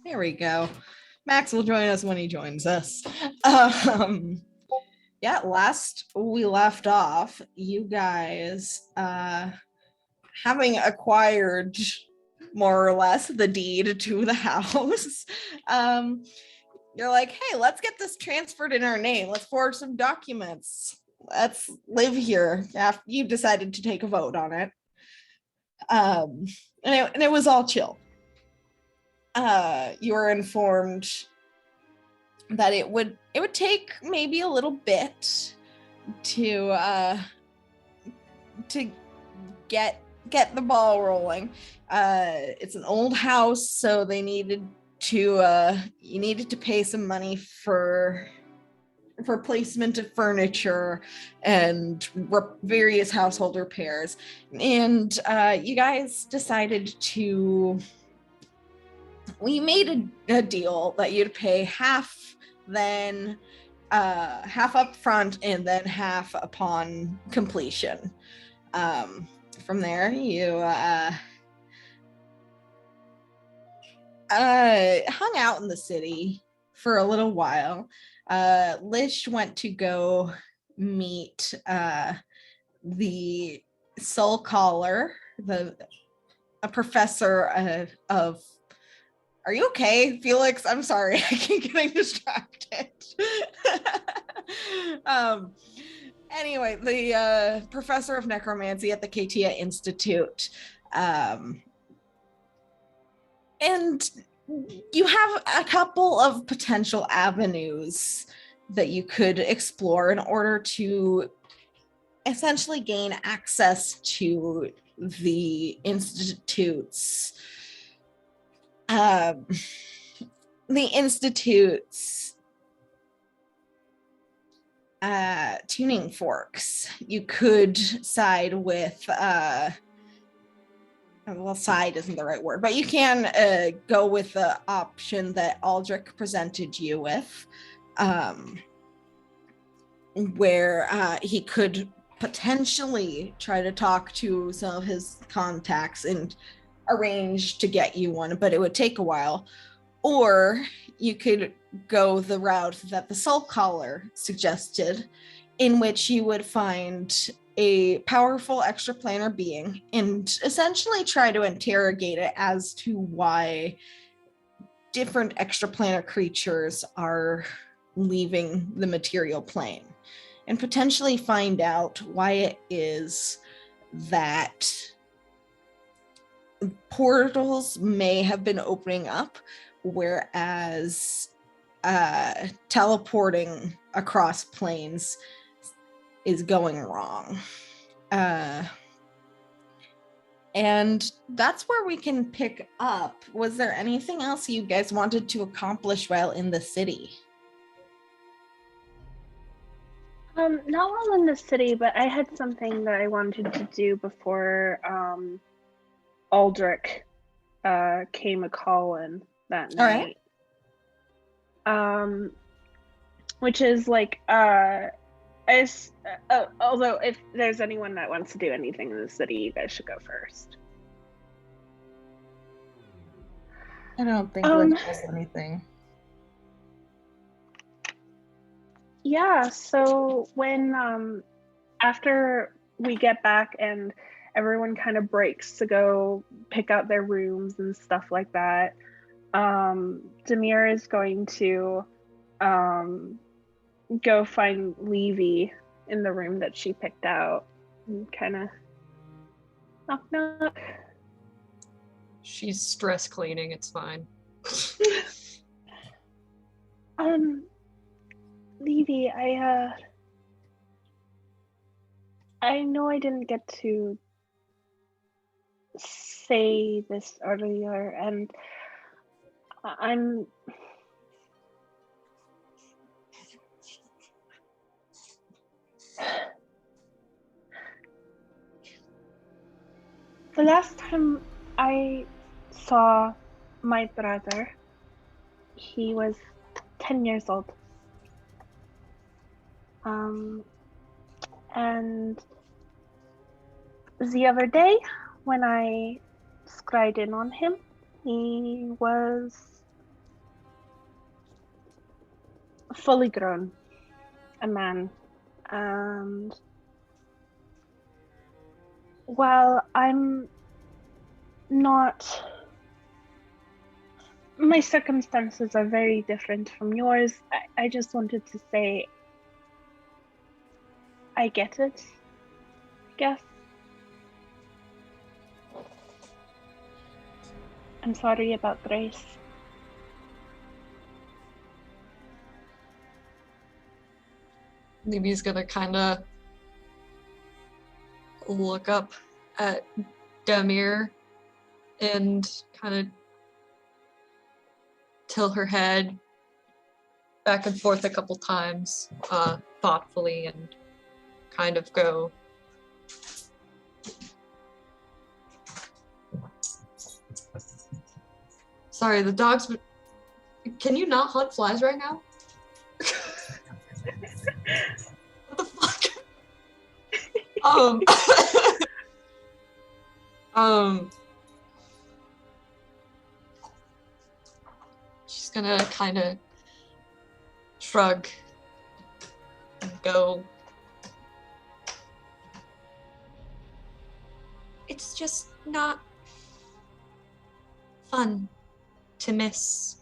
There we go. Max will join us when he joins us. Um, yeah, last we left off, you guys having acquired more or less the deed to the house. Um, you're like, hey, let's get this transferred in our name. Let's forge some documents. Let's live here. After you decided to take a vote on it. And it was all chill. You were informed that it would take maybe a little bit to get the ball rolling. It's an old house, so they needed to you needed to pay some money for placement of furniture and various household repairs. And you guys decided to we made a deal that you'd pay half, then half up front and then half upon completion. From there, you hung out in the city for a little while. Lish went to go meet the soul caller, a professor of Are you okay, Felix? I'm sorry, I keep getting distracted. Anyway, the professor of necromancy at the Katia Institute. And you have a couple of potential avenues that you could explore in order to essentially gain access to the Institute's tuning forks. You could side with well, side isn't the right word, but you can go with the option that Aldrich presented you with, where he could potentially try to talk to some of his contacts and arrange to get you one, but it would take a while. Or you could go the route that the Soul Caller suggested, in which you would find a powerful extraplanar being and essentially try to interrogate it as to why different extraplanar creatures are leaving the material plane, and potentially find out why it is that portals may have been opening up, whereas teleporting across planes is going wrong. And that's where we can pick up. Was there anything else you guys wanted to accomplish while in the city? Not while in the city, but I had something that I wanted to do before Aldrich came a calling that night. All right. Which is like although if there's anyone that wants to do anything in the city, you guys should go first. I don't think there's anything. Yeah, so when after we get back and everyone kind of breaks to go pick out their rooms and stuff like that, Demir is going to go find Levy in the room that she picked out and kind of knock knock. She's stress cleaning, it's fine. Levy, I know I didn't get to say this earlier, and I'm the last time I saw my brother, he was 10 years old. And the other day, when I scryed in on him, he was fully grown, a man. And while I'm not, my circumstances are very different from yours, I just wanted to say I get it, I guess. I'm sorry about Grace. Maybe he's gonna kind of look up at Demir and kind of tilt her head back and forth a couple times, thoughtfully, and kind of go, sorry, the dogs would. Can you not hunt flies right now? What the fuck? She's gonna kind of shrug and go, it's just not fun to miss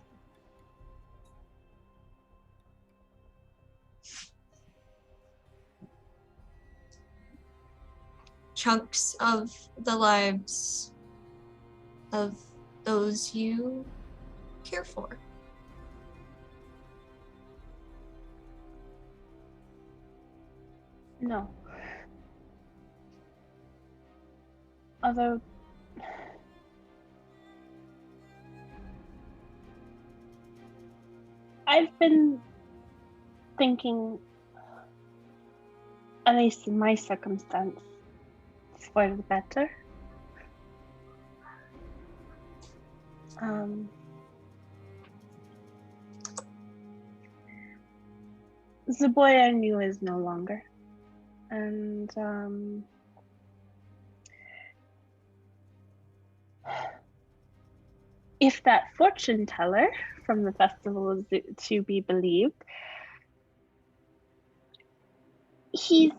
chunks of the lives of those you care for. No. Although I've been thinking, at least in my circumstance, it's for the better. The boy I knew is no longer. And if that fortune teller from the festival is to be believed, he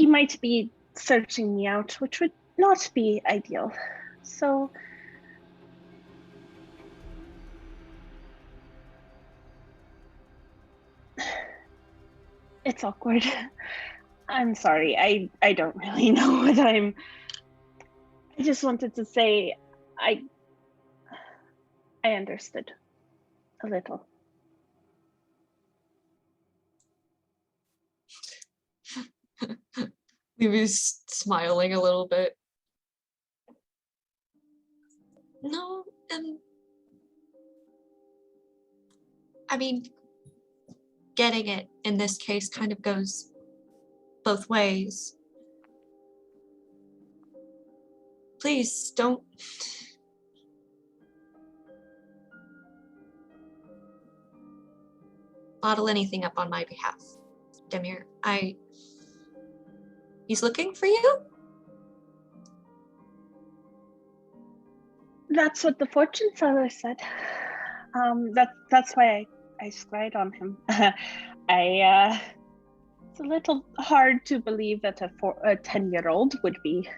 might be searching me out, which would not be ideal. So it's awkward. I'm sorry. I don't really know what I just wanted to say I understood a little. Maybe he's smiling a little bit. No, I mean, getting it in this case kind of goes both ways. Please don't bottle anything up on my behalf, Demir. He's looking for you? That's what the fortune teller said. That's why I spied on him. It's a little hard to believe that a 10-year-old would be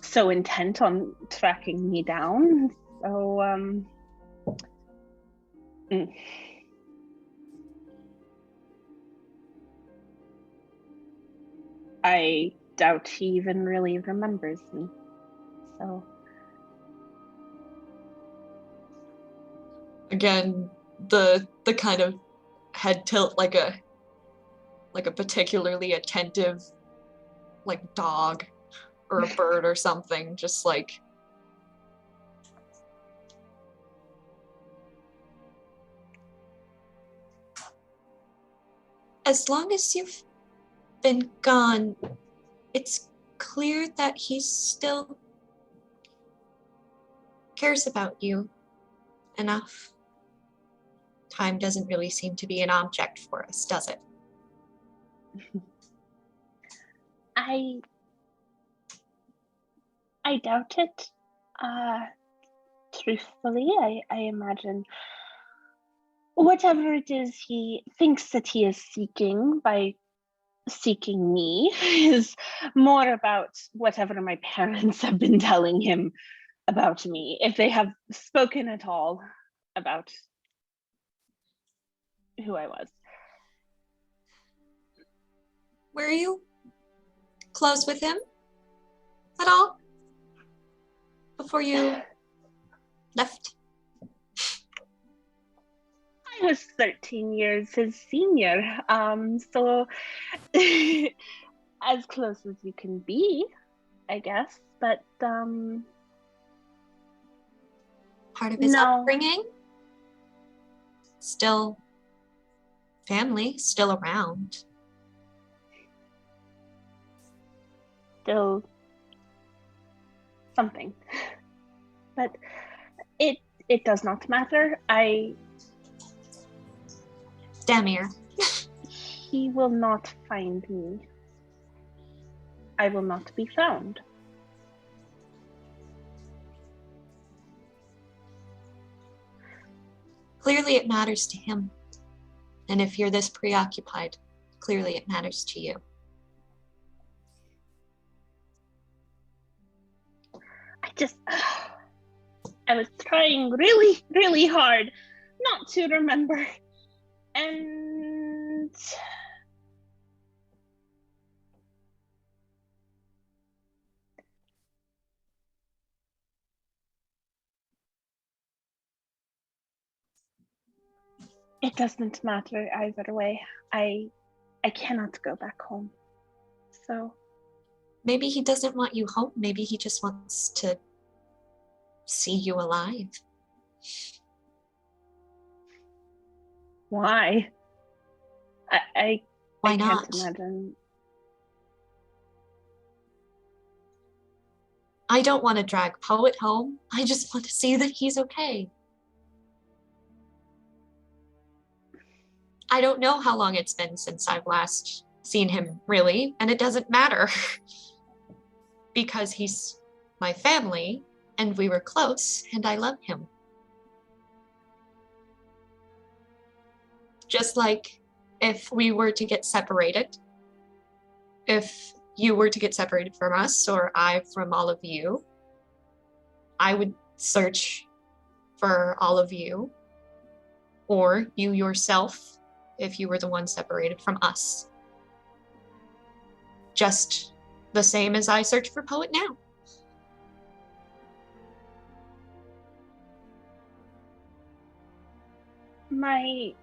so intent on tracking me down. So I doubt he even really remembers me. So again, the kind of head tilt like a particularly attentive like dog or a bird or something, just like as long as you've been gone, it's clear that he still cares about you enough. Time doesn't really seem to be an object for us, does it? I doubt it. Truthfully, I imagine whatever it is he thinks that he is seeking by seeking me is more about whatever my parents have been telling him about me, if they have spoken at all about who I was. Were you close with him at all before you left? I was 13 years his senior, so as close as you can be, I guess, but Part of his no. upbringing? Still family, still around. Still something. But it does not matter. Damir. He will not find me. I will not be found. Clearly it matters to him. And if you're this preoccupied, clearly it matters to you. I was trying really, really hard not to remember. And it doesn't matter either way. I cannot go back home. So maybe he doesn't want you home. Maybe he just wants to see you alive. why? Why I not? can't imagine. I don't want to drag Poet home. I just want to see that he's okay. I don't know how long it's been since I've last seen him, really, and it doesn't matter. Because he's my family, and we were close, and I love him. Just like if we were to get separated, if you were to get separated from us, or I from all of you, I would search for all of you, or you yourself, if you were the one separated from us. Just the same as I search for Poet now. My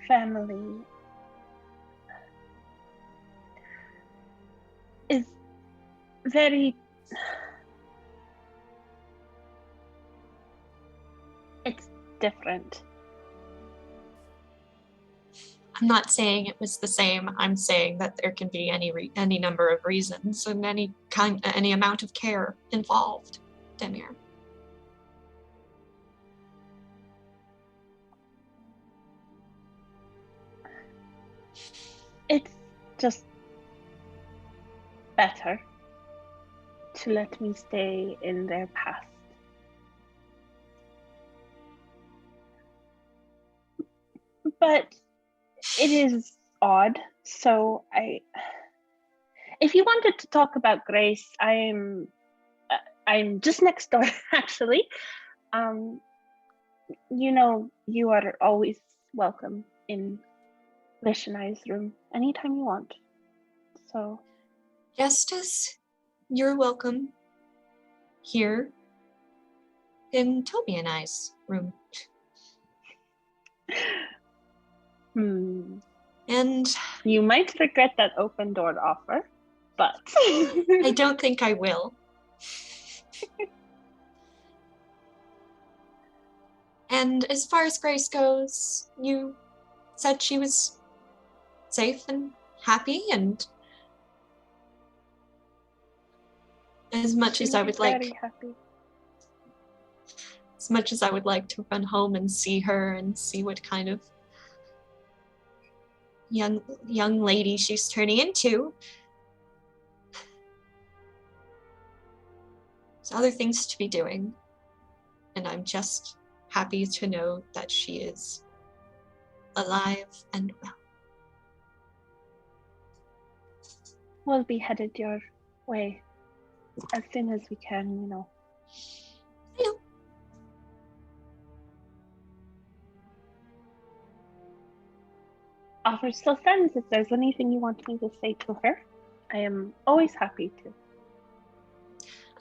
family is very... It's different. I'm not saying it was the same. I'm saying that there can be any number of reasons and any amount of care involved, Demir. It's just better to let me stay in their past. But it is odd, so if you wanted to talk about Grace, I'm just next door, actually. You know, you are always welcome in Lish and I's room anytime you want. So, Justice, you're welcome here in Toby and I's room. And you might regret that open door offer, but I don't think I will. And as far as Grace goes, you said she was safe and happy, and as much as I would like, as much as I would like to run home and see her and see what kind of young lady she's turning into, there's other things to be doing, and I'm just happy to know that she is alive and well. We'll be headed your way as soon as we can, you know. I know. Offer still stands. If there's anything you want me to say to her, I am always happy to.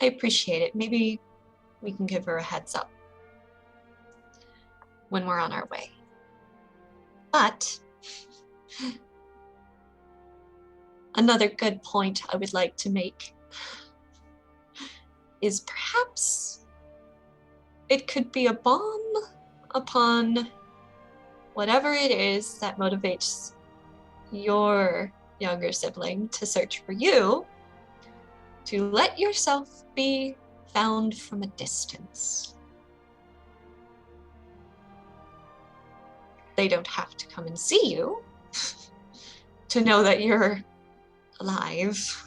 I appreciate it. Maybe we can give her a heads up when we're on our way. But another good point I would like to make is perhaps it could be a bomb upon whatever it is that motivates your younger sibling to search for you, to let yourself be found from a distance. They don't have to come and see you to know that you're alive.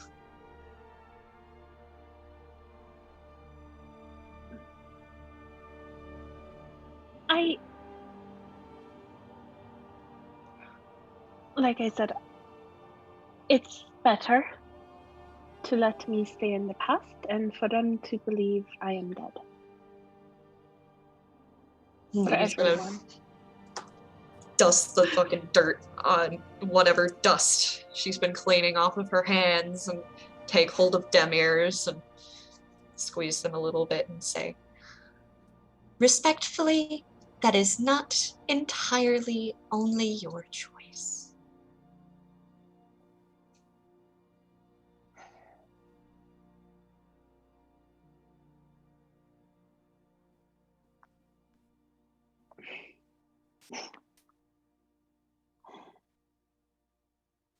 Like I said, it's better to let me stay in the past and for them to believe I am dead. For everyone. Dust the fucking dirt on whatever dust she's been cleaning off of her hands and take hold of Demir's and squeeze them a little bit and say, respectfully, that is not entirely only your choice.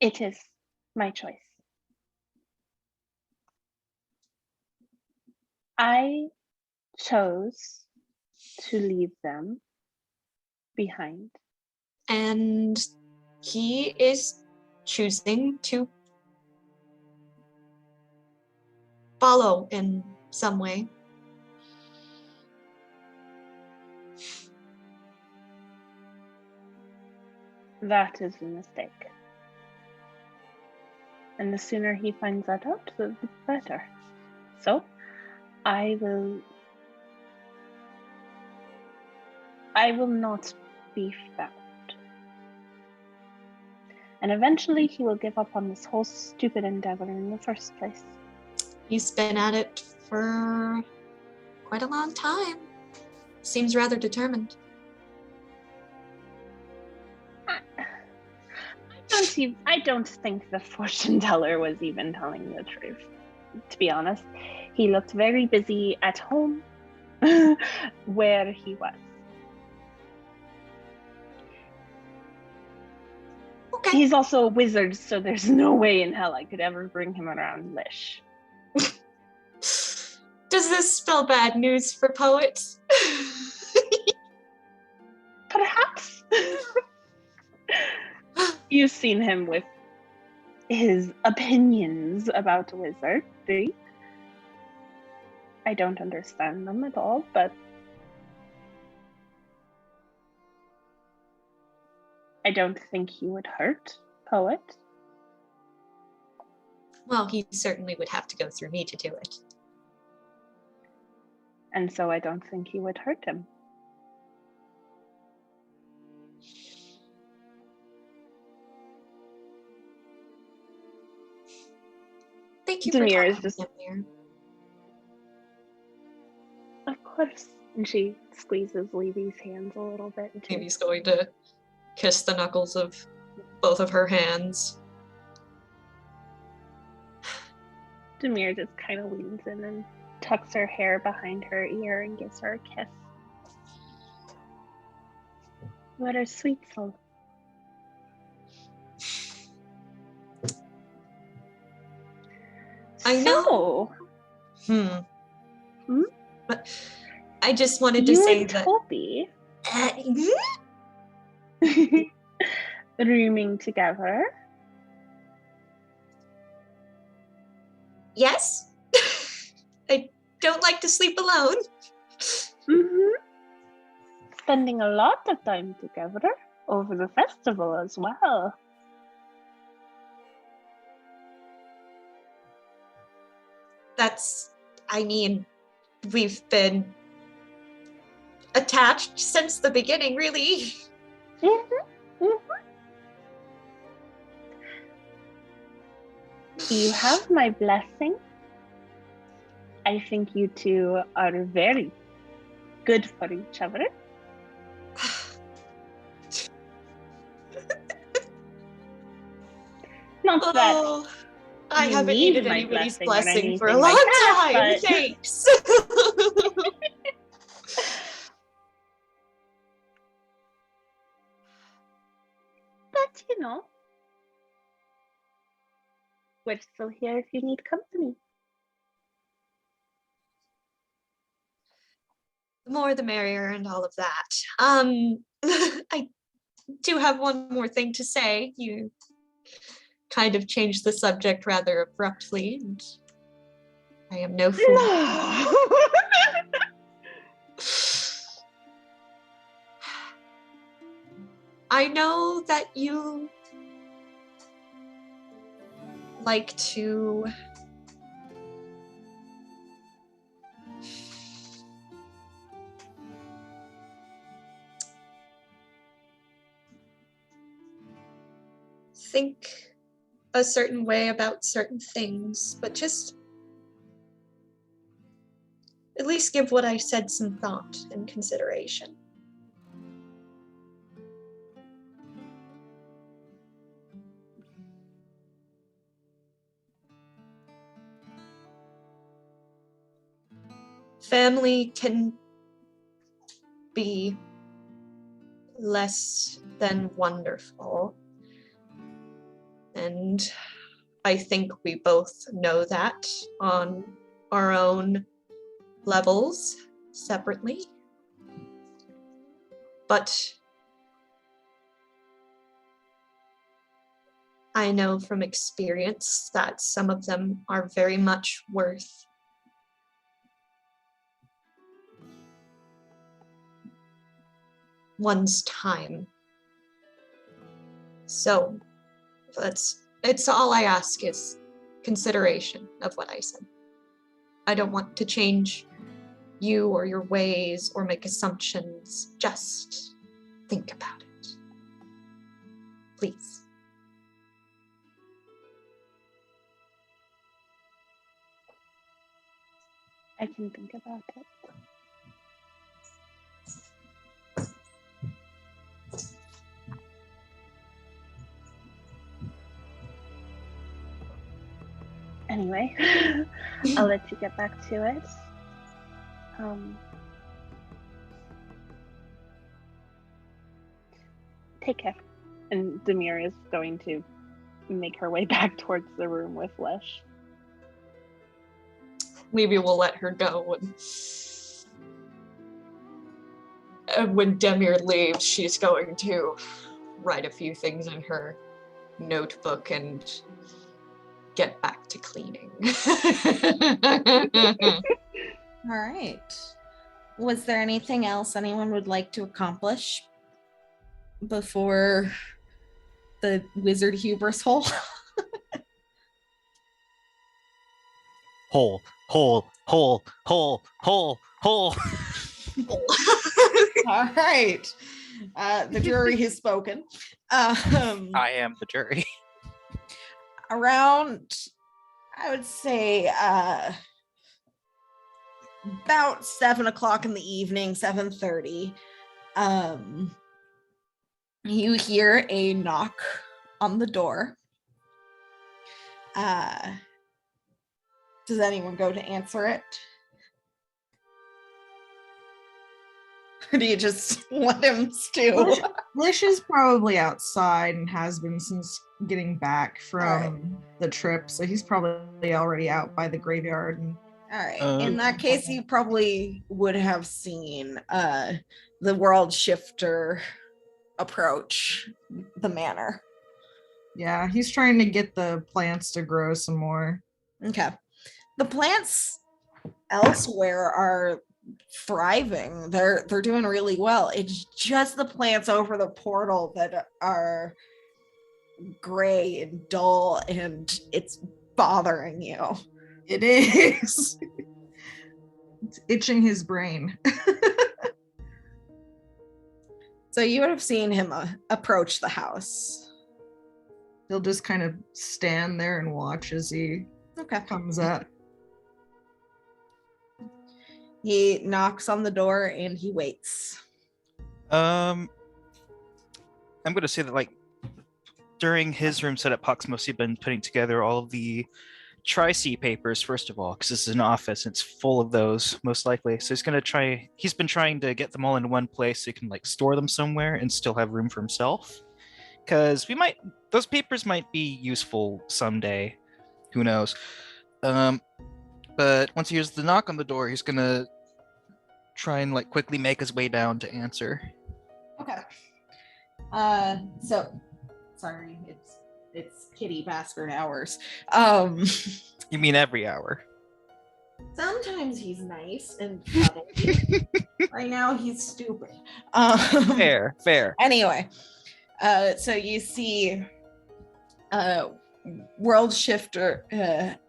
It is my choice. I chose to leave them behind. And he is choosing to follow in some way. That is a mistake. And the sooner he finds that out, the better. So, I will not be found. And eventually he will give up on this whole stupid endeavor in the first place. He's been at it for quite a long time. Seems rather determined. I don't think the fortune teller was even telling the truth, to be honest. He looked very busy at home where he was. Okay. He's also a wizard, so there's no way in hell I could ever bring him around Lish. Does this spell bad news for poets? Perhaps. You've seen him with his opinions about wizardry. I don't understand them at all, but I don't think he would hurt Poet. Well, he certainly would have to go through me to do it. And so I don't think he would hurt him. Thank you Demir for is talking just, to him there. of course. And she squeezes Levy's hands a little bit too. Amy's going to kiss the knuckles of both of her hands. Demir just kind of leans in and tucks her hair behind her ear and gives her a kiss. What a sweet soul. I know. Hmm? But I just wanted to You say and that. Toby rooming together. Yes? I don't like to sleep alone. Mm-hmm. spending a lot of time together over the festival as well. We've been attached since the beginning, really. You have my blessing. I think you two are very good for each other. Not that I you haven't need needed my anybody's blessing or blessing for a anything long like that, time. but- Thanks. But you know, we're still here if you need company. The more the merrier and all of that. I do have one more thing to say. You kind of changed the subject rather abruptly, and I am no fool. No. I know that you like to think a certain way about certain things, but just at least give what I said some thought and consideration. Family can be less than wonderful. And I think we both know that on our own levels separately. But I know from experience that some of them are very much worth one's time. So it's all I ask is consideration of what I said. I don't want to change you or your ways or make assumptions. Just think about it. Please. I can think about it. Anyway, I'll let you get back to it. Take care. And Demir is going to make her way back towards the room with Lesh. Maybe we'll let her go and when Demir leaves, she's going to write a few things in her notebook and get back to cleaning. All right. Was there anything else anyone would like to accomplish before the wizard hubris hole? Hole. All right. The jury has spoken. I am the jury. Around, I would say, about 7 o'clock in the evening, 7:30, you hear a knock on the door. Does anyone go to answer it? Or do you just let him stew? Lish is probably outside and has been since getting back from Alright. the trip, so he's probably already out by the graveyard. And All right. In that case, Okay. you probably would have seen the world shifter approach the manor. yeah, he's trying to get the plants to grow some more. Okay. The plants elsewhere are thriving. They're doing really well. It's just the plants over the portal that are gray and dull, and it's bothering you. It is. It's itching his brain. So you would have seen him approach the house. He'll just kind of stand there and watch as he comes up. He knocks on the door and he waits. I'm gonna say that, like, during his room setup, Puck's mostly been putting together all of the Tri-C papers, first of all, because this is an office and it's full of those, most likely. So he's been trying to get them all in one place so he can, like, store them somewhere and still have room for himself. Because those papers might be useful someday. Who knows? But once he hears the knock on the door, he's gonna try and, like, quickly make his way down to answer. Okay. So sorry, it's kitty bastard hours. You mean every hour? Sometimes he's nice and cuddly. Right now he's stupid. Fair. Anyway, so you see World Shifter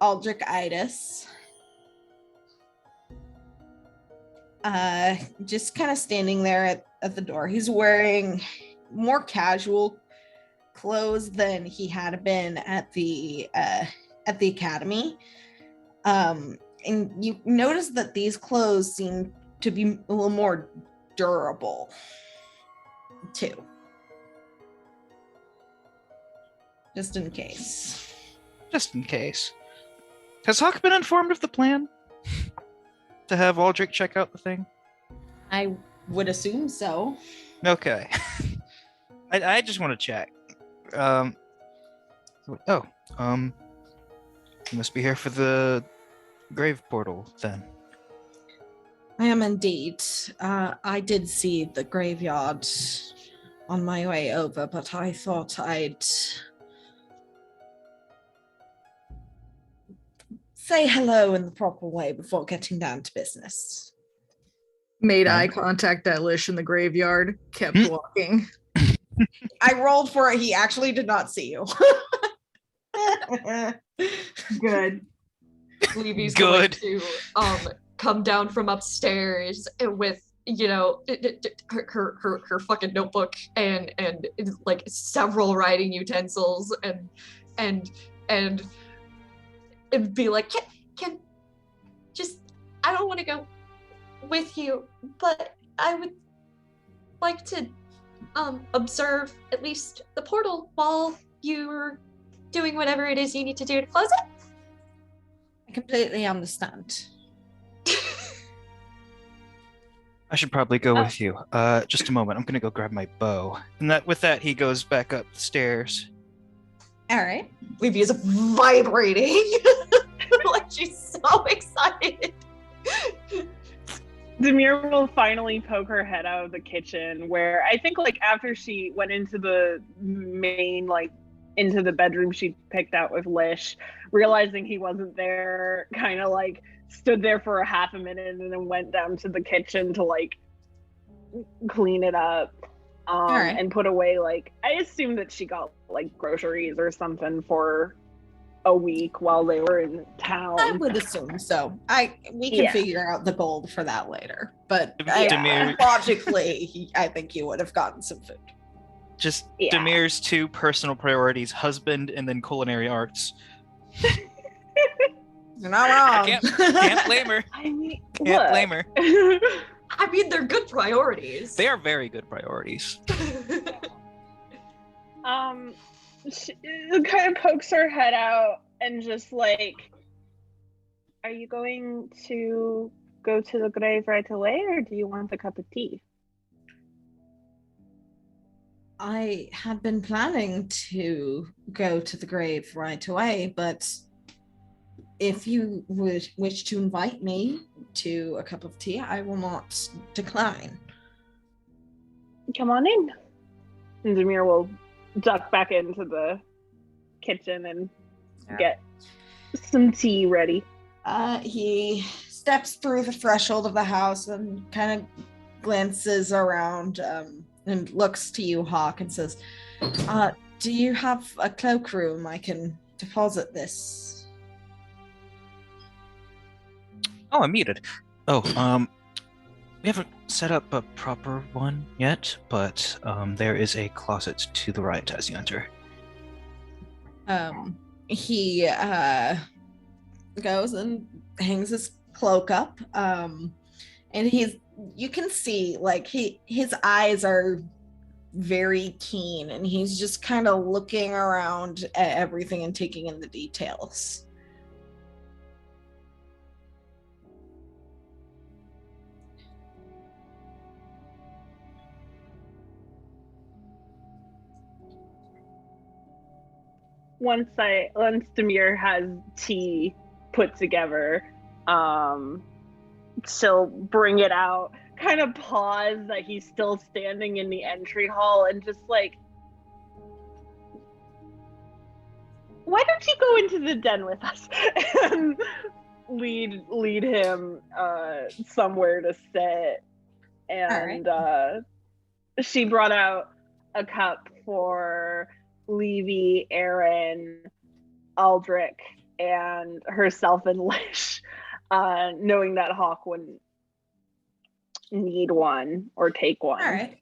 Aldrich Idis just kind of standing there at the door. He's wearing more casual clothes than he had been at the academy. And you notice that these clothes seem to be a little more durable too. Just in case. Has Hawk been informed of the plan? To have Aldrich check out the thing? I would assume so. Okay. I just want to check. You must be here for the grave portal, then. I am indeed. I did see the graveyard on my way over, but I thought I'd say hello in the proper way before getting down to business. Made eye contact at Lish in the graveyard, kept walking. I rolled for it. He actually did not see you. Good. Levy's Good. going to come down from upstairs with, you know, her fucking notebook and like several writing utensils and be like, can just, I don't want to go with you, but I would like to observe at least the portal while you're doing whatever it is you need to do to close it. I completely understand. I should probably go with you. Just a moment. I'm gonna go grab my bow. And with that, he goes back up the stairs. All right. Levy is vibrating. Like she's so excited. Demir will finally poke her head out of the kitchen, where I think, like, after she went into the main, like, into the bedroom she picked out with Lish, realizing he wasn't there, kind of, like, stood there for a half a minute and then went down to the kitchen to, like, clean it up. Right. And put away, like, I assume that she got, like, groceries or something for a week while they were in town. I would assume so. We can figure out the gold for that later. But Demir- logically, I think you would have gotten some food. Just Demir's two personal priorities: husband and then culinary arts. You're not wrong. Can't blame her. I mean, Can't blame her. I mean, they're good priorities. They are very good priorities. She kind of pokes her head out and just like, are you going to go to the grave right away, or do you want a cup of tea? I had been planning to go to the grave right away, but if you would wish to invite me to a cup of tea, I will not decline. Come on in. And Demir will duck back into the kitchen and get some tea ready. He steps through the threshold of the house and kind of glances around and looks to you, Hawk, and says, do you have a cloakroom I can deposit this? Oh, I'm muted. Oh, we haven't set up a proper one yet, but there is a closet to the right as you enter. He goes and hangs his cloak up, and you can see like his eyes are very keen, and he's just kind of looking around at everything and taking in the details. Once Demir has tea put together, she'll bring it out, kind of pause that he's still standing in the entry hall, and just like, why don't you go into the den with us? And lead him somewhere to sit. And she brought out a cup for Levy, Aaron, Aldrich, and herself and Lish, knowing that Hawk wouldn't need one or take one. All right.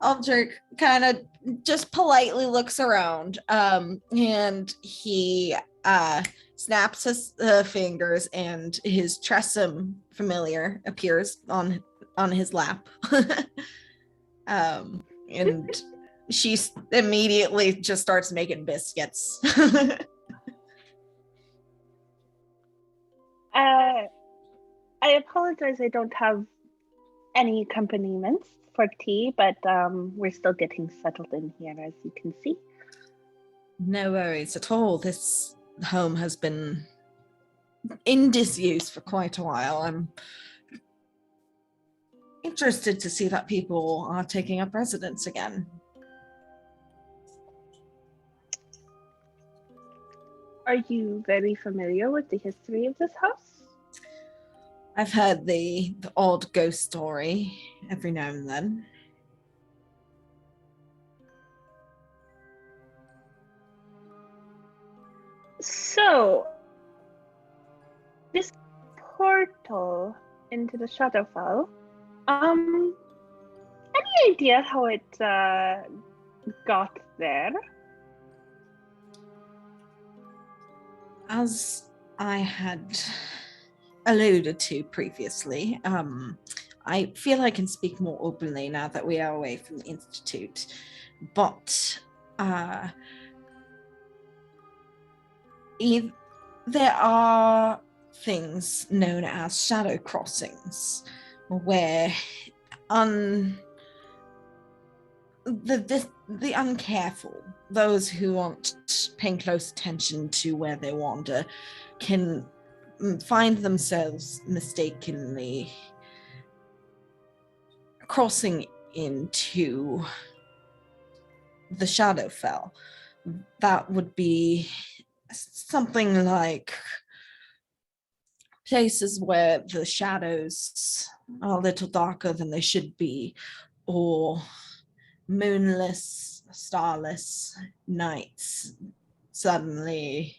Aldrich kind of just politely looks around, and he snaps his fingers, and his Tressum familiar appears on his lap. And she immediately just starts making biscuits. I apologize, I don't have any accompaniments for tea, but we're still getting settled in here, as you can see. No worries at all. This home has been in disuse for quite a while. I'm interested to see that people are taking up residence again. Are you very familiar with the history of this house? I've heard the odd ghost story every now and then. So, this portal into the Shadowfell, any idea how it got there? As I had alluded to previously, I feel I can speak more openly now that we are away from the Institute, but there are things known as shadow crossings, where the uncareful, those who aren't paying close attention to where they wander, can find themselves mistakenly crossing into the Shadowfell. That would be something like places where the shadows are a little darker than they should be, or moonless, starless nights suddenly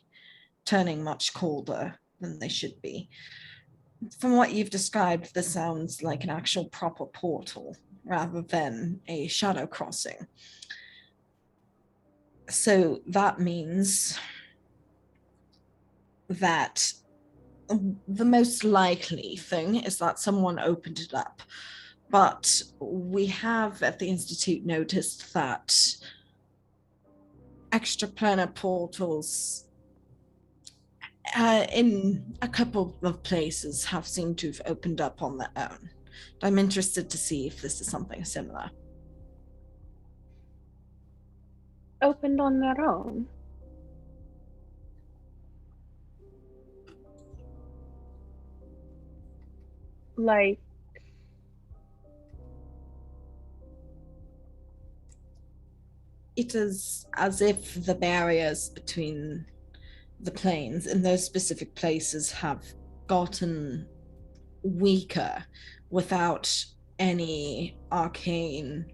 turning much colder than they should be. From what you've described, this sounds like an actual proper portal rather than a shadow crossing. So that means that the most likely thing is that someone opened it up. But we have at the Institute noticed that extraplanar portals in a couple of places have seemed to have opened up on their own. I'm interested to see if this is something similar. Opened on their own? Like, it is as if the barriers between the planes in those specific places have gotten weaker without any arcane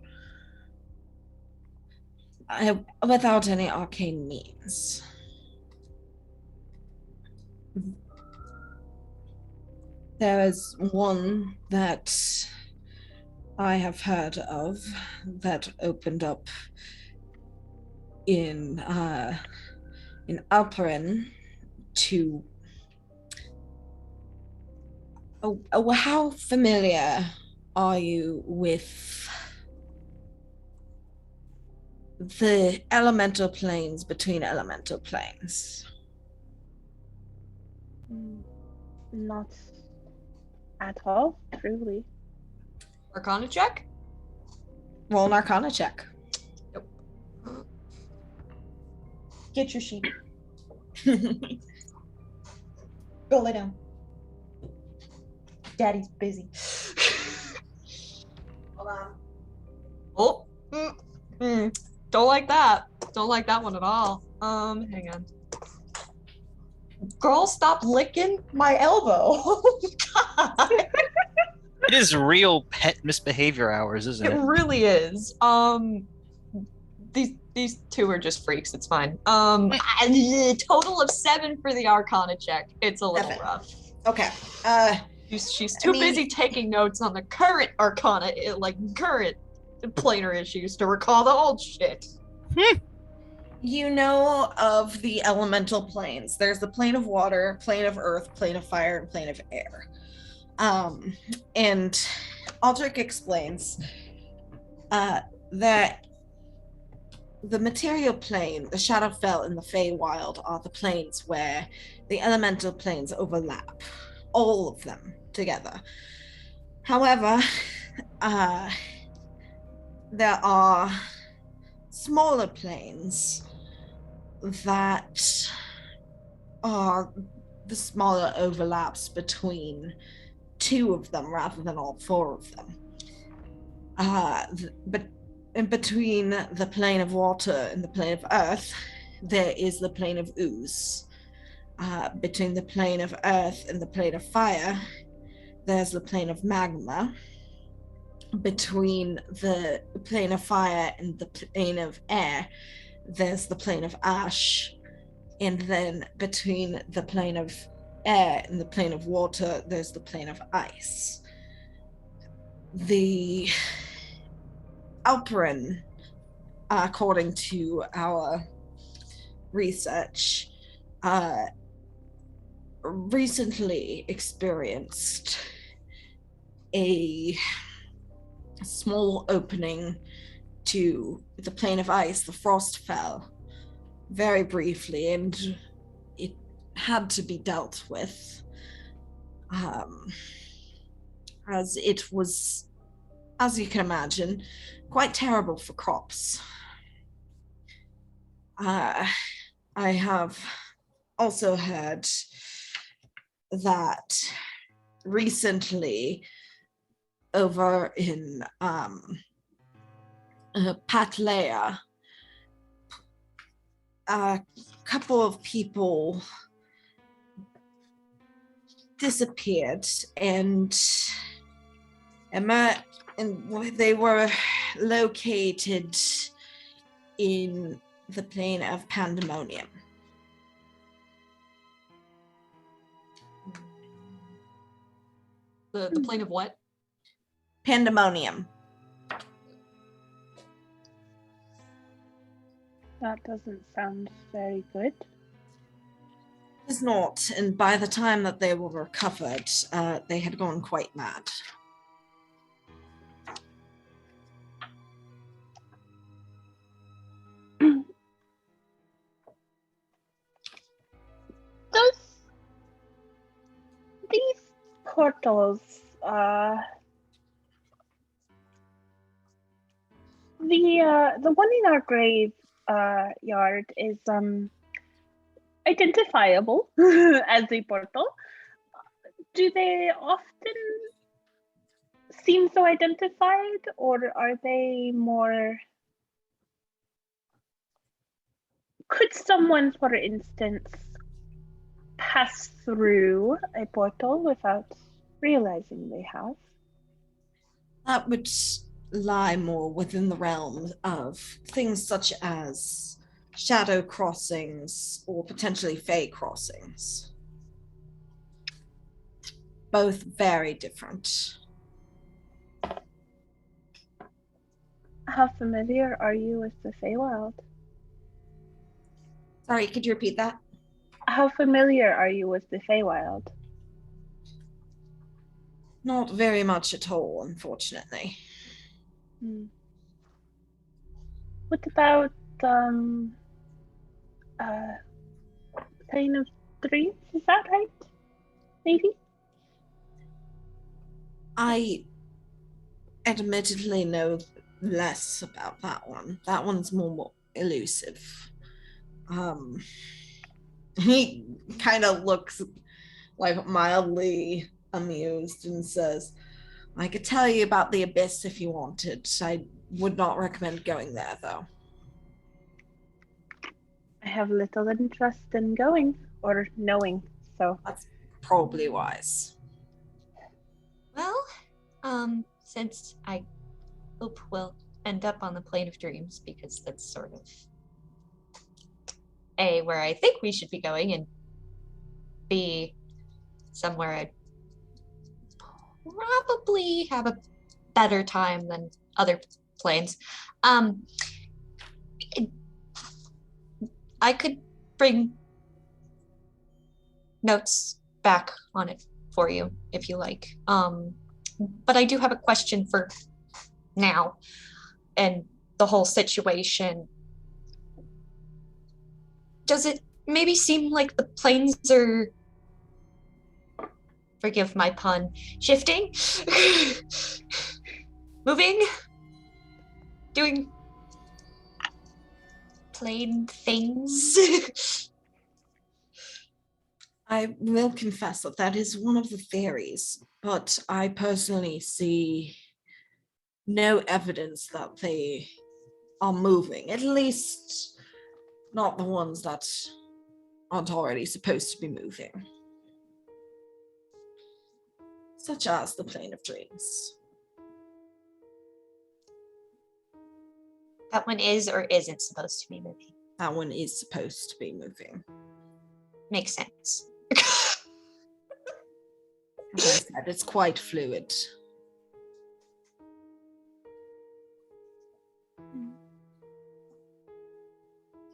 means. There is one that I have heard of that opened up in Alperin to. Oh, how familiar are you with the elemental planes between elemental planes? Not at all, truly. Arcana check? Roll an Arcana check. Nope. Get your sheet. Go lay down. Daddy's busy. Hold on. Oh, don't like that. Don't like that one at all. Hang on. Girl, stop licking my elbow. God. It is real pet misbehavior hours, isn't It it? really is. These two are just freaks. It's fine. A total of 7 for the Arcana check. It's a little 7. rough. Okay. She's too busy taking notes on the current Arcana, like current planar issues, to recall the old shit. You know of the elemental planes. There's the plane of water, plane of earth, plane of fire, and plane of air. And Aldrich explains that the material plane, the Shadowfell, and the Feywild are the planes where the elemental planes overlap, all of them together. However, there are smaller planes that are the smaller overlaps between 2 of them rather than all 4 of them. But in between the plane of water and the plane of earth, there is the plane of ooze. Between the plane of earth and the plane of fire, there's the plane of magma. Between the plane of fire and the plane of air, there's the plane of ash. And then between the plane of air and the plane of water, there's the plane of ice. The Alperin, according to our research, recently experienced a small opening to the plane of ice. The frost fell very briefly, and it had to be dealt with, as it was, as you can imagine, quite terrible for crops. I have also heard that recently over in Patlea, a couple of people disappeared, and they were located in the plane of pandemonium. The plane of what? Pandemonium. That doesn't sound very good. It's not, and by the time that they were recovered, they had gone quite mad. These portals, the one in our grave yard is identifiable as a portal. Do they often seem so identified, or are they more? Could someone, for instance, pass through a portal without realizing they have. That would lie more within the realm of things such as shadow crossings or potentially fey crossings. Both very different. How familiar are you with the Feywild? Sorry, could you repeat that? How familiar are you with the Feywild? Not very much at all, unfortunately. What about Plane of Dreams? Is that right? Maybe? I admittedly know less about that one. That one's more elusive. He kind of looks like mildly amused and says, I could tell you about the abyss if you wanted. I would not recommend going there, though. I have little interest in going or knowing, so. That's probably wise. Well, since I hope we'll end up on the plane of dreams, because that's sort of A, where I think we should be going, and B, somewhere I'd probably have a better time than other planes. I could bring notes back on it for you if you like. But I do have a question for now and the whole situation. Does it maybe seem like the planes are, forgive my pun, shifting? Moving? Doing plane things? I will confess that that is one of the theories, but I personally see no evidence that they are moving, at least not the ones that aren't already supposed to be moving, such as the Plane of Dreams. That one is or isn't supposed to be moving. That one is supposed to be moving. Makes sense. As I said, it's quite fluid.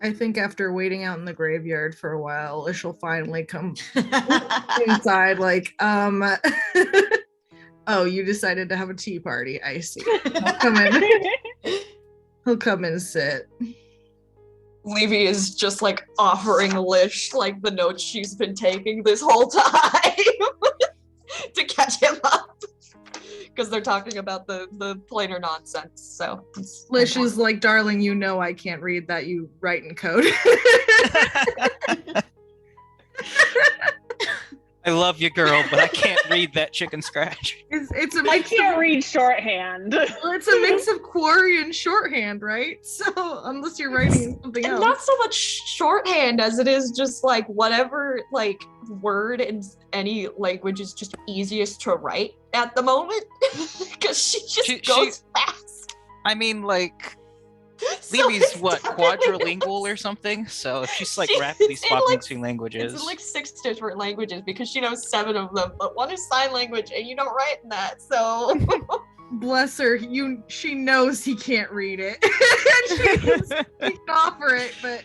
I think after waiting out in the graveyard for a while, she'll finally come inside like, oh, you decided to have a tea party. I see. I'll come in. He'll come and sit. Levy is just like offering Lish like the notes she's been taking this whole time to catch him up. Because they're talking about the planar nonsense. So Lish is like, darling, you know I can't read that. You write in code. I love you, girl, but I can't read that chicken scratch. It's a I mix can't of, read shorthand. well, it's a mix of quarry and shorthand, right? So unless you're writing in something and else. not so much shorthand as it is just like whatever like word in any language is just easiest to write at the moment. Because she just goes fast. I mean, like, So Levy's it's what, definitely quadrilingual or something? So if she's like She's rapidly in, swapping like, between languages. It's like 6 different languages because she knows 7 of them, but one is sign language and you don't write in that, so. Bless her, she knows he can't read it. She can offer it, but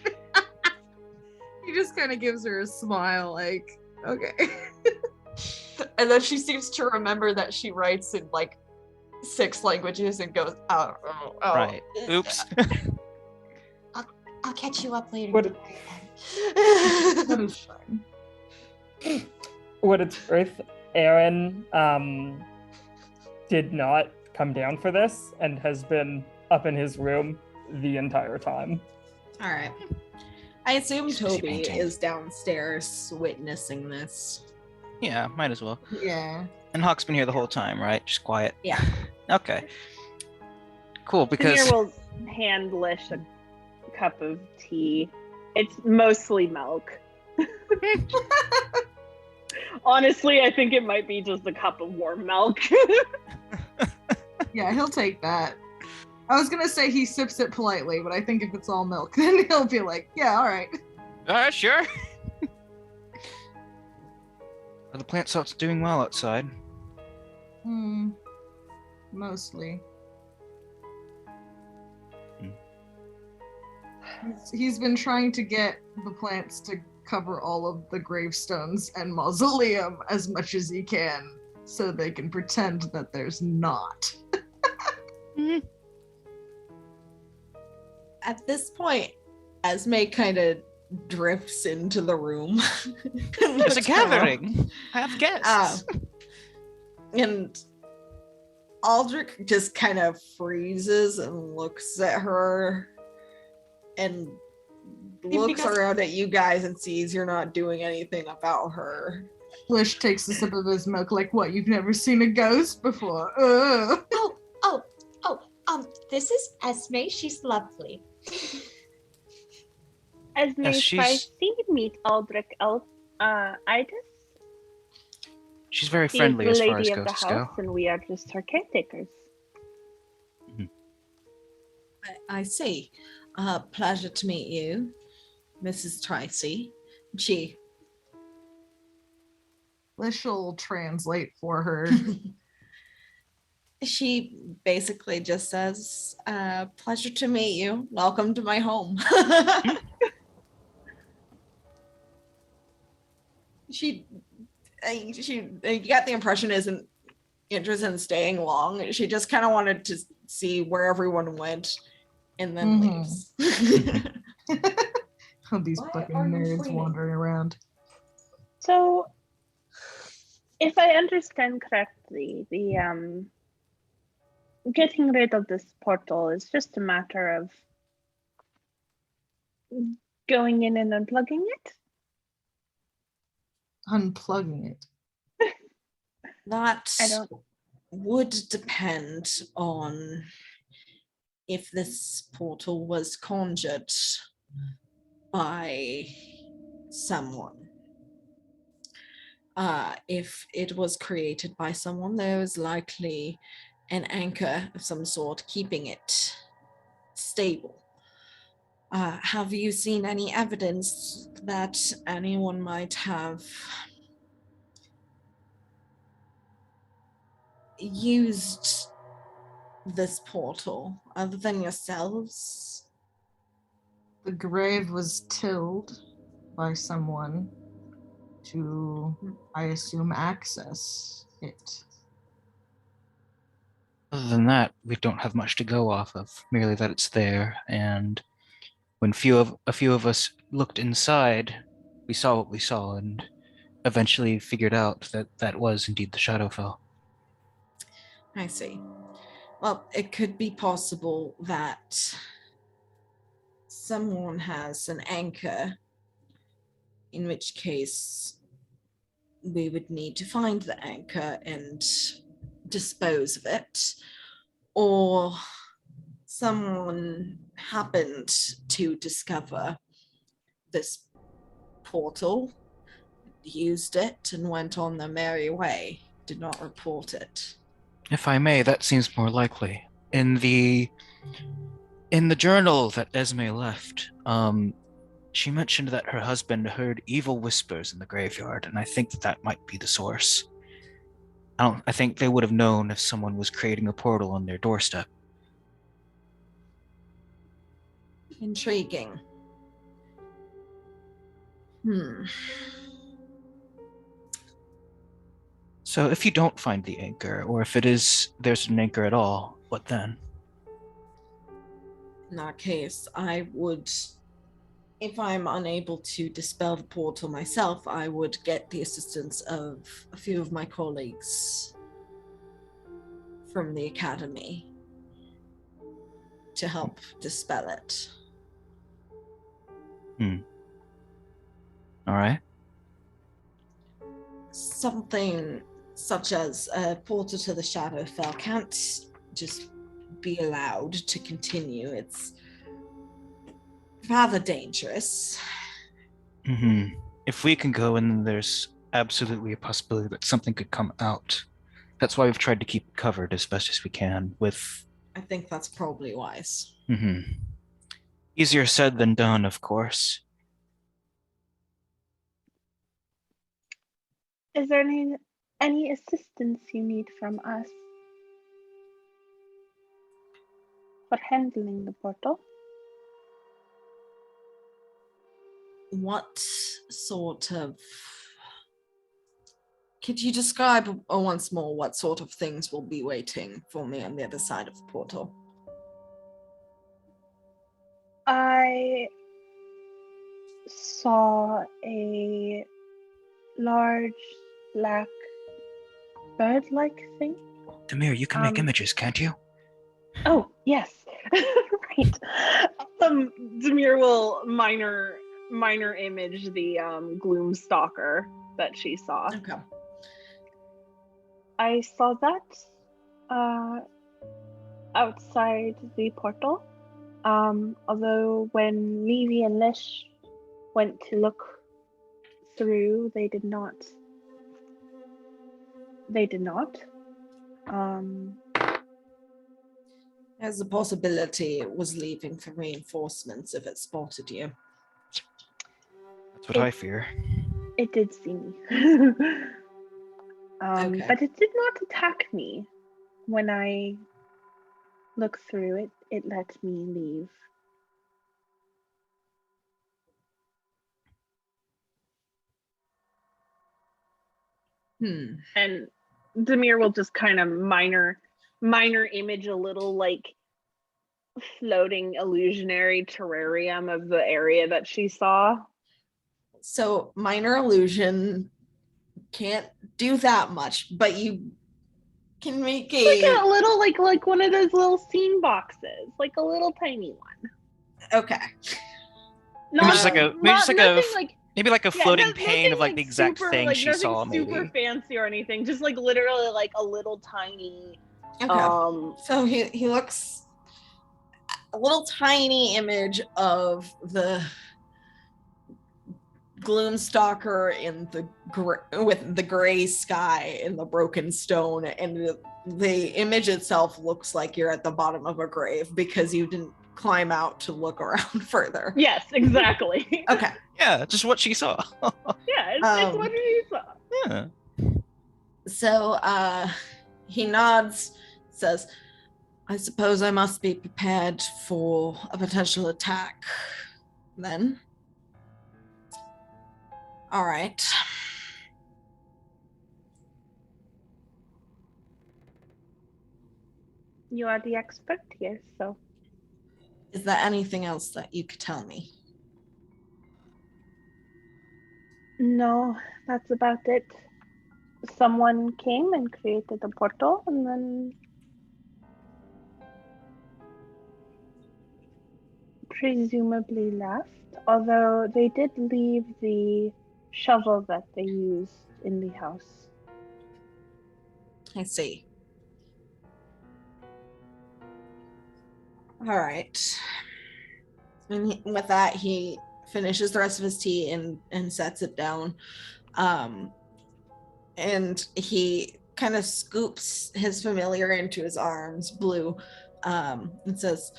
he just kind of gives her a smile, like, okay. And then she seems to remember that she writes in like 6 languages and goes, oh. Right. Oops. I'll catch you up later. That is fine. What it's worth, Aaron did not come down for this and has been up in his room the entire time. All right. I assume She's busy Toby painting. is downstairs witnessing this. Yeah, might as well. Yeah. And Hawk's been here the whole time, right? Just quiet. Yeah. Okay. Cool, Samir because will hand Lish a cup of tea. It's mostly milk. Honestly, I think it might be just a cup of warm milk. Yeah, he'll take that. I was gonna say he sips it politely, but I think if it's all milk, then he'll be like, yeah, all right. Sure. Are the plant salts doing well outside? Mostly. Hmm. He's been trying to get the plants to cover all of the gravestones and mausoleum as much as he can, so they can pretend that there's not. At this point, Esme kind of drifts into the room. It's a gathering. I have guests. And Aldrich just kind of freezes and looks at her and looks around at you guys and sees you're not doing anything about her. Lish takes a sip of his milk like, what, you've never seen a ghost before? This is Esme. She's lovely. Esme, Yes, she's- spicy meet Aldrich Idis. She's very She's friendly the as far lady as of the ghosts house, go. and we are just her caretakers. I see. Pleasure to meet you, Mrs. Tracy. She. Lish will translate for her. She basically just says, pleasure to meet you. Welcome to my home. You got the impression isn't interested in staying long. She just kind of wanted to see where everyone went and then leaves. Oh, these fucking nerds wandering around. So, if I understand correctly, the getting rid of this portal is just a matter of going in and unplugging it. Unplugging it. That I don't. would depend on if this portal was conjured by someone. If it was created by someone, there is likely an anchor of some sort keeping it stable. Have you seen any evidence that anyone might have used this portal other than yourselves? The grave was tilled by someone to, I assume, access it. Other than that, we don't have much to go off of, merely that it's there. And when a few of us looked inside, we saw what we saw and eventually figured out that that was indeed the Shadowfell. I see. Well, it could be possible that someone has an anchor, in which case we would need to find the anchor and dispose of it, or someone happened to discover this portal, used it, and went on their merry way, did not report it. If I may, that seems more likely. In the journal that Esme left, she mentioned that her husband heard evil whispers in the graveyard, and I think that might be the source. I think they would have known if someone was creating a portal on their doorstep. Intriguing. So if you don't find the anchor, or if there's an anchor at all, what then? In that case, I would, if I'm unable to dispel the portal myself, I would get the assistance of a few of my colleagues from the academy to help dispel it. All right. Something such as a portal to the Shadowfell can't just be allowed to continue. It's rather dangerous. if we can go in, there's absolutely a possibility that something could come out. That's why we've tried to keep it covered as best as we can with. I think that's probably wise. Easier said than done, of course. Is there any assistance you need from us for handling the portal? What sort of... Could you describe once more what sort of things will be waiting for me on the other side of the portal? I saw a large black bird-like thing. Demir, you can make images, can't you? Oh, yes. Right. Demir will minor image the gloom stalker that she saw. Okay. I saw that outside the portal. Although when Levy and Lish went to look through, they did not. There's a possibility it was leaving for reinforcements if it spotted you. That's what I fear. It did see me. Okay. But it did not attack me. When I looked through it, it let me leave. And Demir will just kind of minor image a little like floating illusionary terrarium of the area that she saw. So minor illusion can't do that much, but you can make Like a little like one of those little scene boxes, like a little tiny one. Okay. Not just like a maybe like a floating pane of like the exact super, thing like, she saw. super Maybe fancy or anything. Just like literally like a little tiny. Okay. So he looks a little tiny image of the Gloomstalker in with the gray sky and the broken stone, and the image itself looks like you're at the bottom of a grave because you didn't climb out to look around further. Yes, exactly. Okay. Yeah, just what she saw. Yeah, it's what she saw. Yeah. So he nods, says, I suppose I must be prepared for a potential attack then. All right. You are the expert here, so. Is there anything else that you could tell me? No, that's about it. Someone came and created a portal and then presumably left, although they did leave the shovel that they used in the house. I see. All right. And with that, he finishes the rest of his tea and sets it down. And he kind of scoops his familiar into his arms, Blue, and says,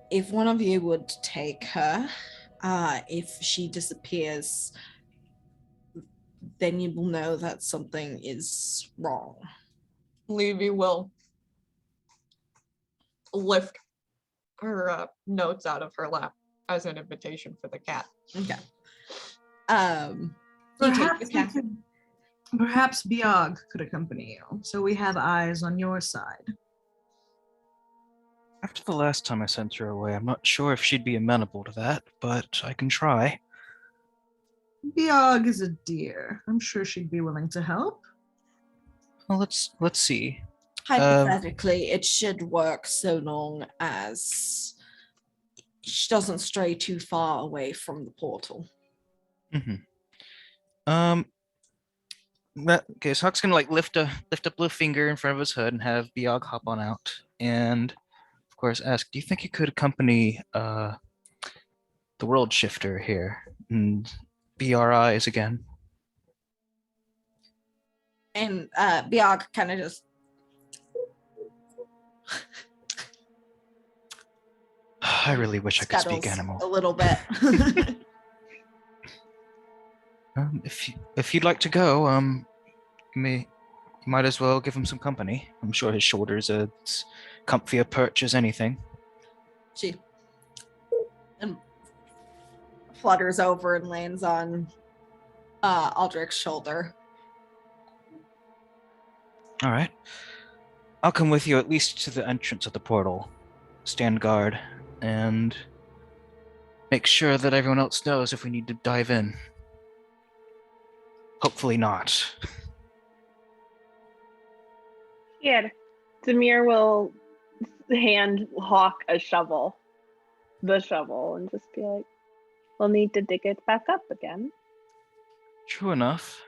if one of you would take her, if she disappears, then you will know that something is wrong. Levy will lift her notes out of her lap as an invitation for the cat. Okay. Perhaps Biog could accompany you, so we have eyes on your side. After the last time I sent her away, I'm not sure if she'd be amenable to that, but I can try. Biog is a dear. I'm sure she'd be willing to help. Well, let's see. Hypothetically, it should work so long as she doesn't stray too far away from the portal. Okay, so Huck's gonna like lift a blue finger in front of his hood and have Biog hop on out, and of course ask, do you think you could accompany the world shifter here? And be our eyes again. And Biog kind of just I really wish I could speak scuttles animal. a little bit. If you'd like to go, you might as well give him some company. I'm sure his shoulders are as comfy a perch as anything. She and flutters over and lands on Aldrich's shoulder. All right. I'll come with you at least to the entrance of the portal. Stand guard and make sure that everyone else knows if we need to dive in. Hopefully not. Here, Demir will hand Hawk the shovel, and just be like, we'll need to dig it back up again. True enough.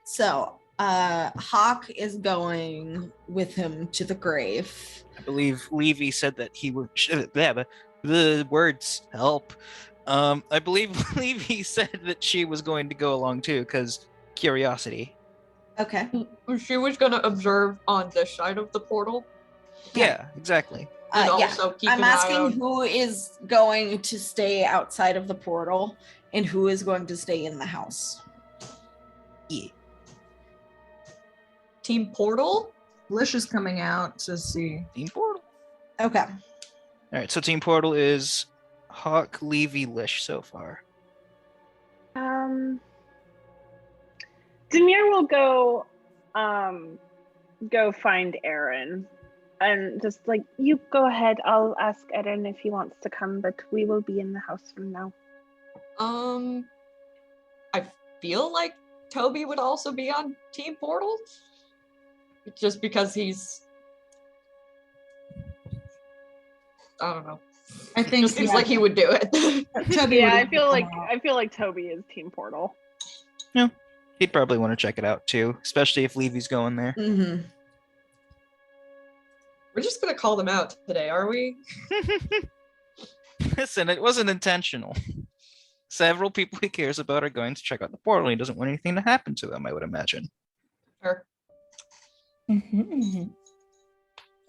So Hawk is going with him to the grave. I believe Levy said that he would. The words help. I believe Levy said that she was going to go along too, because curiosity. Okay. She was gonna observe on this side of the portal. Yeah, exactly. And Yeah. also keep I'm an eye asking out. who is going to stay outside of the portal and who is going to stay in the house. Yeah. Team Portal? Lish is coming out to see. Team Portal. Okay. All right, so Team Portal is Hawk, Levy, Lish so far. Demir will go find Aaron, and just like, you go ahead. I'll ask Aaron if he wants to come, but we will be in the house from now. I feel like Toby would also be on Team Portal. Just because he's, I don't know. I think Just seems like he would do it. Toby Yeah, would I feel like Toby is Team Portal. Yeah, he'd probably want to check it out too, especially if Levy's going there. Mm-hmm. We're just gonna call them out today, are we? Listen, it wasn't intentional. Several people he cares about are going to check out the portal. He doesn't want anything to happen to them, I would imagine. Or Mm-hmm.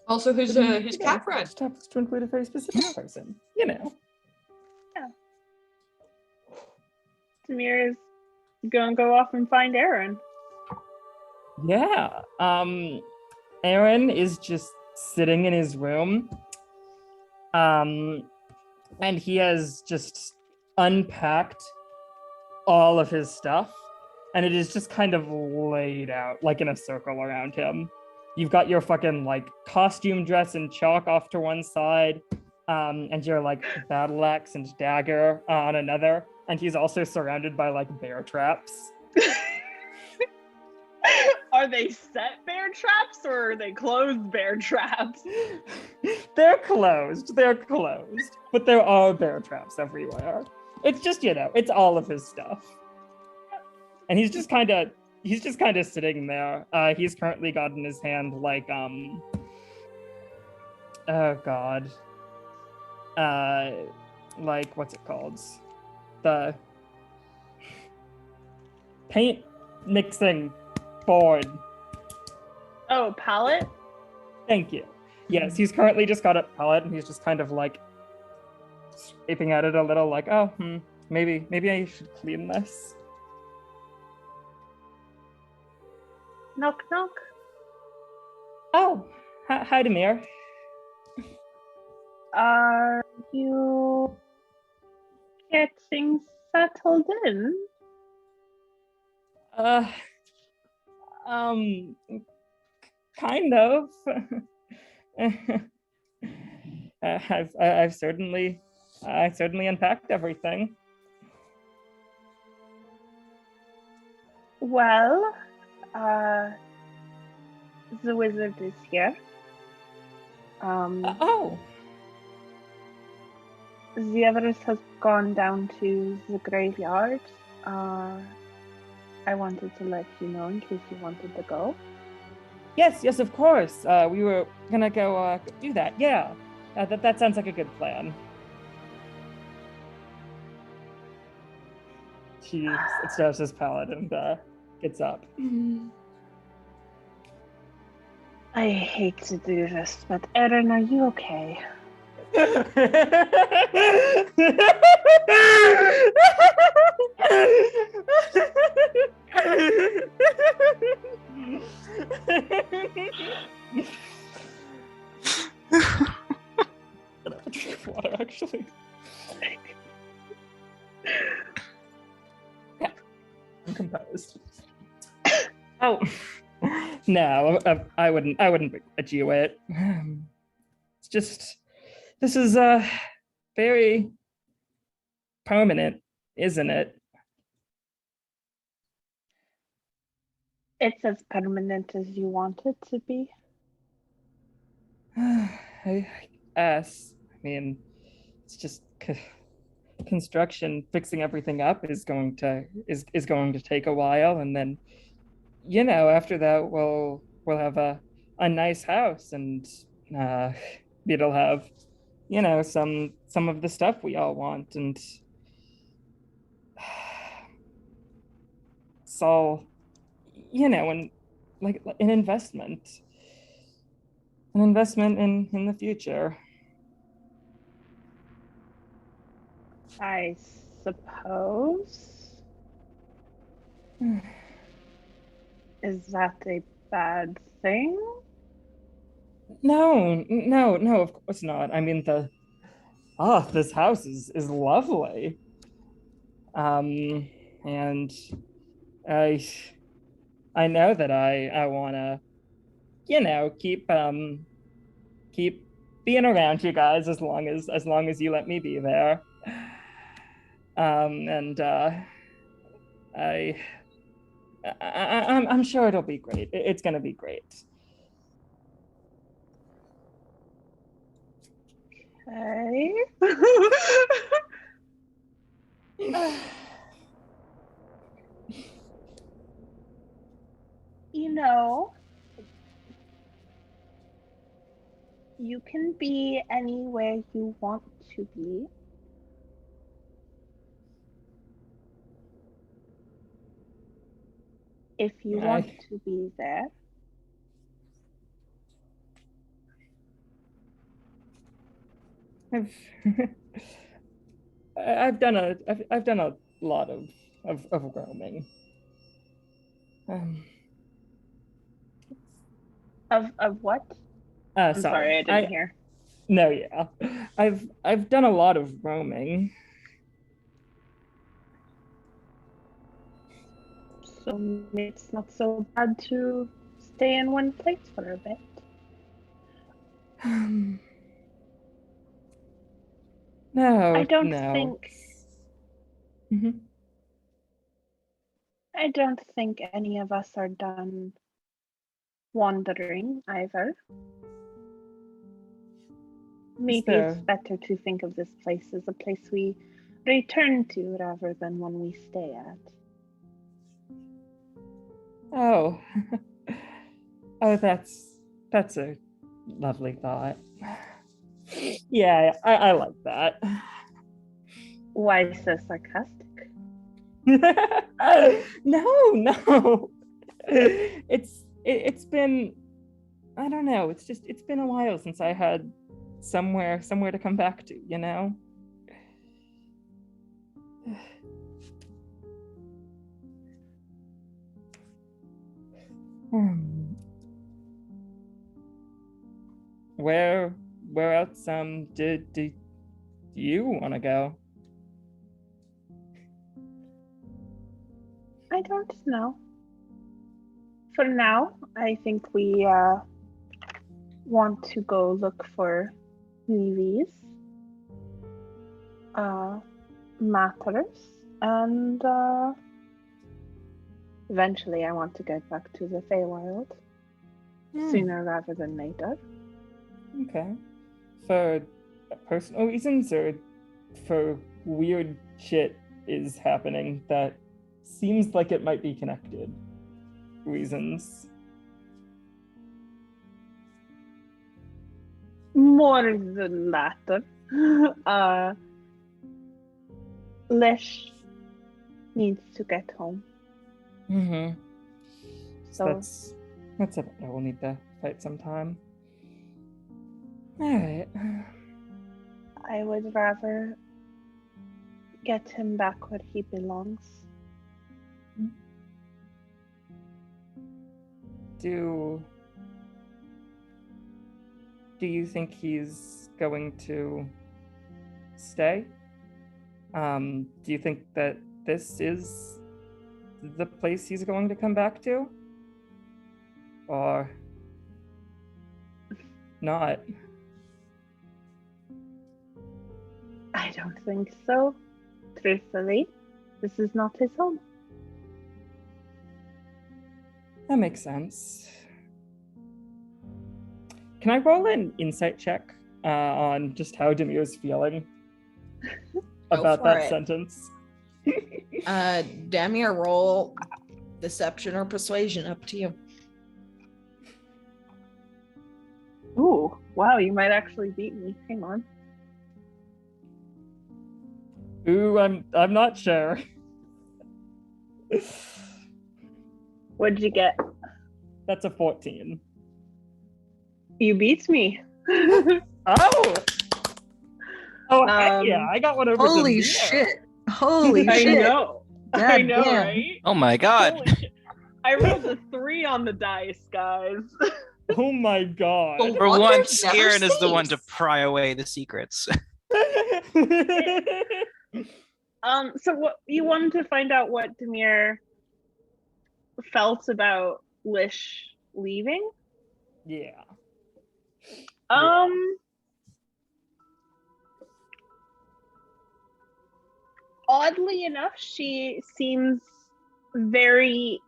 also his cat friend. Happens to include a very specific person, you know. Demir is gonna go off and find Aaron. Yeah. Aaron is just sitting in his room. And he has just unpacked all of his stuff. And it is just kind of laid out, like in a circle around him. You've got your fucking like costume dress and chalk off to one side, and your like battle axe and dagger on another. And he's also surrounded by like bear traps. Are they set bear traps or are they closed bear traps? They're closed. But there are bear traps everywhere. It's just, it's all of his stuff. And he's just kind of sitting there. He's currently got in his hand like oh god. Like, what's it called? The paint mixing board. Oh, palette? Thank you. Yes, he's currently just got a palette and he's just kind of like scraping at it a little like, maybe I should clean this. Knock, knock. Oh, hi, Demir. Are you getting settled in? Kind of. I've certainly unpacked everything. Well, the wizard is here. The others has gone down to the graveyard. I wanted to let you know in case you wanted to go. Yes, of course. We were gonna go do that. Yeah, that sounds like a good plan. He stops his pallet and gets up. I hate to do this, but Erin, are you okay? Gonna have to drink water, actually. Yeah, I'm composed. Oh no, I wouldn't begrudge you it. It's just this is very permanent, isn't it? It's as permanent as you want it to be. I guess. I mean, it's just construction, fixing everything up is going to take a while, and then after that we'll have a nice house, and uh, it'll have some of the stuff we all want, and it's all and like an investment in the future. I suppose. Is that a bad thing? No, of course not. I mean, this house is lovely. And I I know that I want to, keep being around you guys as long as you let me be there. And I, I'm sure it'll be great. It's gonna be great. Okay. You know, you can be anywhere you want to be. If you want to be there. I've done a lot of roaming. Of what? I'm sorry, I didn't hear. No, yeah. I've done a lot of roaming. So it's not so bad to stay in one place for a bit. No, I don't no. think Mhm. I don't think any of us are done wandering either. Maybe it's better to think of this place as a place we return to rather than one we stay at. Oh. Oh, that's a lovely thought. Yeah, I like that. Why so sarcastic? No. It's been, I don't know, it's been a while since I had somewhere to come back to, Where else do you want to go? I don't know. For now, I think we want to go look for Levy's matters, and eventually I want to get back to the Feywild sooner rather than later. Okay. For personal reasons, or for weird shit is happening that seems like it might be connected reasons? More than latter. Lish needs to get home. Mm-hmm. So That's it. We'll need to fight sometime. All right. I would rather get him back where he belongs. Do you think he's going to stay? Do you think that this is the place he's going to come back to? Or not? I don't think so. Truthfully, this is not his home. That makes sense. Can I roll an insight check on just how Demir's feeling about for that it. sentence? Damir, roll deception or persuasion, up to you. Ooh, wow, you might actually beat me. Hang on. Ooh, I'm not sure. What did you get? That's a 14. You beat me. Oh! Oh, heck yeah, Um, I got one over Holy Demir. shit. Holy I shit. know. I God know, damn. right? Oh my god. Holy shit. I rolled a 3 on the dice, guys. Oh my god. Oh. For Wonder once, never Aaron is the one to sleeps. pry away the secrets. So what you wanted to find out what Demir felt about Lish leaving? Yeah. Oddly enough, she seems very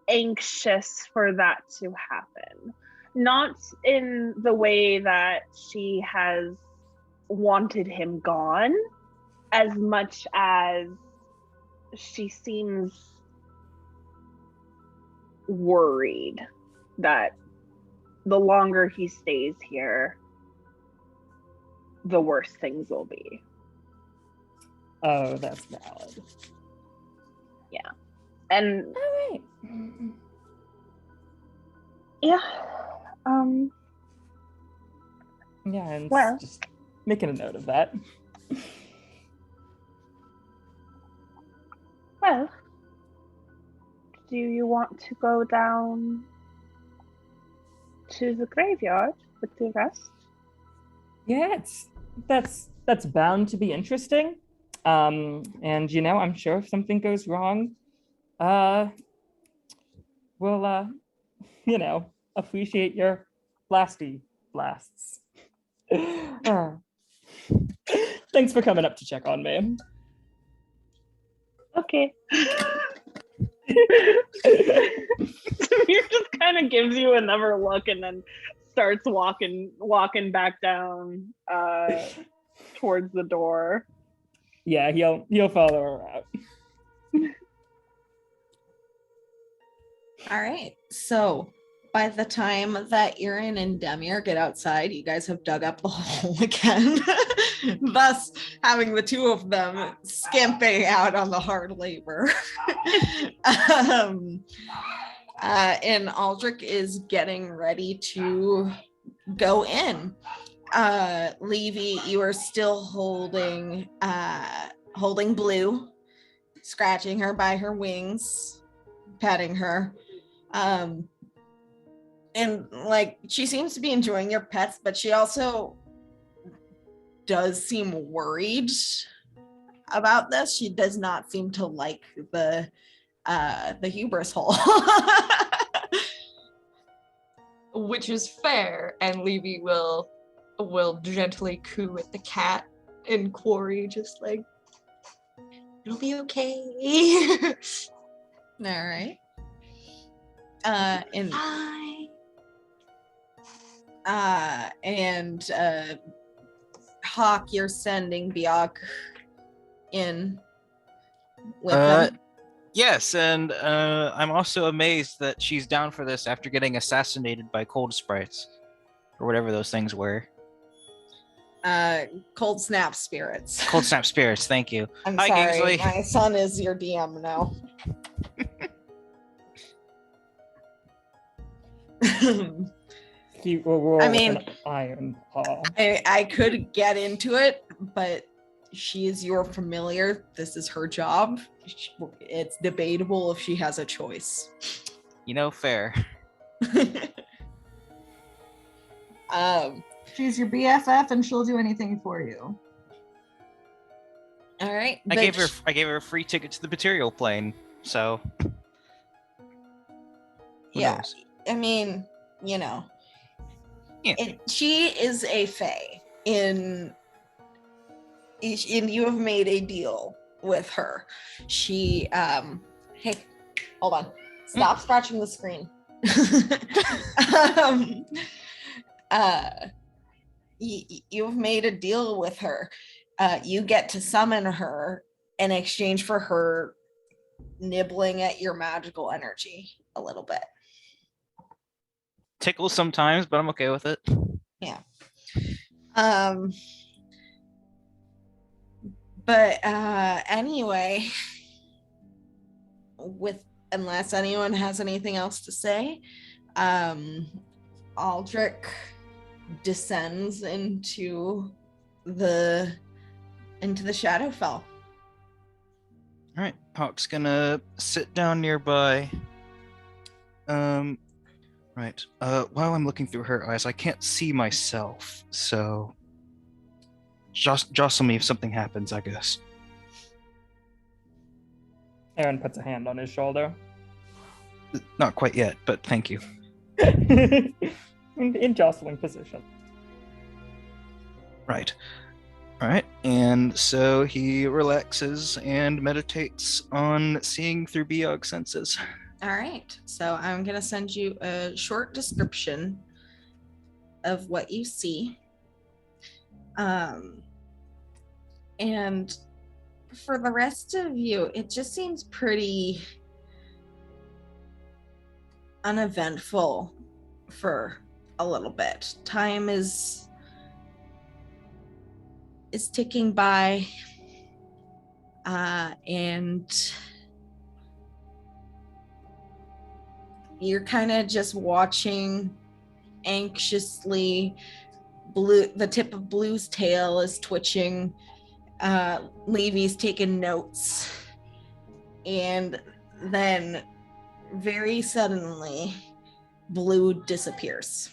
anxious for that to happen. Not in the way that she has wanted him gone, as much as she seems worried that the longer he stays here, the worse things will be. Oh, that's valid. And All right. yeah, Yeah, and Well. just making a note of that. well, do you want to go down to the graveyard with the rest? Yeah, that's bound to be interesting. And I'm sure if something goes wrong, we'll appreciate your blasty blasts. Thanks for coming up to check on me. Okay. Samir just kind of gives you another look and then starts walking back down towards the door. Yeah, he'll follow her out. All right. So by the time that Erin and Demir get outside, you guys have dug up the hole again, thus having the two of them skimping out on the hard labor. And Aldrich is getting ready to go in. Levy, you are still holding Blue, scratching her by her wings, petting her. And like she seems to be enjoying your pets, but she also does seem worried about this. She does not seem to like the hubris hole. Which is fair, and Levy will gently coo at the cat in Quarry, just like, it'll be okay. All right. And Hi. Hawk, you're sending Biak in with them. Yes, and I'm also amazed that she's down for this after getting assassinated by cold sprites, or whatever those things were. Cold Snap Spirits. Cold Snap Spirits, thank you. I'm Hi, sorry, Kingsley. my son is your DM now. He will roll I mean, an iron paw. I could get into it, but she is your familiar. This is her job. It's debatable if she has a choice. Fair. She's your BFF and she'll do anything for you. All right. I gave her a free ticket to the material plane, so who Yeah. knows? I mean, Yeah. she is a fae and you have made a deal with her. She hey, hold on. Stop scratching the screen. You've made a deal with her. You get to summon her in exchange for her nibbling at your magical energy a little bit. Tickles sometimes, but I'm okay with it. Yeah. But anyway, unless anyone has anything else to say, Aldrich descends into the Shadowfell. All right, Hawk's gonna sit down nearby. Right. While I'm looking through her eyes, I can't see myself, so jostle me if something happens, I guess. Aaron puts a hand on his shoulder. Not quite yet, but thank you. in jostling position. Right. All right. And so he relaxes and meditates on seeing through Biog's senses. All right. So I'm going to send you a short description of what you see. And for the rest of you, it just seems pretty uneventful for a little bit. Time is ticking by, and you're kind of just watching anxiously. The tip of Blue's tail is twitching. Levy's taking notes, and then very suddenly Blue disappears.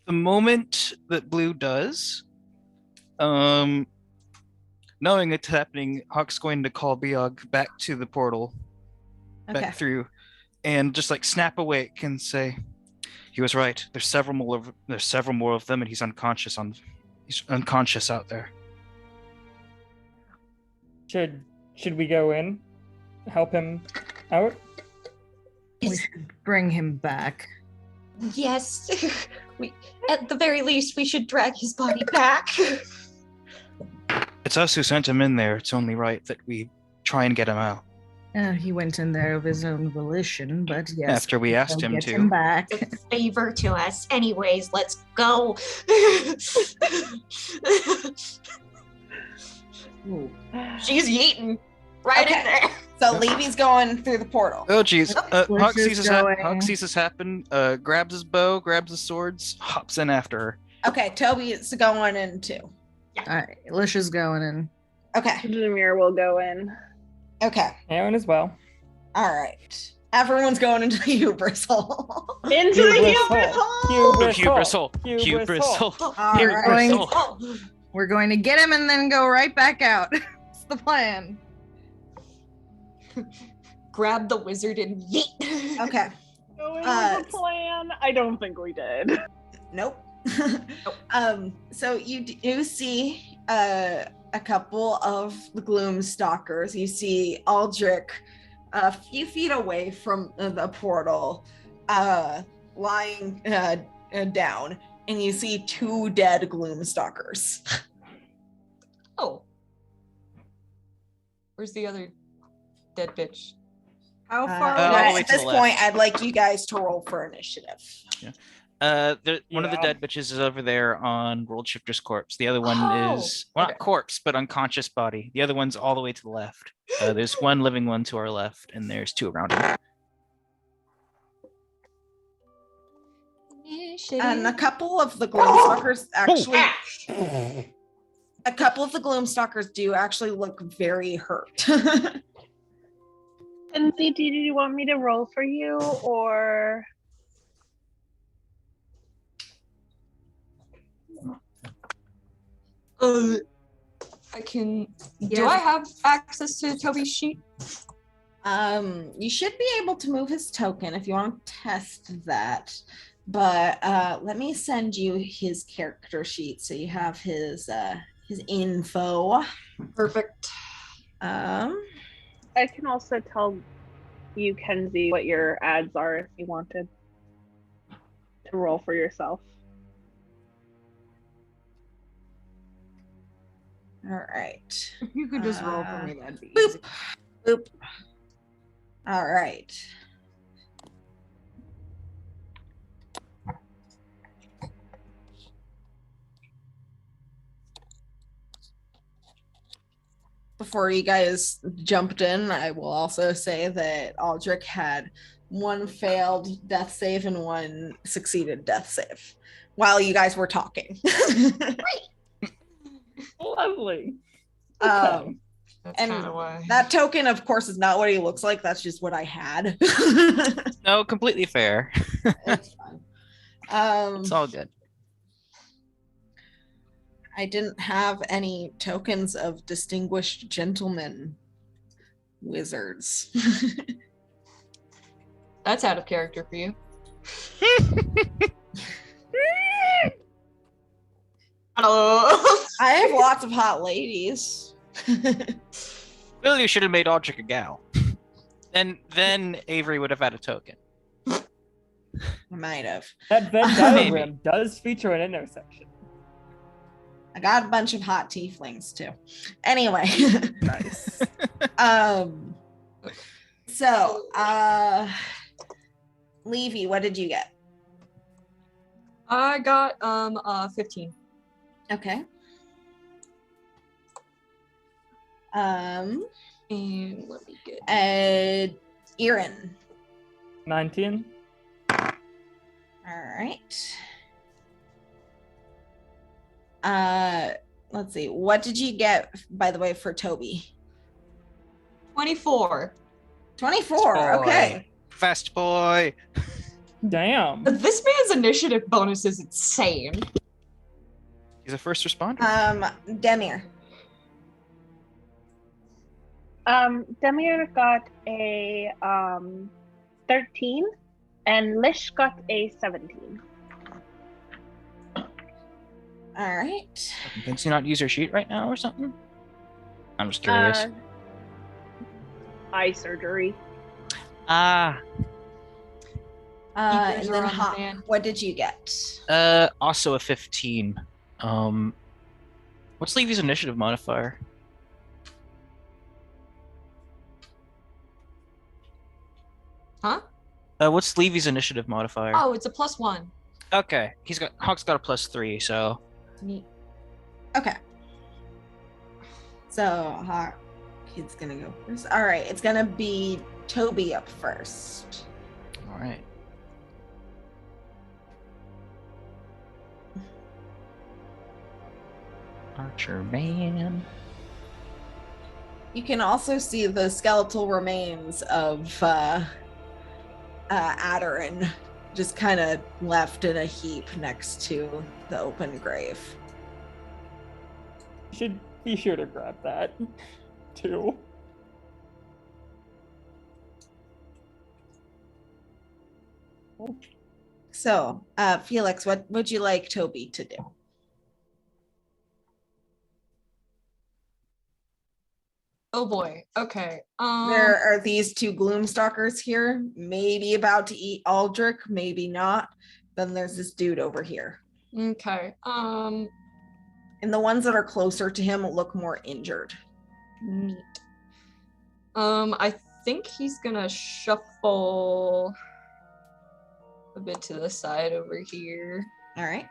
The moment that Blue does, knowing it's happening, Hawk's going to call Biog back to the portal, back through, and just like snap awake and say, "He was right. There's several more of them, and he's unconscious out there." Should we go in, help him out? We should bring him back. Yes. At the very least, we should drag his body back. It's us who sent him in there. It's only right that we try and get him out. He went in there of his own volition, but yes. After we asked we'll him get to. him back. It's a favor to us. Anyways, let's go. She's yeeting right in there. So Levy's going through the portal. Oh geez. Hawk just sees this happen, grabs his bow, grabs his swords, hops in after her. Okay, Toby's going in too. All right, Alicia's going in. Okay. Jameer will go in. Okay. Aaron as well. All right. Everyone's going into the hubris hole. Into the hubris hole! Hubris hole. Hubris hole. All You're right. going- We're going to get him and then go right back out. That's the plan. Grab the wizard and yeet. Okay. Going with the plan? I don't think we did. Nope. So you do see a couple of the gloom stalkers. You see Aldrich a few feet away from the portal, lying down, and you see two dead gloom stalkers. Oh. Where's the other dead bitch? How far all the way At to this the left. point, I'd like you guys to roll for initiative. One of the Yeah. dead bitches is over there on World Shifter's corpse. The other one Oh, is, well, okay. not corpse, but unconscious body. The other one's all the way to the left. There's one living one to our left, and there's two around him. And a couple of the Gloomstalkers actually, a couple of the Gloomstalkers do actually look very hurt. Lindsay, do you want me to roll for you, or I can. Do Yes. I have access to Toby's sheet? You should be able to move his token if you want to test that. But let me send you his character sheet so you have his info. Perfect. I can also tell you, Kenzie, what your ads are if you wanted to roll for yourself. All right. If you could just roll for me, that'd be Boop. easy. Boop. All right. Before you guys jumped in, I will also say that Aldrich had one failed death save and one succeeded death save while you guys were talking. Lovely. Um, That's and kind of why. that token, of course, is not what he looks like. That's just what I had. No, completely fair. It's fine. It's all good. I didn't have any tokens of distinguished gentlemen wizards. That's out of character for you. Hello. I have lots of hot ladies. Well, you should have made Aldrich a gal. Then Avery would have had a token. I might have. That Venn Maybe. diagram does feature an intersection. I got a bunch of hot tieflings too. Anyway. Nice. So Levy, what did you get? I got 15. Okay. And let me get Erin. 19. All right. Let's see. What did you get, by the way, for Toby? 24. 24. Boy. Okay. Fast boy. Damn. This man's initiative bonus is insane. He's a first responder. Demir. Demir got a 13, and Lish got a 17. All right. Can you not use your sheet right now or something? I'm just curious. Eye surgery. And Keepers then are on Hawk, hand. what did you get? Also a 15. What's Levy's initiative modifier? Huh? What's Levy's initiative modifier? Oh, it's a +1. Okay, Hawk's got a +3, so Neat. Okay. So Hawk, he's gonna go first. All right, it's gonna be Toby up first. all right. Archer man. You can also see the skeletal remains of Aderin just kind of left in a heap next to the open grave. You should be sure to grab that too. So, Felix, what would you like Toby to do? Oh boy. Okay. There are these two Gloomstalkers here, maybe about to eat Aldrich, maybe not. Then there's this dude over here. Okay. And the ones that are closer to him look more injured. Neat. I think he's gonna shuffle. a bit to the side over here. All right.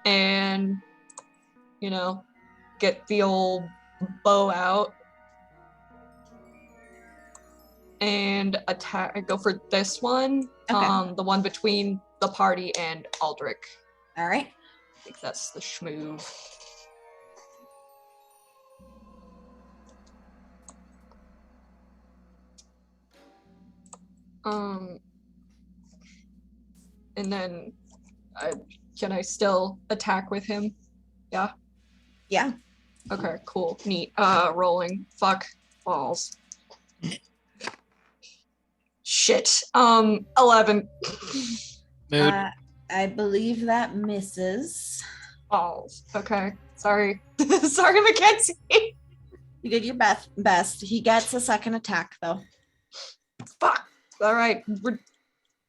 And get the old bow out and attack. Go for this one. Okay. The one between the party and Aldrich. All right. I think that's the schmoove. And then can I still attack with him? Yeah. Yeah. Okay, cool. Neat. Rolling. Fuck. Balls. Shit. 11. Mood. I believe that misses. Balls. Okay. Sorry. Sorry, Mackenzie. You did your best. He gets a second attack though. Fuck. All right. We're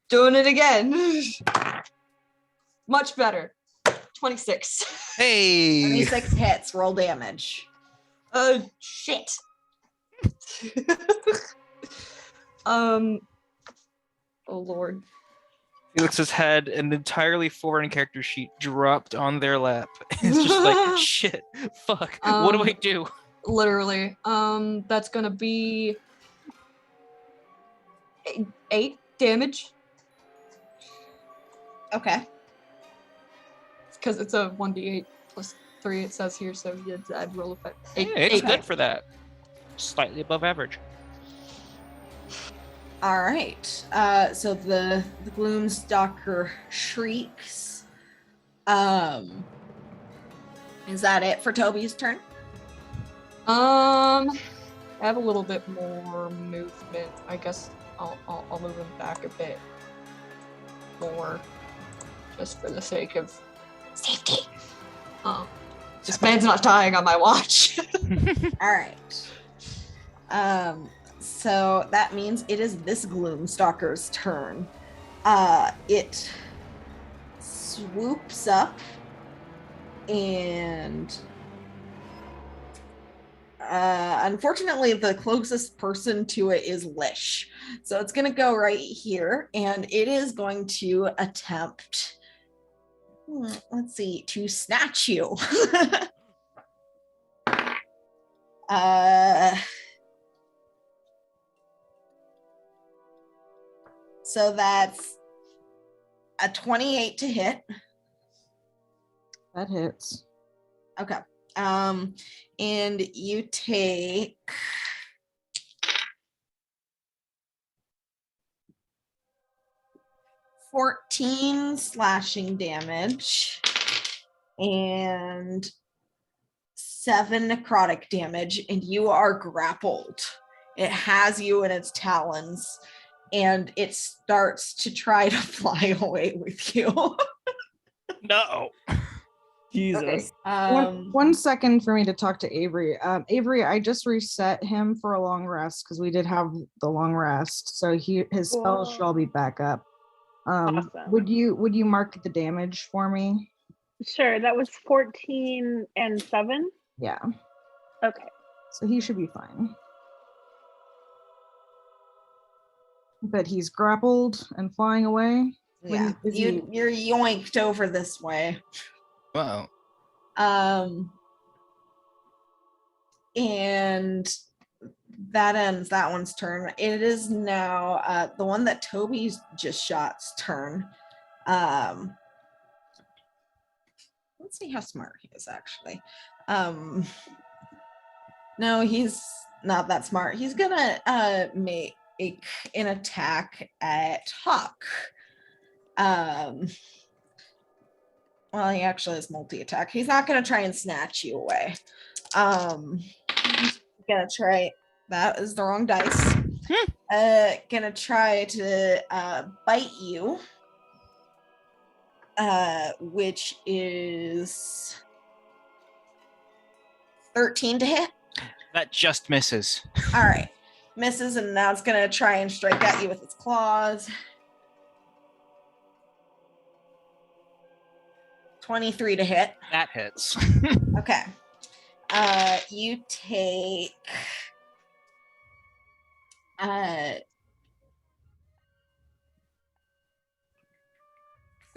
doing it again. Much better. 26. Hey. 26 hits. Roll damage. Shit. Oh lord. Felix's head, an entirely foreign character sheet dropped on their lap. It's just like, shit, fuck, what do I do? Literally. That's gonna be 8 damage. Okay. Because it's a 1d8 plus 3, it says here, so I'd roll effect. It's good for that. Slightly above average. All right. So the Gloomstalker shrieks. Is that it for Toby's turn? I have a little bit more movement. I guess I'll move him back a bit more, just for the sake of safety. This man's not dying on my watch. All right. So that means it is this Gloomstalker's turn. It swoops up and unfortunately the closest person to it is Lish. So it's gonna go right here and it is going to attempt let's see, to snatch you. So that's a 28 to hit. That hits. Okay. And you take 14 slashing damage and 7 necrotic damage, and you are grappled. It has you in its talons, and it starts to try to fly away with you. No. Jesus. One second for me to talk to Avery. Avery, I just reset him for a long rest because we did have the long rest, so his spells Cool. should all be back up. Awesome. Would you mark the damage for me? Sure, that was 14 and 7. Yeah. Okay. So he should be fine. But he's grappled and flying away. Yeah, you're yoinked over this way. Wow. And that ends that one's turn. It is now the one that Toby's just shot's turn. Let's see how smart he is actually. No, he's not that smart. He's gonna make an attack at Hawk. Well, he actually has multi-attack. He's not gonna try and snatch you away. He's gonna try. That is the wrong dice. Gonna try to bite you. Which is 13 to hit. That just misses. All right, misses, and now it's gonna try and strike at you with its claws. 23 to hit. That hits. Okay. You take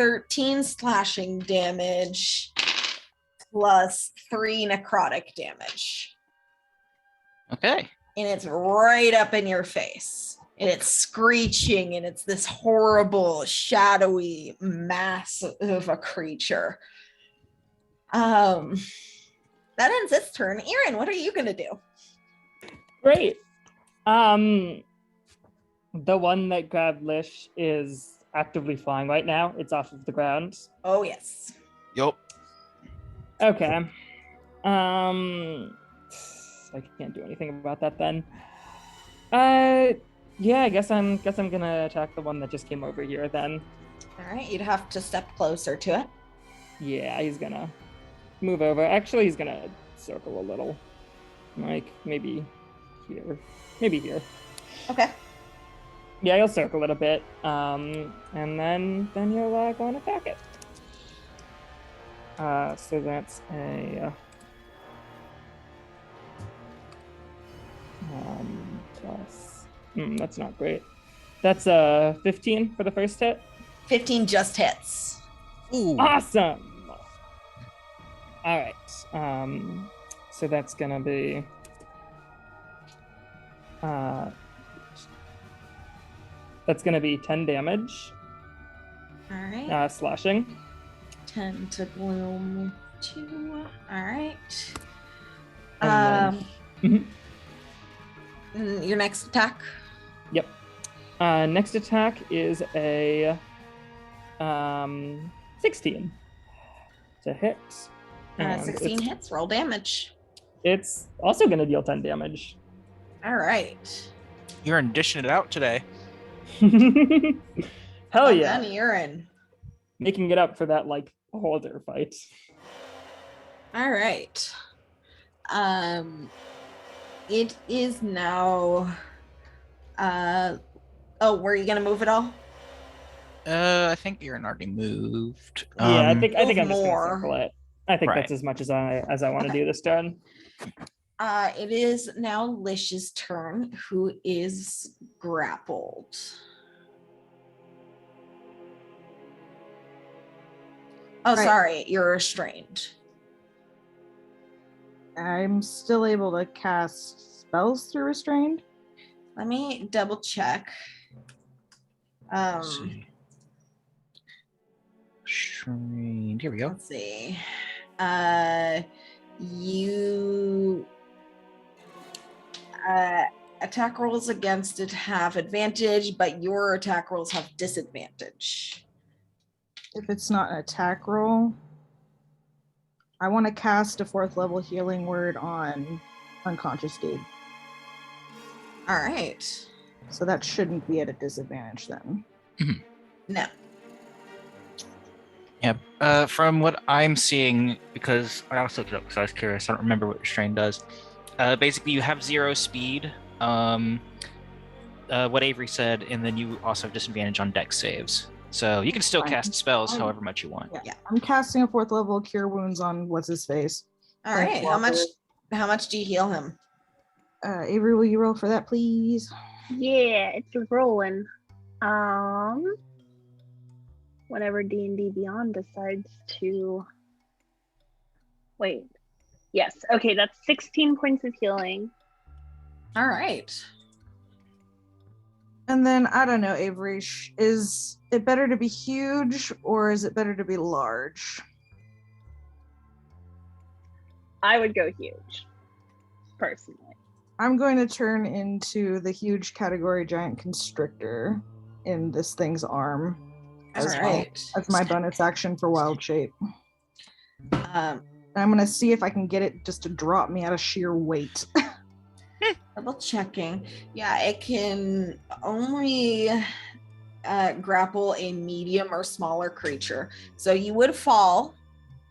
13 slashing damage plus 3 necrotic damage. Okay. And it's right up in your face. And it's screeching, and it's this horrible, shadowy mass of a creature. That ends its turn. Erin, what are you gonna do? Great. The one that grabbed Lish is actively flying right now. It's off of the ground. Oh yes. Yup. Okay. I can't do anything about that then. Yeah, I guess I'm gonna attack the one that just came over here then. All right, you'd have to step closer to it. Yeah, he's gonna move over. Actually, he's gonna circle a little. Like maybe here. Maybe here. Okay. Yeah, he'll circle it a bit. And then you'll go and attack it. So that's a plus. That's not great. That's a 15 for the first hit. 15 just hits. Ooh. Awesome. All right. So that's gonna be that's gonna be 10 damage. All right. Slashing. 10 to gloom 2. All right. And then- Your next attack. Yep. Next attack is a 16 to hit. And 16 hits. Roll damage. It's also going to deal 10 damage. All right. You're dishing it out today. Hell yeah. Then Erin. Making it up for that, like, hoarder fight. All right. It is now. Oh, were you gonna move it all? I think Aaron already moved. Yeah, I think I'm move just gonna more. circle it. I think Right. that's as much as I want to Okay. do this turn. It is now Lish's turn, who is grappled. Oh, Right. sorry, you're restrained. I'm still able to cast spells through restrained. Let me double check. Let's see. Here we go. Let's see. You attack rolls against it have advantage, but your attack rolls have disadvantage. If it's not an attack roll, I want to cast a 4th level healing word on unconscious dude. All right. So that shouldn't be at a disadvantage then. No. Yeah. From what I'm seeing, because I also looked it up because I was curious, I don't remember what restrain does. Basically, you have 0 speed. What Avery said, and then you also have disadvantage on dex saves. So you can still Fine. cast spells Fine. however much you want. Yeah. I'm casting a 4th level cure wounds on what's his face. All Thank right. you, How much do you heal him? Avery, will you roll for that, please? Yeah, it's rolling. Whenever D&D Beyond decides to wait. Yes. Okay, that's 16 points of healing. All right. And then, I don't know, Avery, is it better to be huge or is it better to be large? I would go huge, personally. I'm going to turn into the huge category giant constrictor in this thing's arm All as right. my bonus action for wild shape. Um, I'm going to see if I can get it just to drop me out of sheer weight. double checking. Yeah, it can only grapple a medium or smaller creature. So you would fall,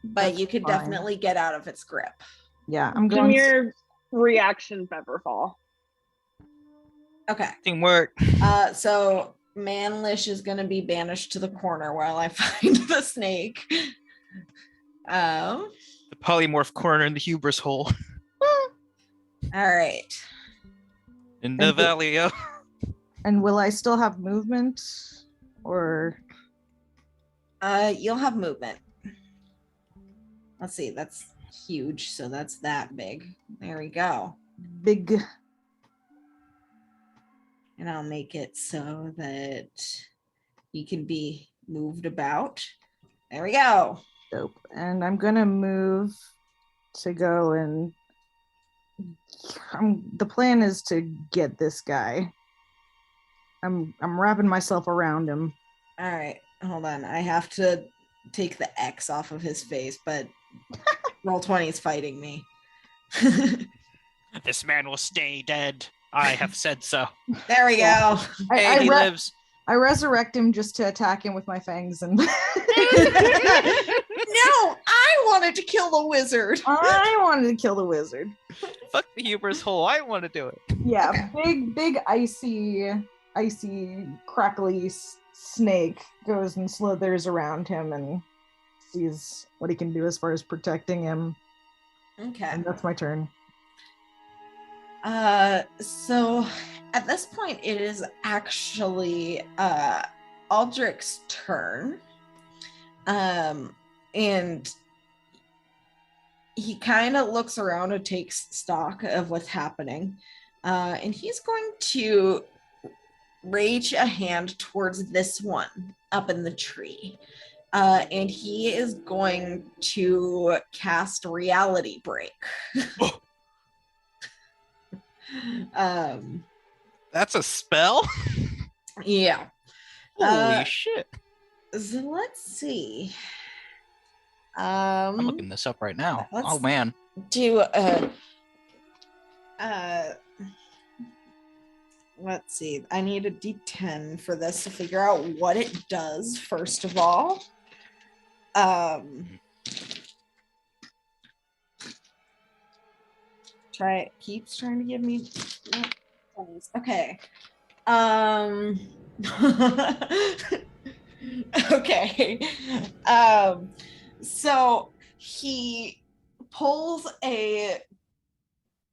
but That's you could fine. definitely get out of its grip. Yeah, I'm Give going me your reaction Featherfall. Okay. Teamwork. So Manlish is going to be banished to the corner while I find the snake. The polymorph corner in the hubris hole All right. in the valley. And will I still have movement? Or You'll have movement. Let's see, that's huge, so that's that big. There we go. Big. And I'll make it so that you can be moved about. There we go. Dope. And I'm gonna move to go and the plan is to get this guy. I'm wrapping myself around him. All right, hold on. I have to take the X off of his face, but Roll20 is fighting me. This man will stay dead. I have said so. There we go. Hey, he lives. I resurrect him just to attack him with my fangs and No, I wanted to kill the wizard. I wanted to kill the wizard. Fuck the hubris hole. I want to do it. Yeah, big icy crackly snake goes and slithers around him and sees what he can do as far as protecting him. Okay. And that's my turn. So at this point it is actually Aldrich's turn. And he kind of looks around and takes stock of what's happening. And he's going to rage a hand towards this one up in the tree. And he is going to cast Reality Break. That's a spell? Yeah. Holy shit. So let's see. I'm looking this up right now. Oh man. Do let's see. I need a D10 for this to figure out what it does, first of all. Keeps trying to give me 20s. Okay. Okay. So he pulls a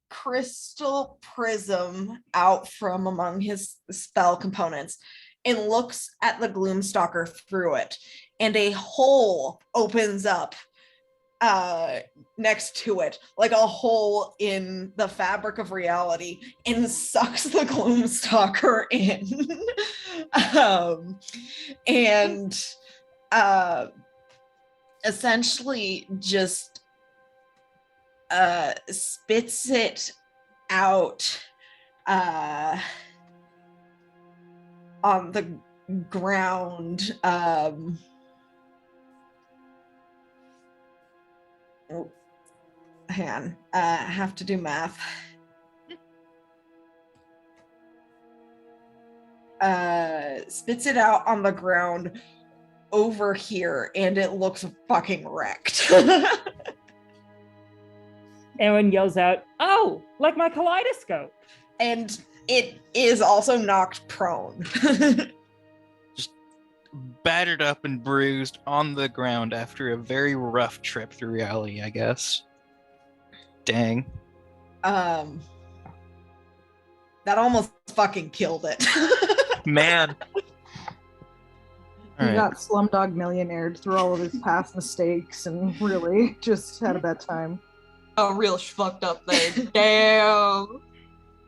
crystal prism out from among his spell components and looks at the Gloomstalker through it, and a hole opens up next to it, like a hole in the fabric of reality, and sucks the Gloomstalker in. And essentially just spits it out on the ground. Hang on, I have to do math. Spits it out on the ground over here, and it looks fucking wrecked. Aaron yells out, "Oh, like my kaleidoscope!" And it is also knocked prone. Just battered up and bruised on the ground after a very rough trip through reality, I guess. Dang. That almost fucking killed it. Man. He got Slumdog Millionaired through all of his past mistakes and really just had a bad time. Oh, real fucked up thing. Damn.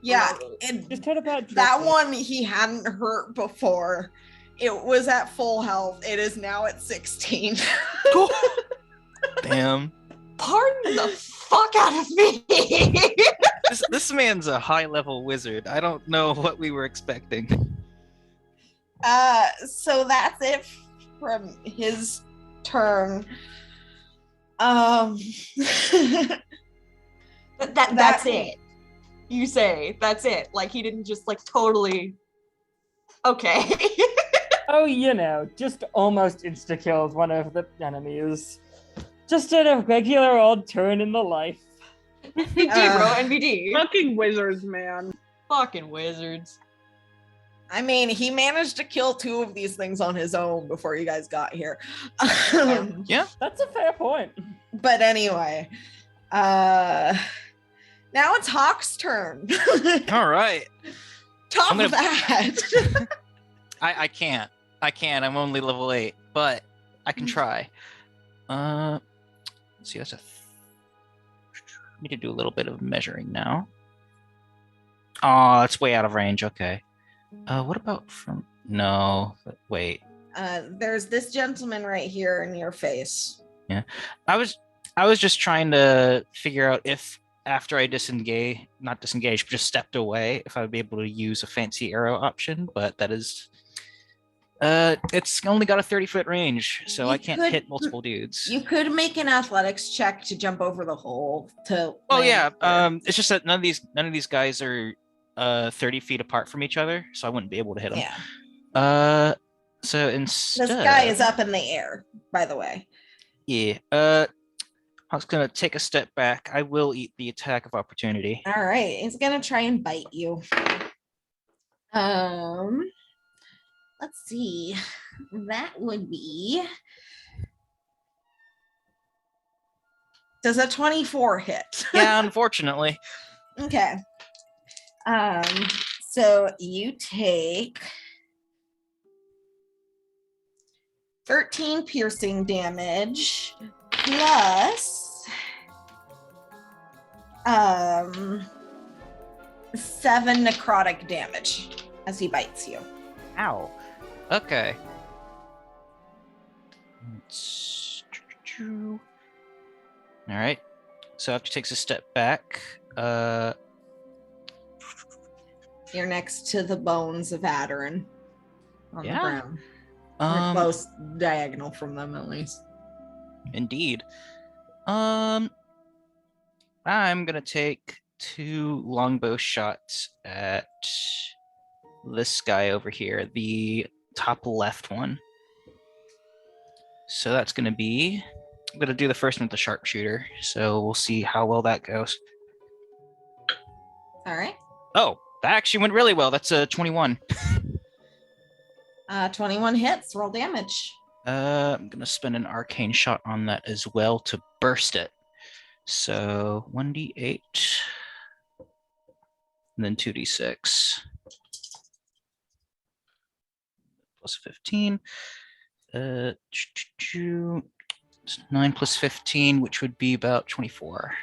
Yeah, and Just heard about that one he hadn't hurt before. It was at full health. It is now at 16. Damn. Pardon the fuck out of me. This man's a high-level wizard. I don't know what we were expecting. So that's it from his turn. That's it. You say that's it. Like he didn't just like totally. Okay. Oh, you know, just almost insta-killed one of the enemies. Just did a regular old turn in the life. NBD, bro. NBD. Fucking wizards, man. Fucking wizards. I mean, he managed to kill 2 of these things on his own before you guys got here. Yeah. That's a fair point. But anyway, now it's Hawk's turn. All right. Top I'm gonna- of that. I can't. I'm only level 8. But I can try. Let's see, that's need to do a little bit of measuring now. Oh, it's way out of range. Okay. What about from? No, wait. There's this gentleman right here in your face. Yeah, I was just trying to figure out if after I not disengage, but just stepped away, if I would be able to use a fancy arrow option. But that is, it's only got a 30-foot range, so I can't hit multiple dudes. You could make an athletics check to jump over the hole to. Oh yeah, it's just that none of these guys are 30 feet apart from each other, so I wouldn't be able to hit them. Yeah. So instead, this guy is up in the air, by the way. Yeah. I was gonna take a step back. I will eat the attack of opportunity. All right, he's gonna try and bite you. Let's see. That would be. Does a 24 hit? Yeah, unfortunately. Okay. So you take 13 piercing damage plus 7 necrotic damage as he bites you. Ow. Okay. All right. So after he takes a step back, you're next to the bones of Aderin on the ground. You're close, diagonal from them at least. Indeed. I'm gonna take 2 longbow shots at this guy over here, the top left one. So that's gonna be. I'm gonna do the first one with the sharpshooter. So we'll see how well that goes. All right. Oh, that actually went really well. That's a 21. 21 hits. Roll damage. I'm gonna spend an arcane shot on that as well to burst it. So 1d8 and then 2d6 plus 15. 9 plus 15, which would be about 24.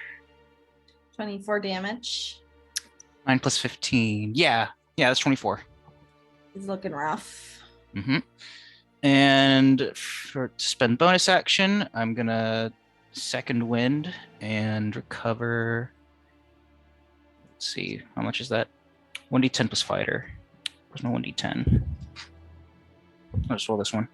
24 damage. 9 plus 15. Yeah, that's 24. He's looking rough. Mm-hmm. And to spend bonus action, I'm gonna second wind and recover. Let's see, how much is that? 1d10 plus fighter. There's no 1d10. I'll just roll this one.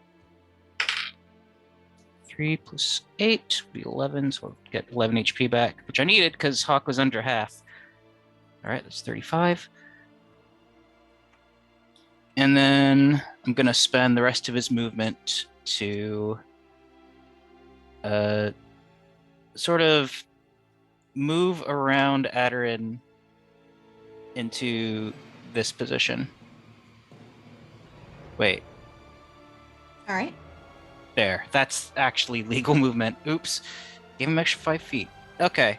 3 plus 8 would be 11, so I'll get 11 HP back, which I needed because Hawk was under half. All right, that's 35. And then I'm going to spend the rest of his movement to sort of move around Aderin into this position. Wait. All right. There. That's actually legal movement. Oops. Gave him extra 5 feet. Okay.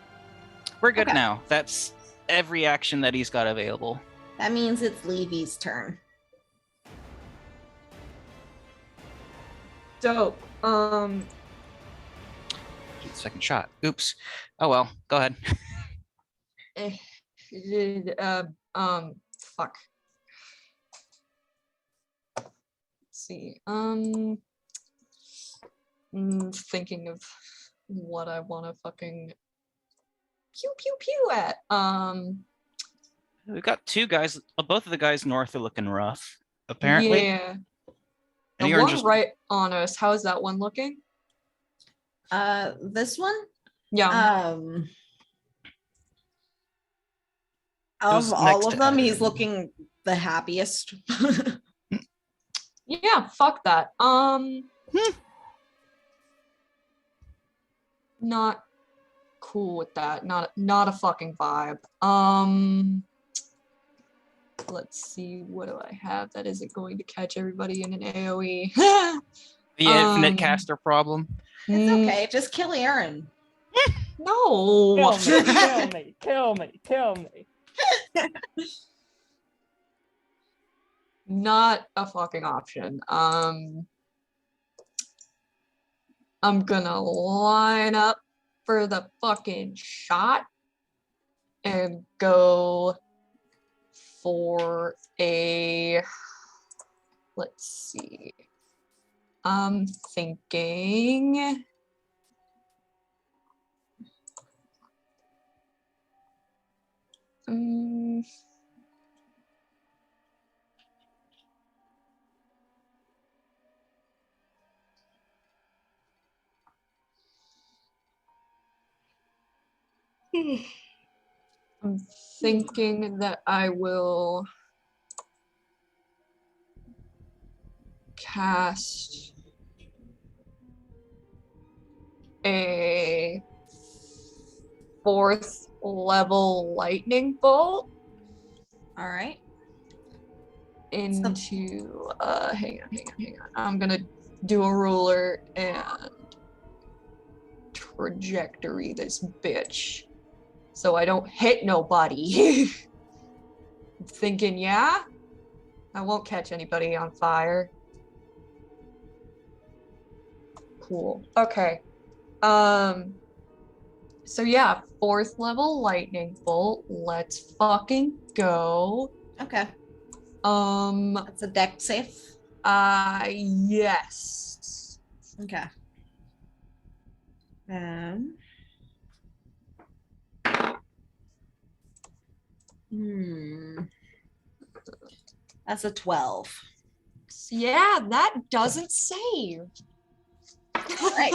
We're good now. That's every action that he's got available. That means it's Levy's turn. Dope. Second shot. Oops. Oh well. Go ahead. Fuck. Let's see. Thinking of what I want to fucking pew pew pew at. We've got 2 guys. Both of the guys north are looking rough. Apparently. Yeah. And The you're one just right on us. How is that one looking? This one? Yeah. Of all of them, he's looking the happiest. Yeah, fuck that. Not cool with that. Not a fucking vibe. Let's see, what do I have that isn't going to catch everybody in an AoE? the infinite caster problem. It's okay, just kill Aaron. No. Kill me. Not a fucking option. I'm gonna line up for the fucking shot and go for a, let's see. I'm thinking I'm thinking that I will cast a 4th level lightning bolt All right. into hang on. I'm gonna do a ruler and trajectory this bitch so I don't hit nobody. I'm thinking, yeah, I won't catch anybody on fire. Cool. Okay. So yeah, 4th level lightning bolt. Let's fucking go. Okay. That's a deck safe. Yes. Okay. That's a 12. Yeah, that doesn't save. All right.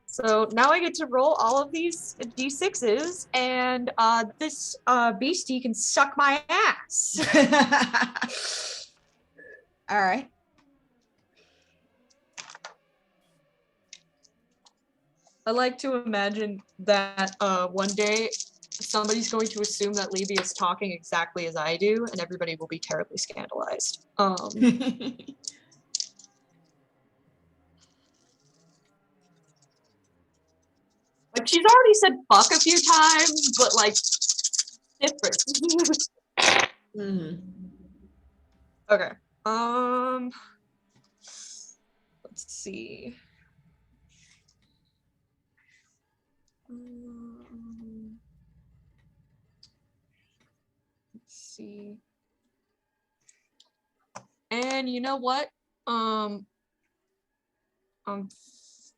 So now I get to roll all of these d6s, and this beastie can suck my ass. All right. I like to imagine that one day somebody's going to assume that Levy is talking exactly as I do, and everybody will be terribly scandalized. Like, she's already said fuck a few times, but like different. Okay. Let's see. Let's see. And you know what? I'm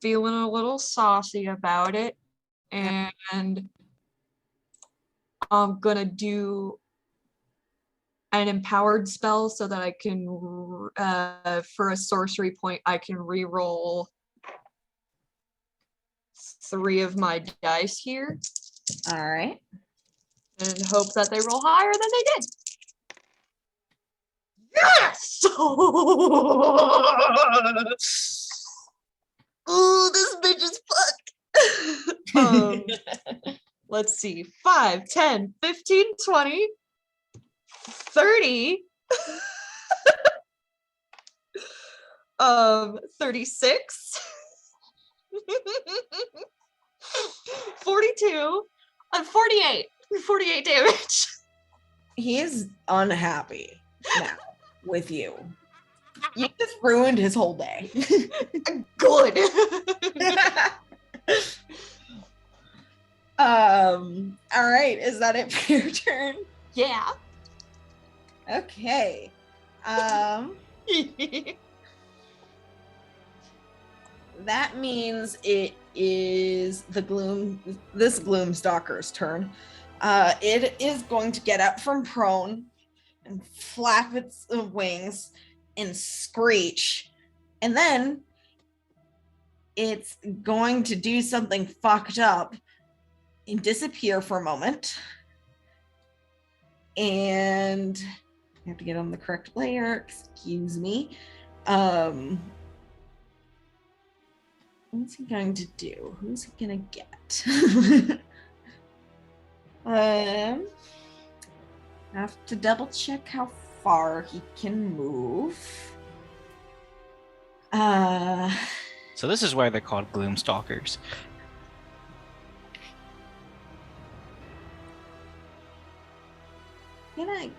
feeling a little saucy about it, and I'm gonna do an empowered spell so that I can, for a sorcery point, I can re-roll 3 of my dice here. All right. And hope that they roll higher than they did. Yes! Ooh, this bitch is fucked. Let's see. 5, 10, 15, 20, 30. 36. 42 and 48. 48 damage. He is unhappy now with you. You just ruined his whole day. Good. All right. Is that it for your turn? Yeah. Okay. That means it is this Gloomstalker's turn. It is going to get up from prone and flap its wings and screech. And then it's going to do something fucked up and disappear for a moment. And I have to get on the correct layer. Excuse me. What's he going to do? Who's he gonna get? Have to double check how far he can move. So this is why they're called Gloomstalkers. Gonna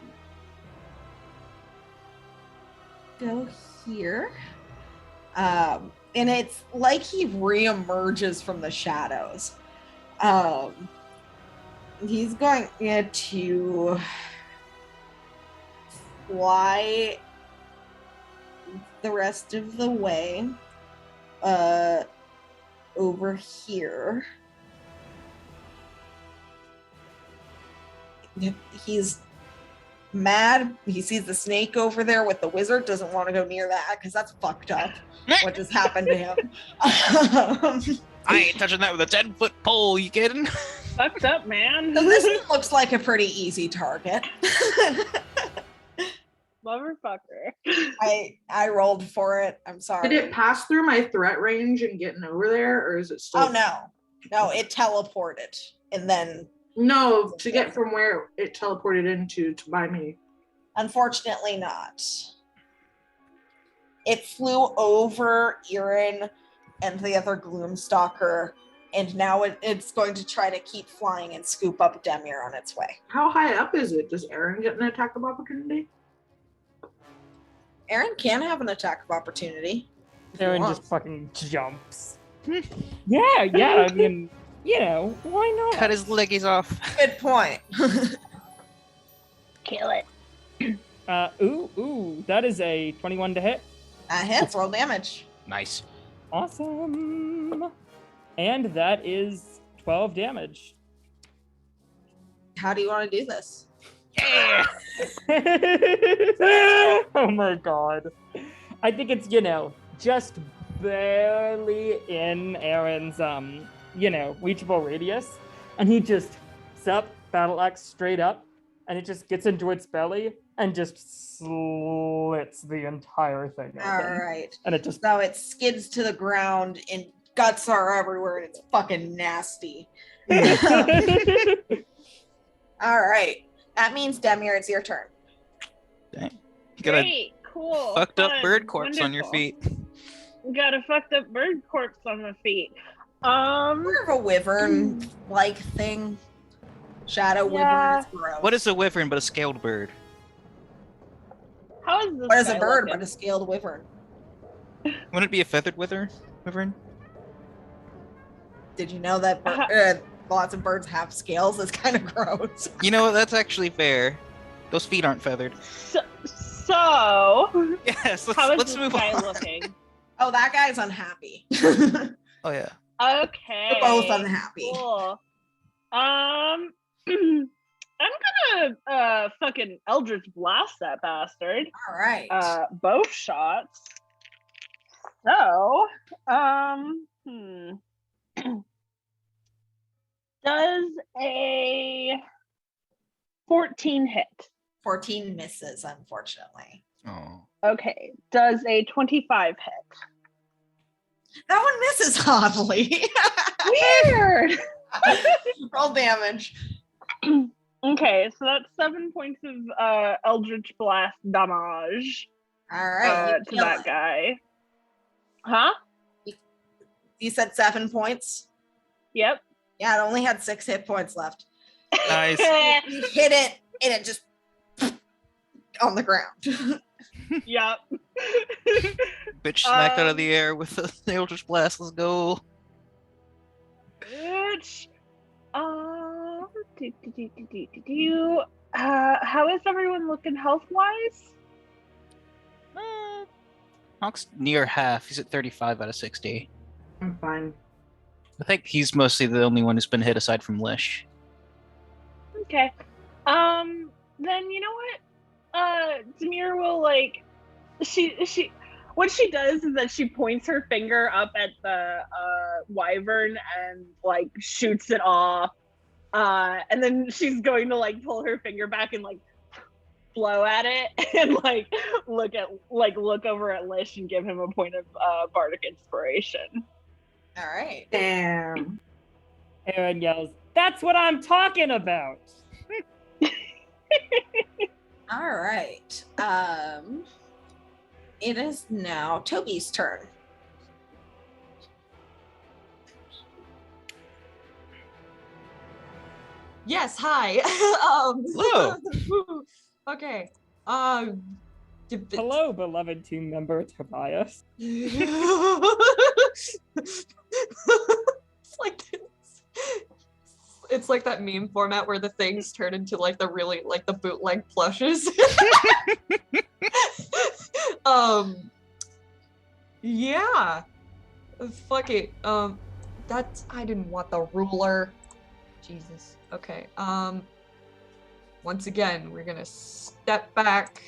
go here. And it's like he reemerges from the shadows. He's going to fly the rest of the way over here. He's mad. He sees the snake over there with the wizard, doesn't want to go near that because that's fucked up what just happened to him. I ain't touching that with a 10-foot pole, you kidding? Fucked up, man. So this one looks like a pretty easy target. Motherfucker. I rolled for it. I'm sorry. Did it pass through my threat range and getting over there, or is it still? Oh no, it teleported and then. No, to get from where it teleported into to by me. Unfortunately, not. It flew over Erin and the other Gloomstalker, and now it's going to try to keep flying and scoop up Demir on its way. How high up is it? Does Aaron get an attack of opportunity? Aaron can have an attack of opportunity. Aaron just fucking jumps. yeah, I mean, why not? Cut his leggies off. Good point. Kill it. Ooh, that is a 21 to hit. That hits, roll damage. Nice. Awesome. And that is 12 damage. How do you want to do this? Yeah. Oh my god. I think it's, just barely in Aaron's, reachable radius. And he just up, battle axe straight up, and it just gets into its belly and just slits the entire thing open. All right. And it just... So it skids to the ground and guts are everywhere and it's fucking nasty. All right. That means Demir, it's your turn. Dang. You got a Great, cool. fucked up fun, bird corpse on your wonderful. feet. Got a fucked up bird corpse on my feet. More of a wyvern-like thing. Shadow wyvern is gross. What is a wyvern but a scaled bird? How is this? What is a guy bird looking? but a scaled wyvern? Wouldn't it be a feathered wyvern? Did you know that lots of birds have scales? It's kind of gross. You know what? That's actually fair. Those feet aren't feathered. So Yes, how is let's this move guy on. looking? Oh, that guy's unhappy. Oh yeah. Okay. We're both unhappy. Cool. I'm gonna fucking Eldritch Blast that bastard. All right. Both shots. So, does a 14 hit? 14 misses, unfortunately. Oh. Okay. Does a 25 hit? That one misses oddly. Weird. Roll damage. Okay, so that's 7 points of Eldritch Blast damage All right. to that guy. Huh? You said 7 points? Yep. Yeah, it only had 6 hit points left. Nice. You hit it and it just on the ground. Yep. Bitch smacked out of the air with the Eldritch Blast. Let's go. Bitch. How is everyone looking health-wise? Hawk's near half. He's at 35 out of 60. I'm fine. I think he's mostly the only one who's been hit aside from Lish. Okay. Then you know what? Demir will she what she does is that she points her finger up at the wyvern and shoots it off. And then she's going to pull her finger back and blow at it and look over at Lish and give him a point of bardic inspiration. All right. Damn. Aaron yells, "That's what I'm talking about!" All right. It is now Toby's turn. Yes, hi. Hello. Okay. Hello, beloved team member Tobias. It's like it's like that meme format where the things turn into like the really like the bootleg plushes. Yeah. Fuck it. That's I didn't want the ruler. Jesus. Okay. Once again, we're gonna step back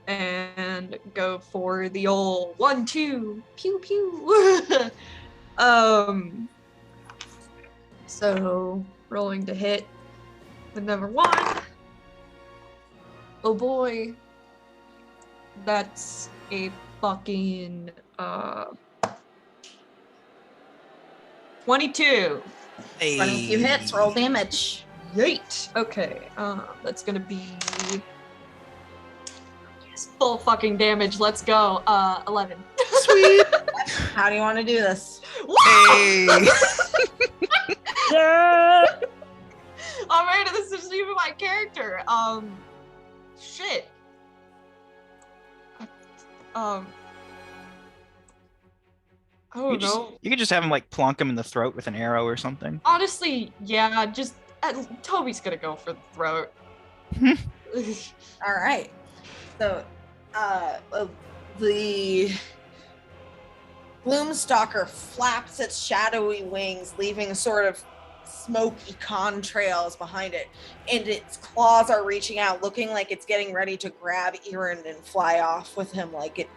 and go for the old 1-2 pew pew. So rolling to hit with number 1. Oh boy. That's a fucking 22. Hey. 22 hits, roll damage. Yeet. Okay, that's gonna be full fucking damage. Let's go. 11. Sweet. How do you want to do this? Hey. Yeah. Alright, this isn't even my character. Shit. I don't know. You could just have him like plonk him in the throat with an arrow or something. Honestly, yeah, just Toby's gonna go for the throat. All right. So, the Gloomstalker flaps its shadowy wings, leaving sort of smoky contrails behind it, and its claws are reaching out, looking like it's getting ready to grab Erin and fly off with him, like it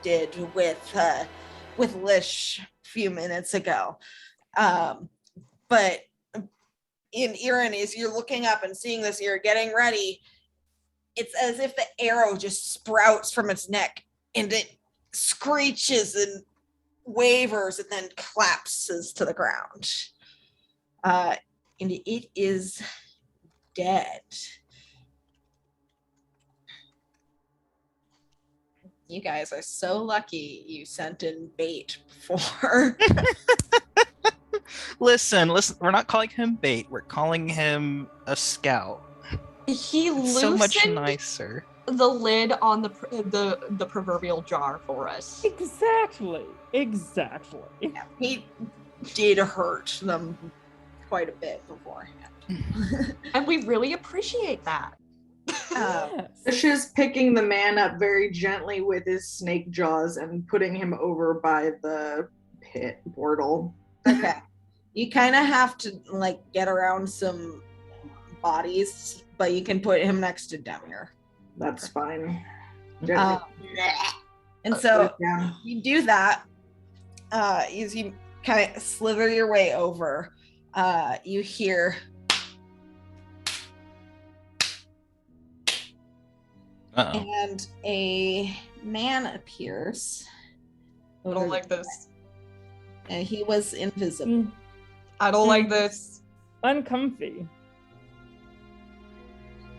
did with Lish a few minutes ago. But in Erin, as you're looking up and seeing this, you're getting ready. It's as if the arrow just sprouts from its neck and it screeches and wavers and then collapses to the ground. And it is dead. You guys are so lucky you sent in bait before. Listen, we're not calling him bait, we're calling him a scout. He It's so much loosened nicer. the lid on the proverbial jar for us. Exactly. Yeah, he did hurt them quite a bit beforehand. And we really appreciate that. Yes. Lish is picking the man up very gently with his snake jaws and putting him over by the pit portal. Okay. You kind of have to like get around some bodies, but you can put him next to Demir. That's fine. And so Yeah. you do that. As you kind of slither your way over, you hear Uh-oh. and a man appears. I don't like this. And he was invisible. I don't like this. Uncomfy.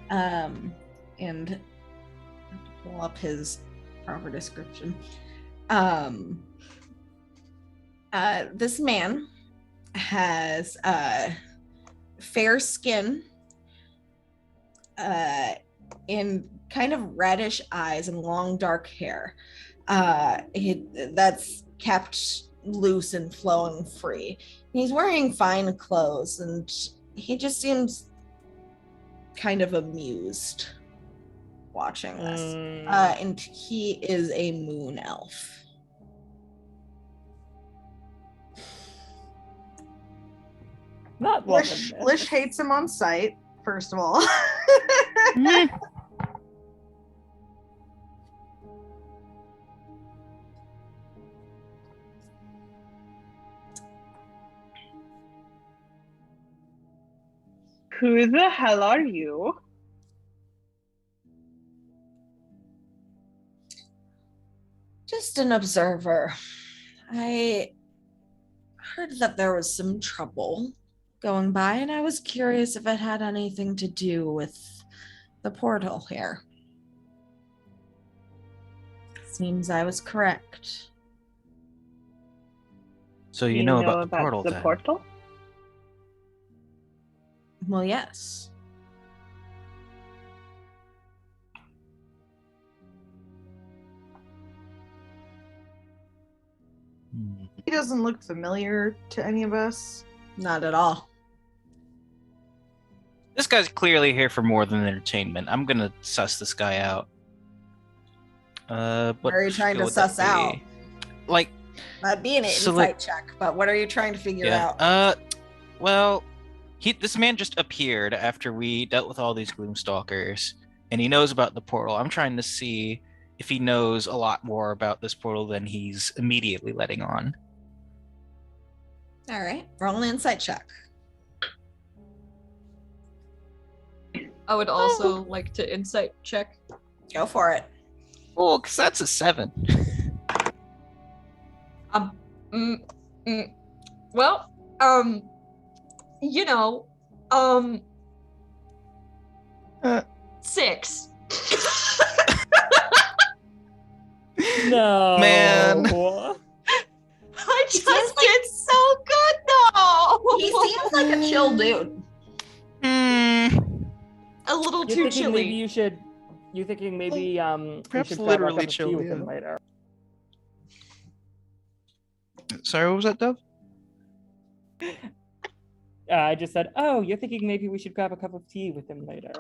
And pull up his proper description. This man has fair skin, in kind of reddish eyes and long dark hair. That's kept loose and flowing free. He's wearing fine clothes, and he just seems kind of amused watching this. And he is a moon elf. Not Lish welcome. hates him on sight, first of all. Who the hell are you? Just an observer. I heard that there was some trouble going by, and I was curious if it had anything to do with the portal here. Seems I was correct. So you know about the about portal the then. portal? Well, yes. He doesn't look familiar to any of us. Not at all. This guy's clearly here for more than entertainment. I'm gonna suss this guy out. What are you trying to suss out? Like, That'd be an insight check, but what are you trying to figure out? Well, this man just appeared after we dealt with all these Gloomstalkers, and he knows about the portal. I'm trying to see if he knows a lot more about this portal than he's immediately letting on. All right, roll an insight check. I would also like to insight check. Go for it. Oh, because that's a 7. Well, you know, 6. No. Man. I just did so good though. He seems like a chill dude. A little You're too thinking chilly. maybe you should. You're thinking maybe Perhaps we should grab a literally cup of tea chill, with him yeah. later. Sorry, what was that, Dove? I just said, oh, you're thinking maybe we should grab a cup of tea with him later.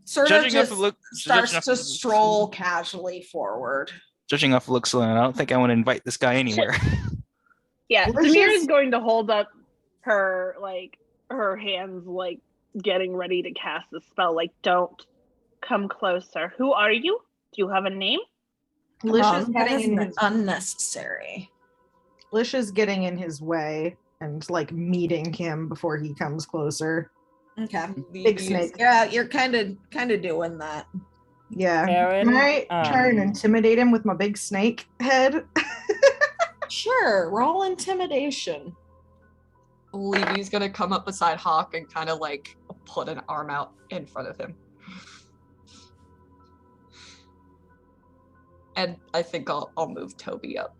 Sort Judging of just off of look, starts judging off to of- stroll casually forward. Judging off looks alone, I don't think I want to invite this guy anywhere. Yeah, Let's Samir just- is going to hold up her her hands getting ready to cast the spell. Don't come closer. Who are you? Do you have a name? Lisha's That getting is in unnecessary. Lisha's getting in his way and meeting him before he comes closer. Okay. Big snake. Yeah, you're kind of doing that. Yeah. Aaron, Can I try and um, intimidate him with my big snake head? Sure, roll intimidation. Levy's gonna come up beside Hawk and kind of put an arm out in front of him. And I think I'll move Toby up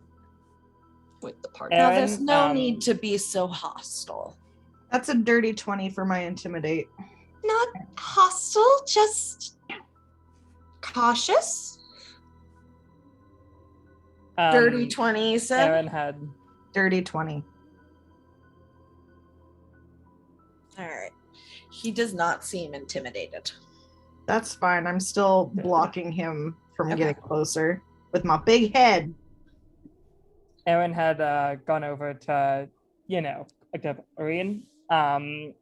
with the party. Now, Aaron, there's no need to be so hostile. That's a dirty 20 for my intimidate. Not hostile, just cautious. Dirty 20, you said? Aaron had. Dirty 20. All right. He does not seem intimidated. That's fine. I'm still blocking him from Okay. getting closer with my big head. Aaron had gone over to, Orion, and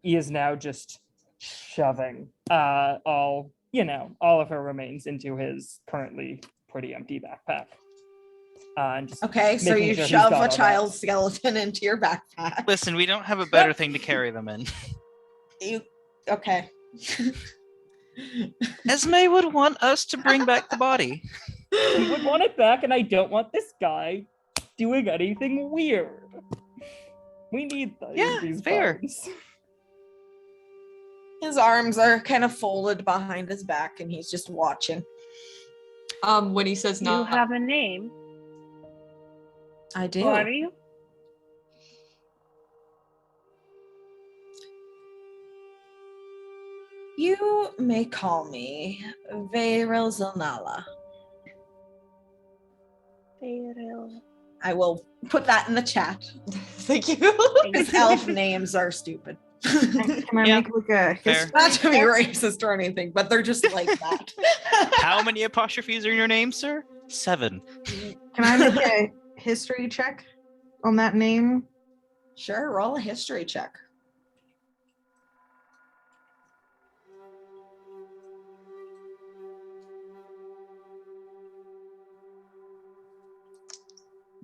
he is now just shoving all of her remains into his currently pretty empty backpack. And just Okay, so making you sure he's shove got all a that. child's skeleton into your backpack. Listen, we don't have a better thing to carry them in. Okay. Esme would want us to bring back the body. He would want it back, and I don't want this guy doing anything weird. We need these fair. bones. His arms are kind of folded behind his back, and he's just watching. When he says You no, have a name. I do. What are you? You may call me Verilzanala. Beryl. I will put that in the chat. thank you. Because elf names are stupid. Can I Yeah, make a fair. history? Not to be racist or anything, but they're just like that. How many apostrophes are in your name, sir? 7. Can I make a history check on that name? Sure, roll a history check.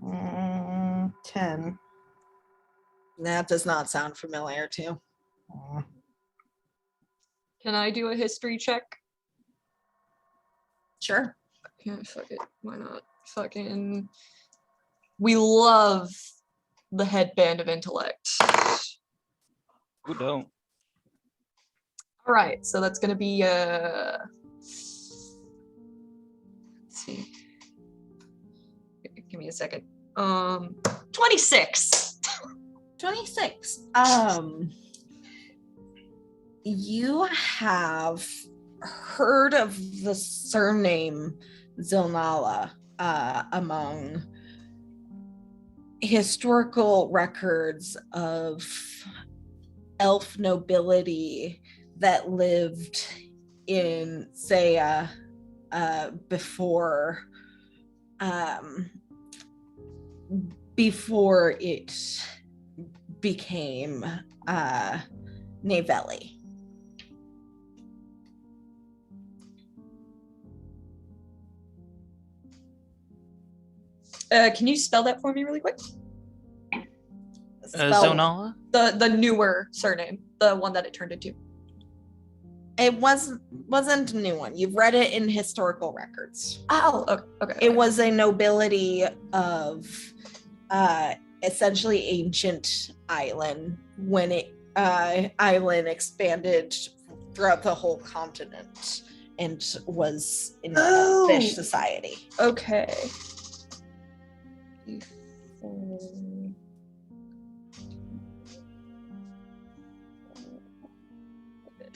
Mm, 10. That does not sound familiar to you. Can I do a history check? Sure. Yeah, fuck it. Why not? Fucking. We love the headband of intellect. Who don't? All right, so that's gonna be let's see. Give me a second. 26. 26. You have heard of the surname Zilnala among historical records of elf nobility that lived in Saya before it became Navelli. Can you spell that for me really quick? Zonala? The newer surname, the one that it turned into. It wasn't a new one. You've read it in historical records. Oh, okay. It was a nobility of essentially ancient island when island expanded throughout the whole continent and was in fish society. Okay.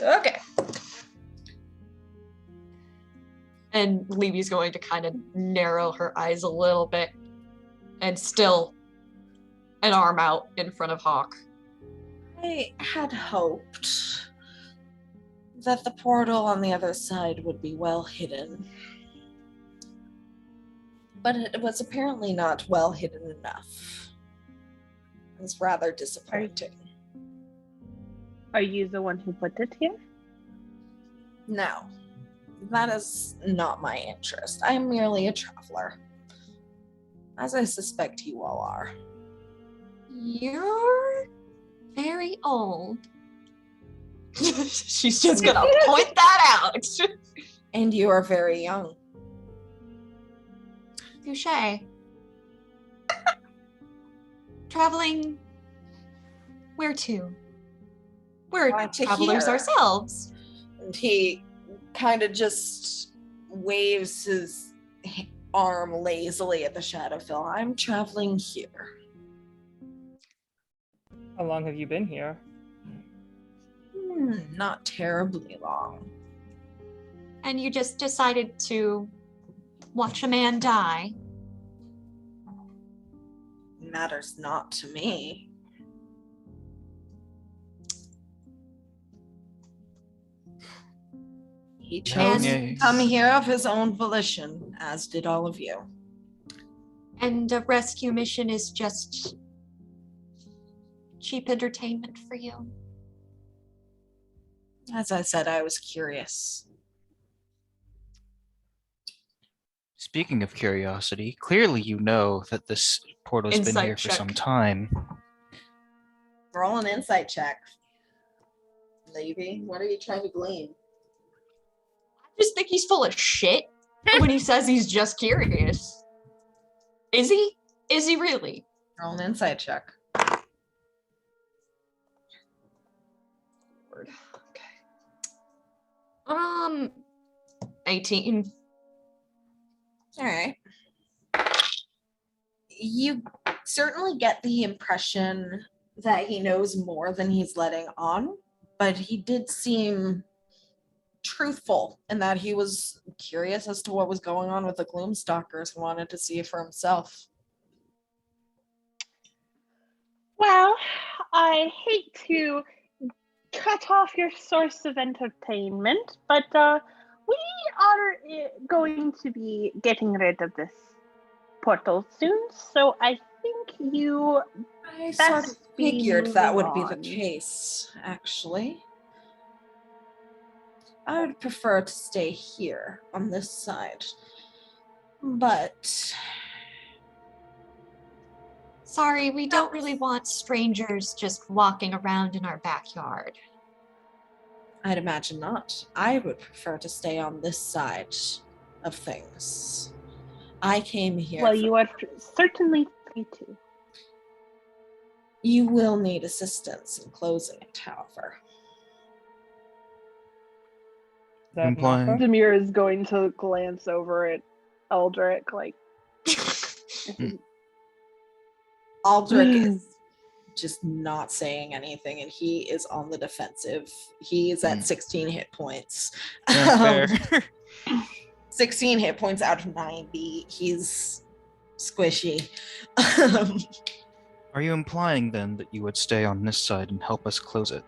Okay. And Levy's going to kind of narrow her eyes a little bit and still an arm out in front of Hawk. I had hoped that the portal on the other side would be well hidden. But it was apparently not well hidden enough. It was rather disappointing. Are you the one who put it here? No, that is not my interest. I am merely a traveler, as I suspect you all are. You're very old. She's just gonna point that out. And you are very young. Touche. Traveling where to? We're Why, to travelers here. ourselves. And he kind of just waves his arm lazily at the Shadowfell. I'm traveling here. How long have you been here? Not terribly long. And you just decided to watch a man die. Matters not to me. He chose to come here of his own volition, as did all of you. And a rescue mission is just cheap entertainment for you. As I said, I was curious. Speaking of curiosity, clearly you know that this portal's been Insight here for check. some time. Roll an insight check. Levy, what are you trying to glean? I just think he's full of shit when he says he's just curious. Is he? Is he really? Roll an insight check. Lord. Okay. 18. All right. You certainly get the impression that he knows more than he's letting on, but he did seem truthful in that he was curious as to what was going on with the Gloomstalkers and wanted to see it for himself. Well, I hate to cut off your source of entertainment, but we are going to be getting rid of this portal soon, so I think you I sort of figured that would be the on. case, actually. I would prefer to stay here on this side, but Sorry, we don't really want strangers just walking around in our backyard. I'd imagine not. I would prefer to stay on this side of things. I came here. Well, you are certainly free to. You will need assistance in closing it, however. Is that an Implying- offer? Demir is going to glance over at Aldrich, like, Aldrich is just not saying anything, and he is on the defensive. He is at 16 hit points. Yeah, fair. 16 hit points out of 90. He's squishy. Are you implying then that you would stay on this side and help us close it?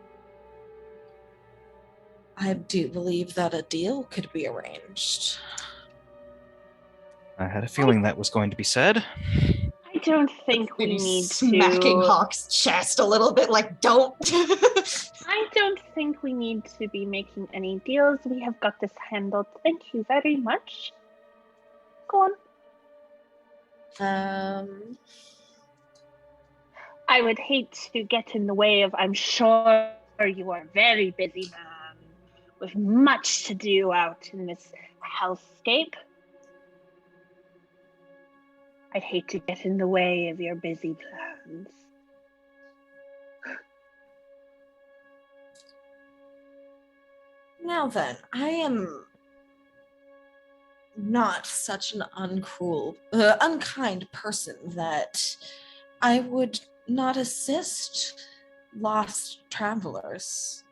I do believe that a deal could be arranged. I had a feeling that was going to be said. I don't think we Maybe need smacking to. Hawk's chest a little bit, like, don't. I don't think we need to be making any deals. We have got this handled. Thank you very much. Go on. I would hate to get in the way of, I'm sure you are a very busy man with much to do out in this hellscape. I'd hate to get in the way of your busy plans. Now then, I am not such an unkind person that I would not assist lost travelers.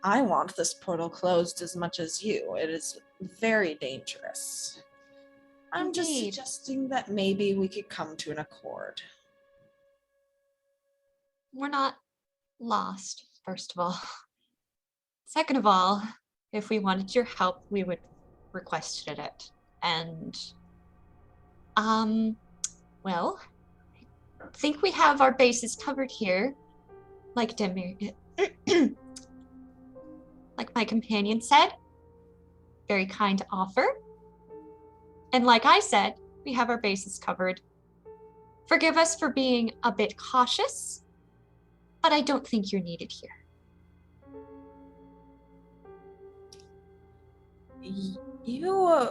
I want this portal closed as much as you. It is very dangerous. I'm just Indeed. suggesting that maybe we could come to an accord. We're not lost, first of all. Second of all, if we wanted your help, we would requested it. And, well, I think we have our bases covered here. Like like my companion said, very kind offer. And like I said, we have our bases covered. Forgive us for being a bit cautious, but I don't think you're needed here. You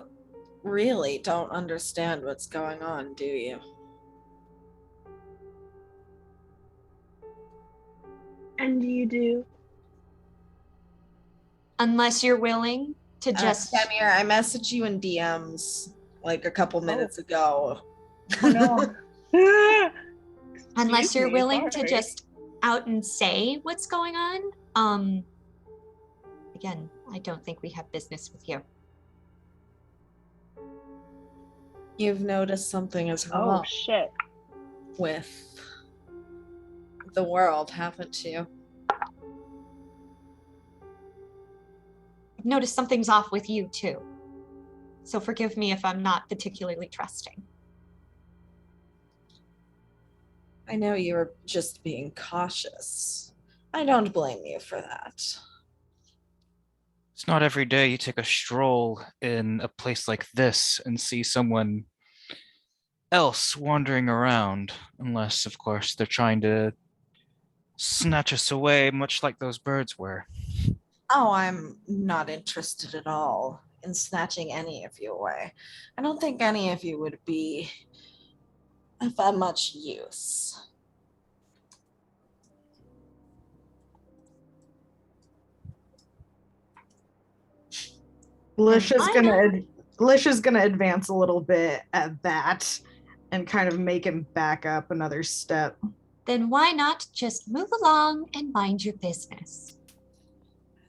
really don't understand what's going on, do you? And you do? Unless you're willing to just... Demir, I messaged you in DMs like a couple minutes ago. Oh no. Unless you're willing to sorry. just out and say what's going on. Again, I don't think we have business with you. You've noticed something is Oh wrong shit. with the world, haven't you? I've noticed something's off with you too. So forgive me if I'm not particularly trusting. I know you were just being cautious. I don't blame you for that. It's not every day you take a stroll in a place like this and see someone else wandering around, unless, of course, they're trying to snatch us away, much like those birds were. Oh, I'm not interested at all in snatching any of you away. I don't think any of you would be of that much use. Lisha's gonna advance a little bit at that and kind of make him back up another step. Then why not just move along and mind your business?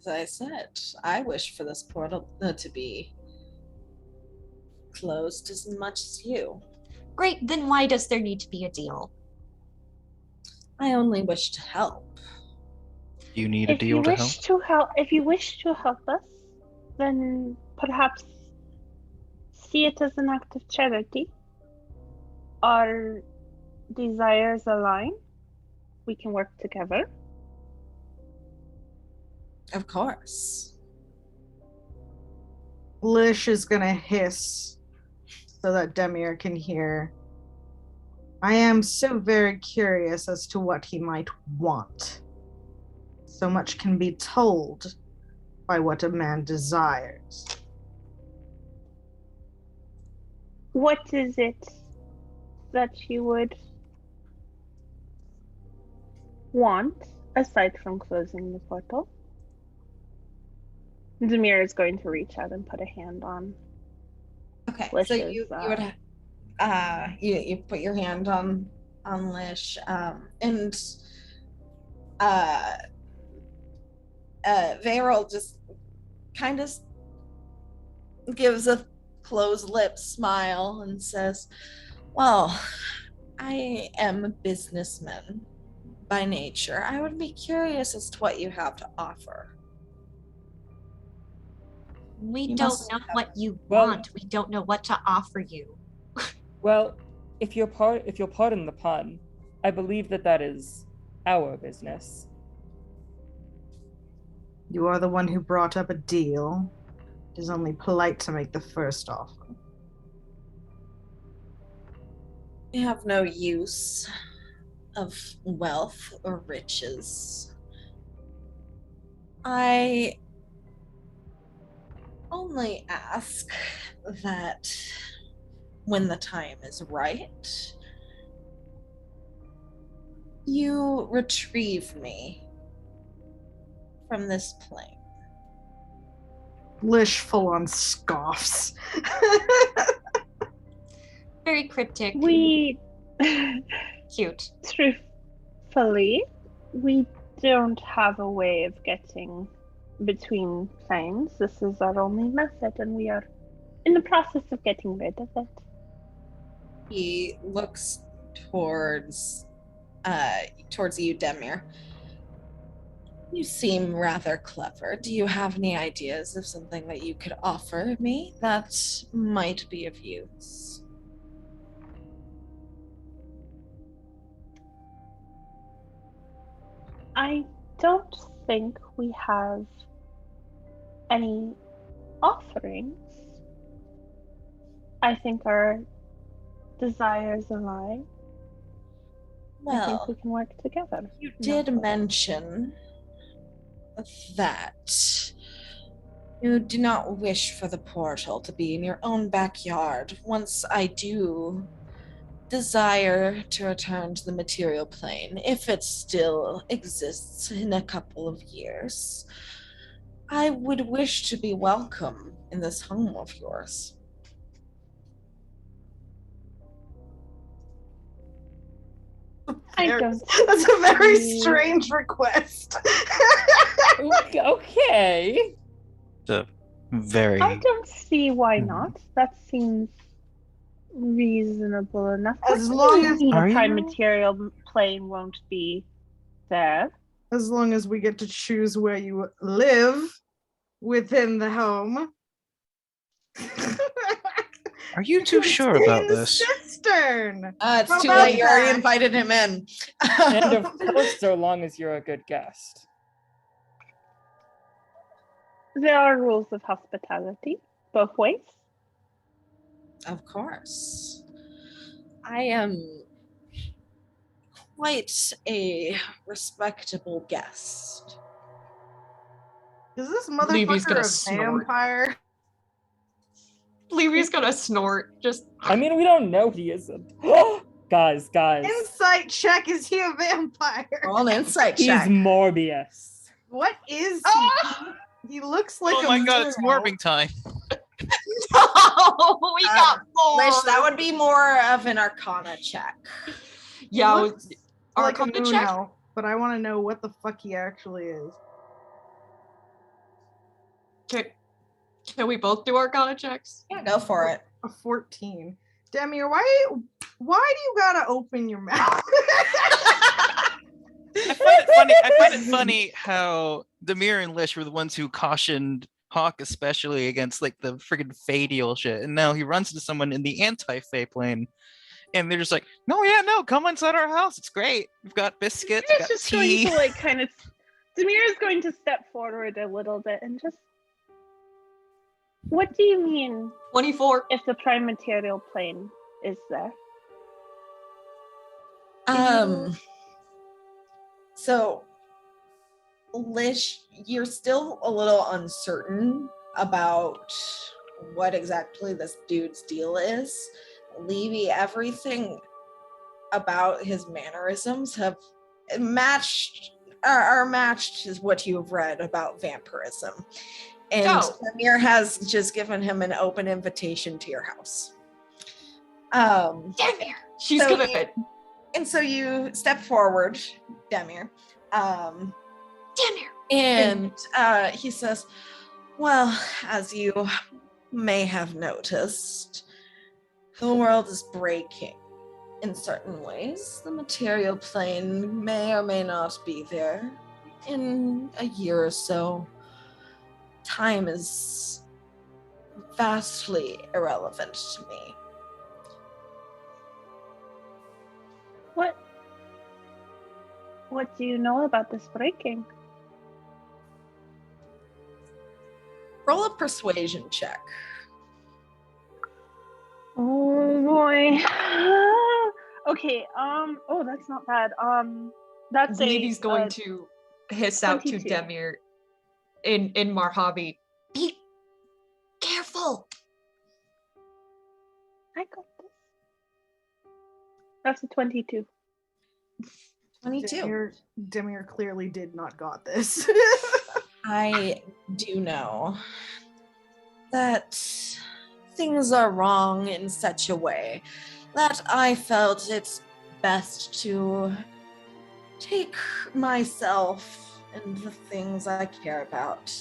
As I said, I wish for this portal to be closed as much as you. Great, then why does there need to be a deal? I only wish to help. You need a deal to help? If you wish to help us, then perhaps see it as an act of charity. Our desires align. We can work together. Of course. Lish is gonna hiss so that Demir can hear. I am so very curious as to what he might want. So much can be told by what a man desires. What is it that you would want, aside from closing the portal? Demir is going to reach out and put a hand on. Okay, Lish's, so you would you put your hand on on Lish, and Varel just kind of gives a closed lip smile and says, well, I am a businessman by nature. I would be curious as to what you have to offer. We You don't must know have- what you Well- want. We don't know what to offer you. Well, if you'll pardon the pun, I believe that is our business. You are the one who brought up a deal. It is only polite to make the first offer. We have no use of wealth or riches. I only ask that when the time is right, you retrieve me from this plane. Lish full on scoffs. Very cryptic. We, Cute. truthfully, we don't have a way of getting between planes. This is our only method, and we are in the process of getting rid of it. He looks towards you, Demir. You seem rather clever. Do you have any ideas of something that you could offer me that might be of use? I don't think we have any offerings. I think our desires align. I think we Well, can work together. you No. did mention that you do not wish for the portal to be in your own backyard. Once I do desire to return to the material plane, if it still exists in a couple of years, I would wish to be welcome in this home of yours. I don't. That's a very see- strange request. Okay. The very I don't see why not. That seems reasonable enough. As long as- the Are prime you? material plane won't be there. As long as we get to choose where you live within the home. Are you too sure about this? Cistern. It's How too about late. You already that? invited him in. And of course, so long as you're a good guest. There are rules of hospitality both ways. Of course. I am quite a respectable guest. Is this Levy's gonna motherfucker a snort. vampire? Levy's gonna snort. Just I mean, we don't know he isn't. guys. Insight check, is he a vampire? Roll an insight He's check. Morbius. What is he? He looks like Oh a my god, it's murderer. morbing time. no, we got more. Lish, that would be more of an Arcana check. Yeah, Looks like a Arcana moon check? elf, but I want to know what the fuck he actually is. Can we both do Arcana checks? Yeah, go for it. A 14. Demir, why do you gotta open your mouth? I find it funny how Demir and Lish were the ones who cautioned Hawk especially against like the friggin' Fadial shit, and now he runs into someone in the anti-Fae plane, and they're just like, no, come inside our house, it's great. We've got biscuits, we've Demir's got just going tea. to like kind of. Demir is going to step forward a little bit and just. What do you mean 24. if the prime material plane is there? So Lish, you're still a little uncertain about what exactly this dude's deal is. Levy, everything about his mannerisms have are matched is what you have read about vampirism. And Oh. Amir has just given him an open invitation to your house. Damn here. She's So good. And so you step forward, Demir. Demir! And he says, well, as you may have noticed, the world is breaking in certain ways. The material plane may or may not be there in a year or so. Time is vastly irrelevant to me. What do you know about this breaking? Roll a persuasion check. Oh boy. Okay, oh, that's not bad. That's Levy's going to hiss out to 22. Demir in Marhavi. Be careful! I got this. That's a 22. 22. Demir clearly did not got this. I do know that things are wrong in such a way that I felt it's best to take myself and the things I care about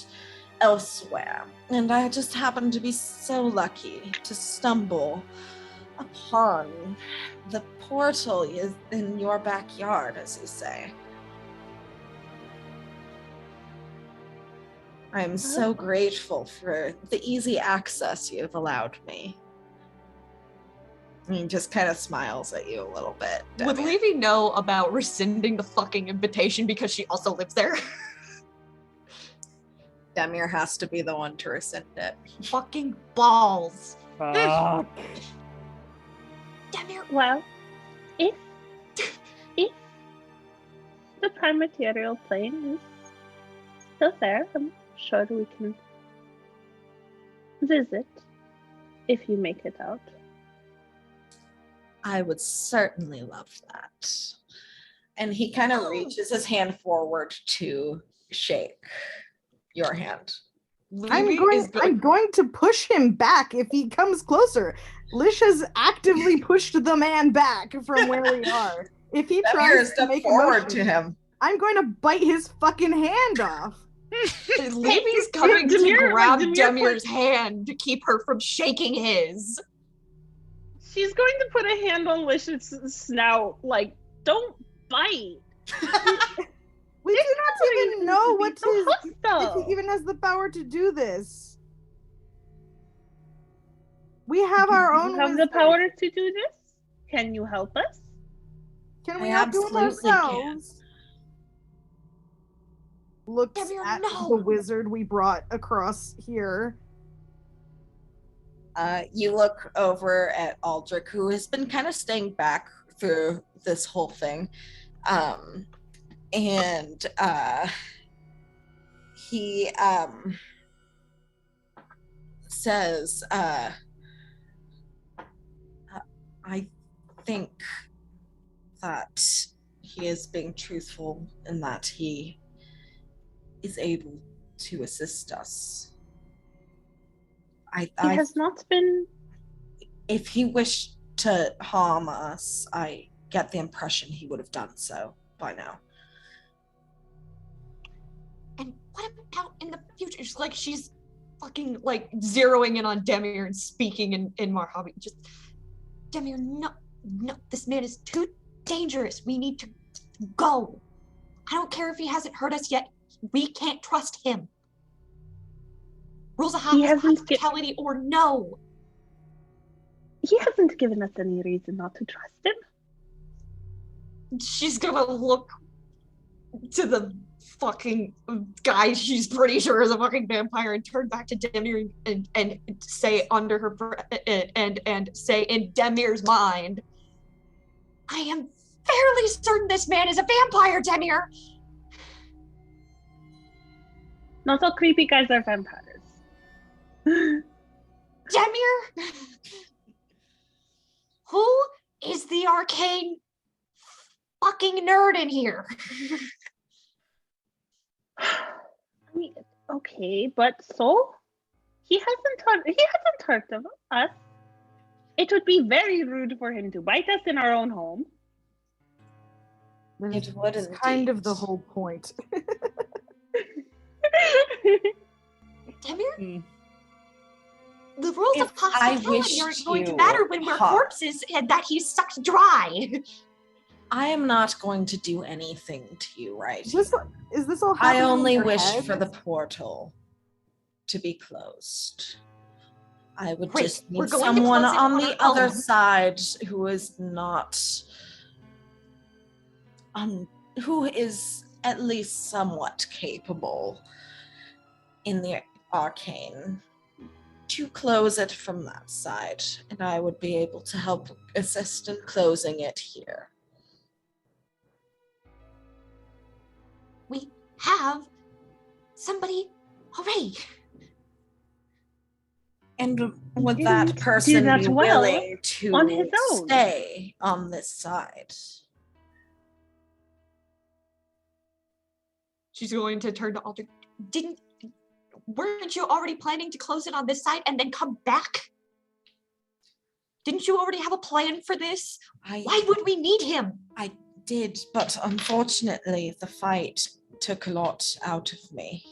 elsewhere. And I just happened to be so lucky to stumble upon the portal is in your backyard, as you say. I'm so grateful for the easy access you've allowed me. And he just kind of smiles at you a little bit. Would Demir. Levy know about rescinding the fucking invitation because she also lives there? Demir has to be the one to rescind it. Fucking balls. Fuck. Demir, Well, if the prime material plane is still there, I'm sure we can visit if you make it out. I would certainly love that. And he kind of reaches his hand forward to shake your hand. Levy is I'm going to push him back if he comes closer. Lish has actively pushed the man back from where we are. If he Demir tries to step make a forward motion, to him. I'm going to bite his fucking hand off. Levy's coming to Demir- grab Demir Demir's hand to keep her from shaking his. She's going to put a hand on Lish's snout, like, don't bite. We do not even know what so his, if hostile. he even has the power to do this. We have our own You have the wisdom. power to do this? Can you help us? Can I we not do it absolutely can. ourselves? Looks Demir, at no. the wizard we brought across here. You look over at Aldrich, who has been kind of staying back through this whole thing. And he says, I think that he is being truthful in that he is able to assist us. He has not been. If he wished to harm us, I get the impression he would have done so by now. and what about in the future? It's like she's fucking like zeroing in on Demir and speaking in Marhavi. Just Demir, no, this man is too dangerous. We need to go. I don't care if he hasn't hurt us yet. We can't trust him. Rules of hospitality or no. He hasn't given us any reason not to trust him. she's gonna look to the fucking guy she's pretty sure is a fucking vampire and turn back to Demir and say under her and say in Demir's mind, I am fairly certain this man is a vampire, Demir. Not all creepy guys are vampires. Demir? Who is the arcane fucking nerd in here? I mean, okay, but so he hasn't hurt of us. It would be very rude for him to bite us in our own home. It would It's kind of indeed. the whole point. Demir, Hmm. the rules If of I hospitality aren't wished going to you matter when we're harm, corpses and that he's sucked dry. I am not going to do anything to you right here. Is this all I happening in only your wished head? for the portal to be closed. I would Great. just We're need going to someone close it on on the our other own. side who is not who is at least somewhat capable in the arcane to close it from that side, and I would be able to help assist in closing it here. We have somebody already. And would Didn't that do person that be well willing to on his own. stay on this side? She's going to turn to Alder. Weren't you already planning to close it on this side and then come back? Didn't you already have a plan for this? Why would we need him? I did, but unfortunately the fight took a lot out of me.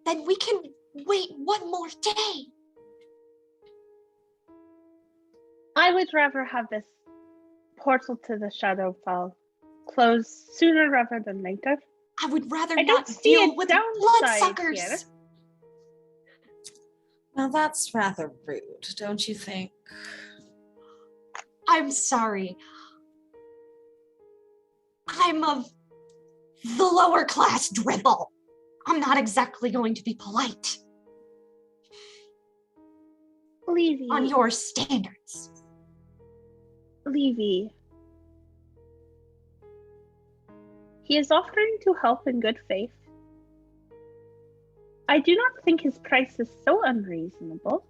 Then we can wait one more day. I would rather have this portal to the Shadowfell closed sooner rather than later. I would rather I not don't see deal a with downside bloodsuckers. here. Now that's rather rude, don't you think? I'm sorry. I'm of the lower class dribble. I'm not exactly going to be polite Levy, on your standards. Levy. He is offering to help in good faith. I do not think his price is so unreasonable.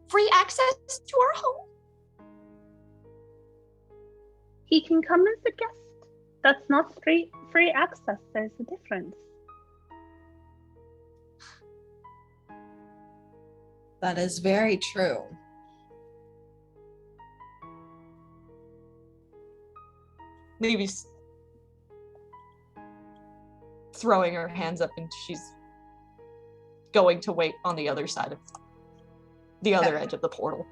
Free access to our home. He can come as a guest. That's not straight free access. There's a difference. That is very true. Levy's throwing her hands up and she's going to wait on the other side of the other edge of the portal.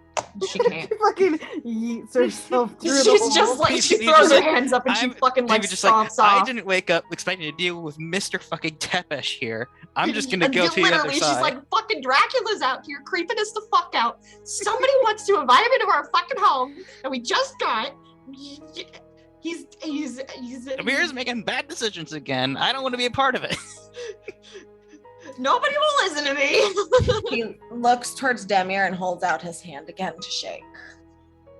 She can't. Fucking yeets herself through the She's hole. just like, she Levy's throws her like, hands up and she I'm- fucking like Maybe just like, stomps I off. didn't wake up expecting to deal with Mr. fucking Tepesh here. I'm just gonna And go to the other literally, side. she's like, fucking Dracula's out here creeping us the fuck out. Somebody wants to invite him into our fucking home, and we just got. He's Amir's making bad decisions again. I don't want to be a part of it. nobody will listen to me. He looks towards Demir and holds out his hand again to shake.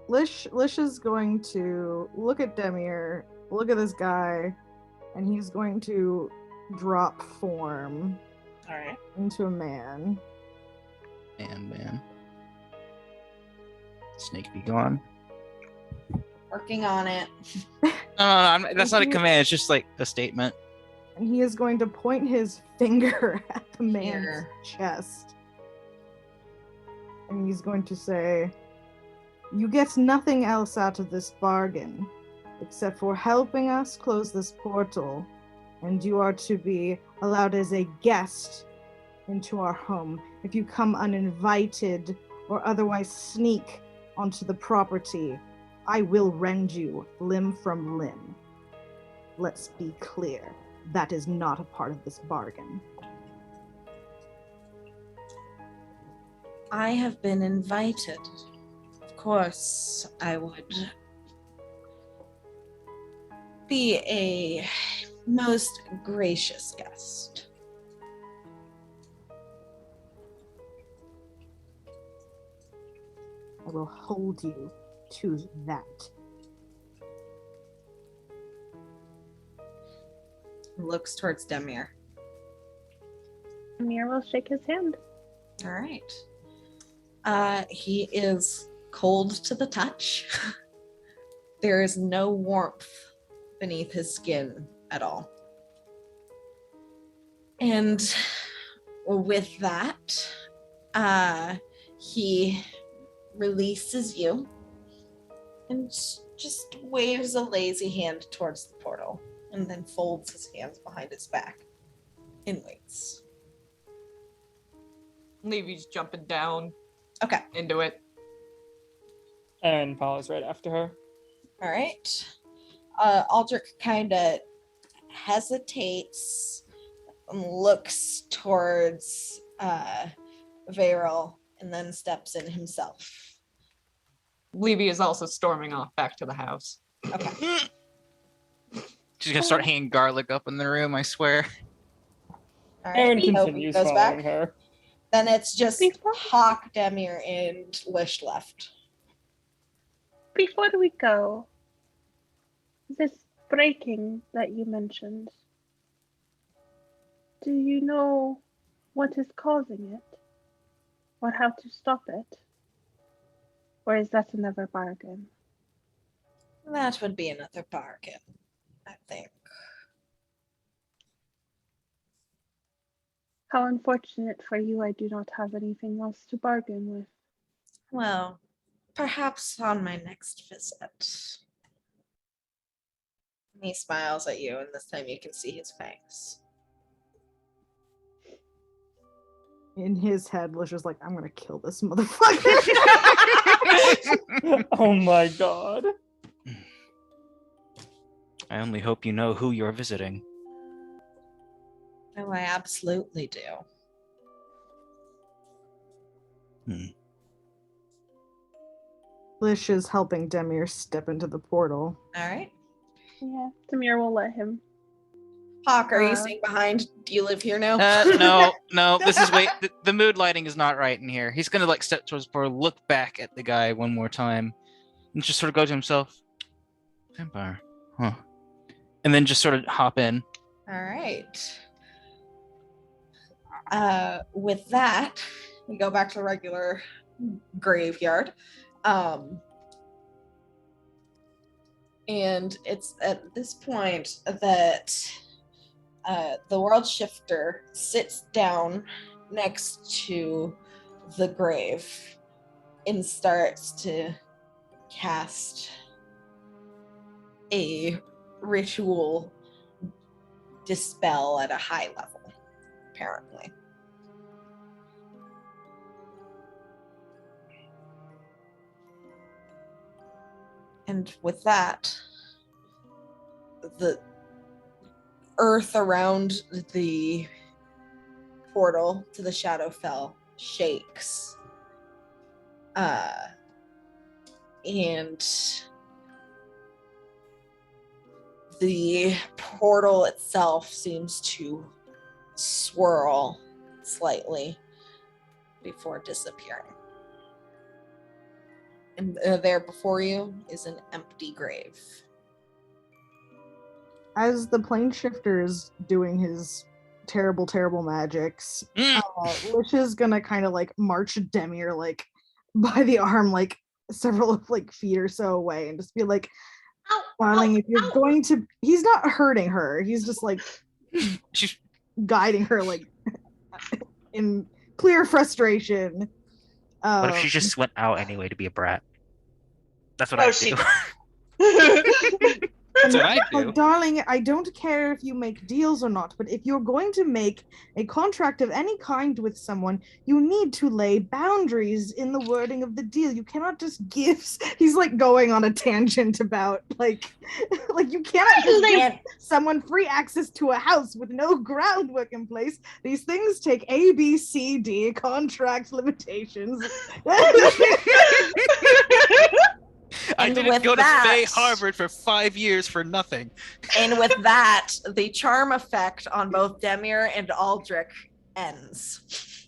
Lish is going to look at Demir, look at this guy, and he's going to drop form Alright. into a man. Man. Snake be gone. Working on it. No, that's not a command. It's just like a statement. And he is going to point his finger at the man's Here. chest. And he's going to say, "You get nothing else out of this bargain, except for helping us close this portal, and you are to be allowed as a guest into our home. If you come uninvited or otherwise sneak onto the property, I will rend you limb from limb. Let's be clear, that is not a part of this bargain." I have been invited. Of course, I would be a most gracious guest. I will hold you to that. Looks towards Demir. Amir will shake his hand. All right. He is cold to the touch. There is no warmth beneath his skin at all. And with that, he releases you and just waves a lazy hand towards the portal and then folds his hands behind his back and waits. Levy's jumping down Okay. into it. Aaron follows right after her. All right. Aldrich kind of hesitates and looks towards Varel and then steps in himself. Levy is also storming off back to the house. Okay. She's gonna start hanging garlic up in the room, I swear. All Aaron right. So continues goes following back. her. Then it's just Before- Hawk, Demir, and Lish left. Before we go, this breaking that you mentioned, do you know what is causing it? Or how to stop it? Or is that another bargain? That would be another bargain, I think. How unfortunate for you, I do not have anything else to bargain with. Well, perhaps on my next visit. He smiles at you, and this time you can see his face. In his head, Lish is like, I'm gonna kill this motherfucker. Oh my god. I only hope you know who you're visiting. Oh, I absolutely do. Lish is helping Demir step into the portal. All right. Yeah, Demir will let him. Hawk, are you Uh, staying behind? Do you live here now? No. This is the mood lighting is not right in here. He's gonna like step towards the portal, look back at the guy one more time, and just sort of go to himself. Vampire, huh? And then just sort of hop in. All right. With that, we go back to the regular graveyard. And it's at this point that the world shifter sits down next to the grave and starts to cast a ritual dispel at a high level, apparently. And with that, the earth around the portal to the Shadowfell shakes. And the portal itself seems to swirl slightly before disappearing. And there before you is an empty grave. As the plane shifter is doing his terrible, terrible magics, Lish is gonna kind of like march Demir like by the arm, like several like feet or so away, and just be like, darling, if you're going to, he's not hurting her, he's just like She's guiding her like in clear frustration. What if she just went out anyway to be a brat? That's what Oh, I she- do. That's what I do. Like, darling, I don't care if you make deals or not, but if you're going to make a contract of any kind with someone, you need to lay boundaries in the wording of the deal. You cannot just give. He's like going on a tangent about like you cannot just give someone free access to a house with no groundwork in place. These things take A, B, C, D contract limitations. I And didn't with go to that- Fay Harvard for 5 years for nothing. And with that, the charm effect on both Demir and Aldrich ends.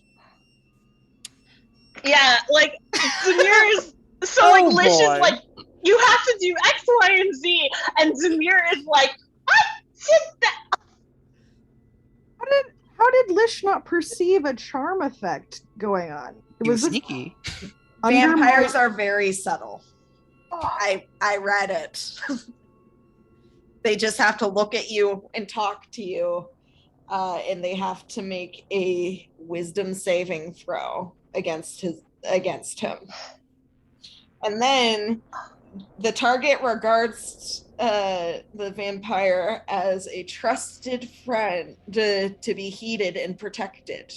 Yeah, like Demir is so Oh, like Lish is boy. like, you have to do X, Y, and Z, and Demir is like, I did that. How did Lish not perceive a charm effect going on? He was this sneaky. under my- Vampires are very subtle. I read it. They just have to look at you and talk to you, and they have to make a wisdom saving throw against him. And then the target regards the vampire as a trusted friend to be heeded and protected.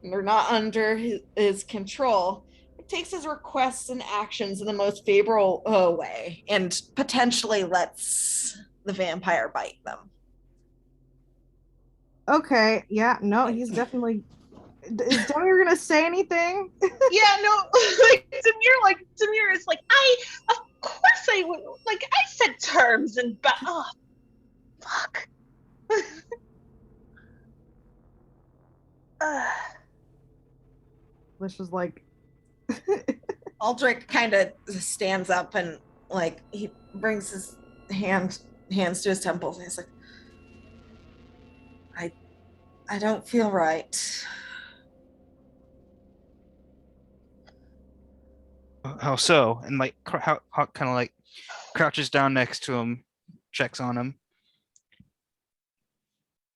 And they're not under his control. It takes his requests and actions in the most favorable way and potentially lets the vampire bite them. Okay, yeah, no, he's definitely. Is Demir gonna say anything? Yeah, no, Demir is like, of course I would, like, I said terms and, oh, fuck. Lish was like, Aldrich kind of stands up and like he brings his hands to his temples and he's like, I don't feel right. How so? And like, how kind of like crouches down next to him, checks on him.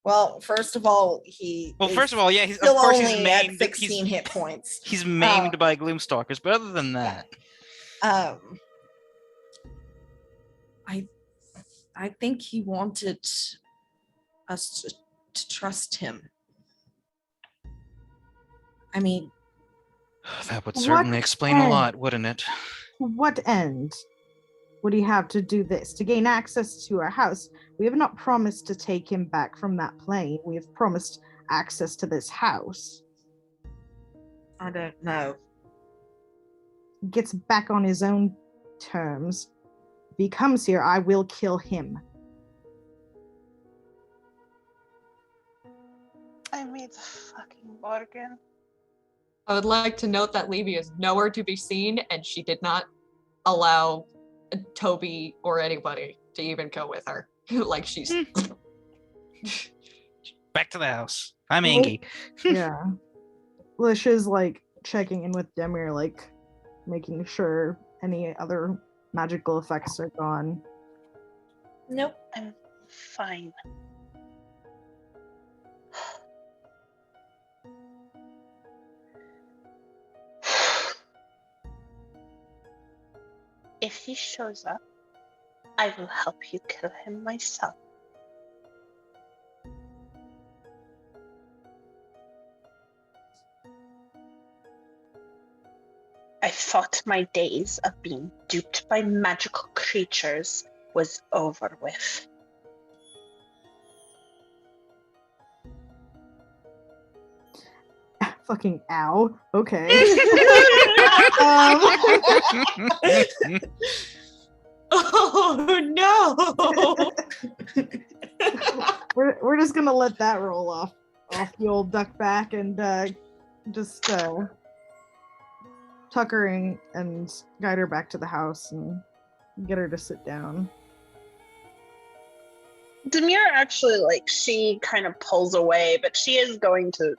Well, first of all, yeah, he's still of course only he's maimed. at 16 hit points. He's maimed by Gloomstalkers, but other than that, I think he wanted us to trust him. I mean, that would certainly explain a lot, wouldn't it? To what end would he have to do this? To gain access to our house? We have not promised to take him back from that plane. We have promised access to this house. I don't know. He gets back on his own terms. If he comes here, I will kill him. I made the fucking bargain. I would like to note that Levy is nowhere to be seen, and she did not allow Toby or anybody to even go with her. Like she's back to the house. I'm Angie. Yeah. Lish is like checking in with Demir, like making sure any other magical effects are gone. Nope. I'm fine. If he shows up, I will help you kill him myself. I thought my days of being duped by magical creatures was over with. Fucking ow. Okay. Oh no! We're just gonna let that roll off the old duck back and just tuck her in and guide her back to the house and get her to sit down. Demir actually, like, she kind of pulls away, but she is going to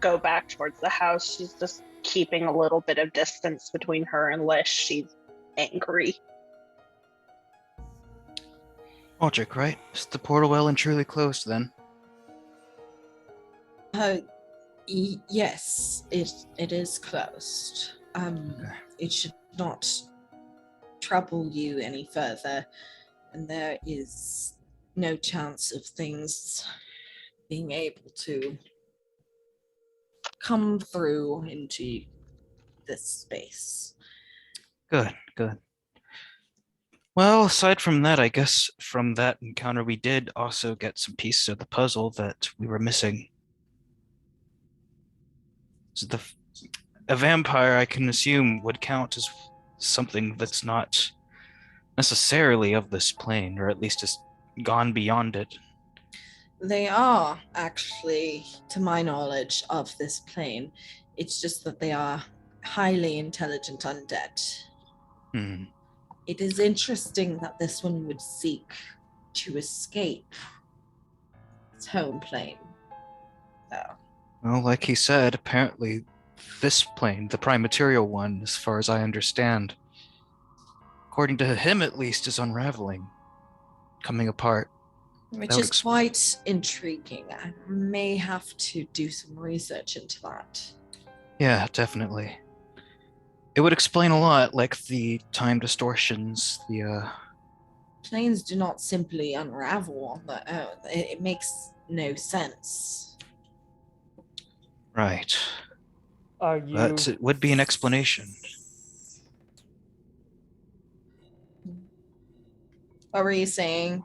go back towards the house. She's just keeping a little bit of distance between her and Lish. She's angry. Logic, right? Is the portal well and truly closed then? Yes, it is closed. It should not trouble you any further, and there is no chance of things being able to come through into this space. Good. Well, aside from that, I guess from that encounter we did also get some pieces of the puzzle that we were missing. So a vampire, I can assume, would count as something that's not necessarily of this plane, or at least has gone beyond it. They are actually, to my knowledge, of this plane. It's just that they are highly intelligent undead. It is interesting that this one would seek to escape its home plane. Well, like he said, apparently this plane, the prime material one, as far as I understand, according to him at least, is unraveling, coming apart. Which is quite intriguing. I may have to do some research into that. Yeah, definitely. It would explain a lot, like the time distortions, the Planes do not simply unravel on their own. It makes no sense. Right. Are you? But it would be an explanation. What were you saying,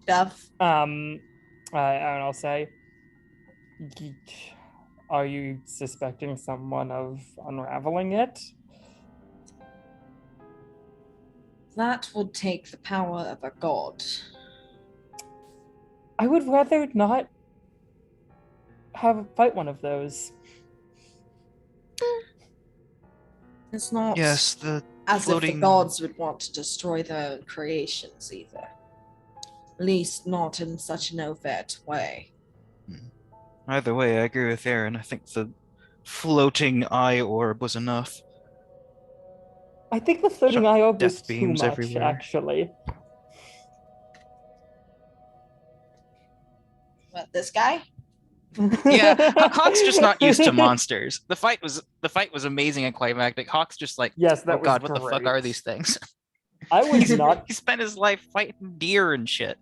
Duff? I'll say, are you suspecting someone of unraveling it? That would take the power of a god. I would rather not fight one of those. It's not Yes, the as floating... if the gods would want to destroy their own creations either. At least not in such an overt way. Either way, I agree with Aaron. I think the floating eye orb was enough. I think the floating eye orb was Death too beams much, everywhere. actually. What, this guy? Yeah, Hawk's just not used to monsters. The fight was amazing and climactic. Hawk's just like, Yes, that oh was god, what the fuck great. are these things? I would not. He spent his life fighting deer and shit.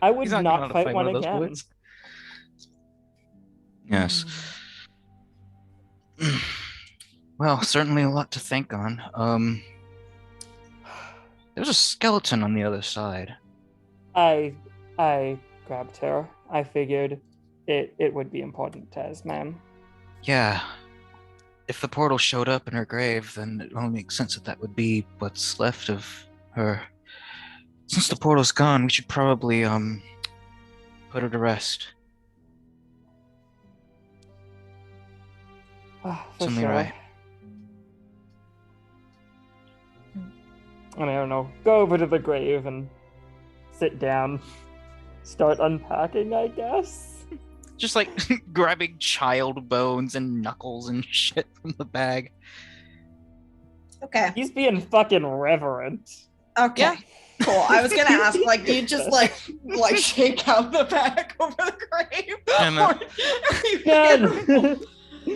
I would he's not not gonna fight one of those again. woods. Yes. Well, certainly a lot to think on. There's a skeleton on the other side. I grabbed her. I figured it would be important to Esmem. Yeah. If the portal showed up in her grave, then it only makes sense that would be what's left of her. Since the portal's gone, we should probably put her to rest. For Something sure. right. I don't know. Go over to the grave and sit down. Start unpacking, I guess. Just like grabbing child bones and knuckles and shit from the bag. Okay. He's being fucking reverent. Okay. Yeah. Cool. I was gonna ask, like, do you just like shake out the bag over the grave?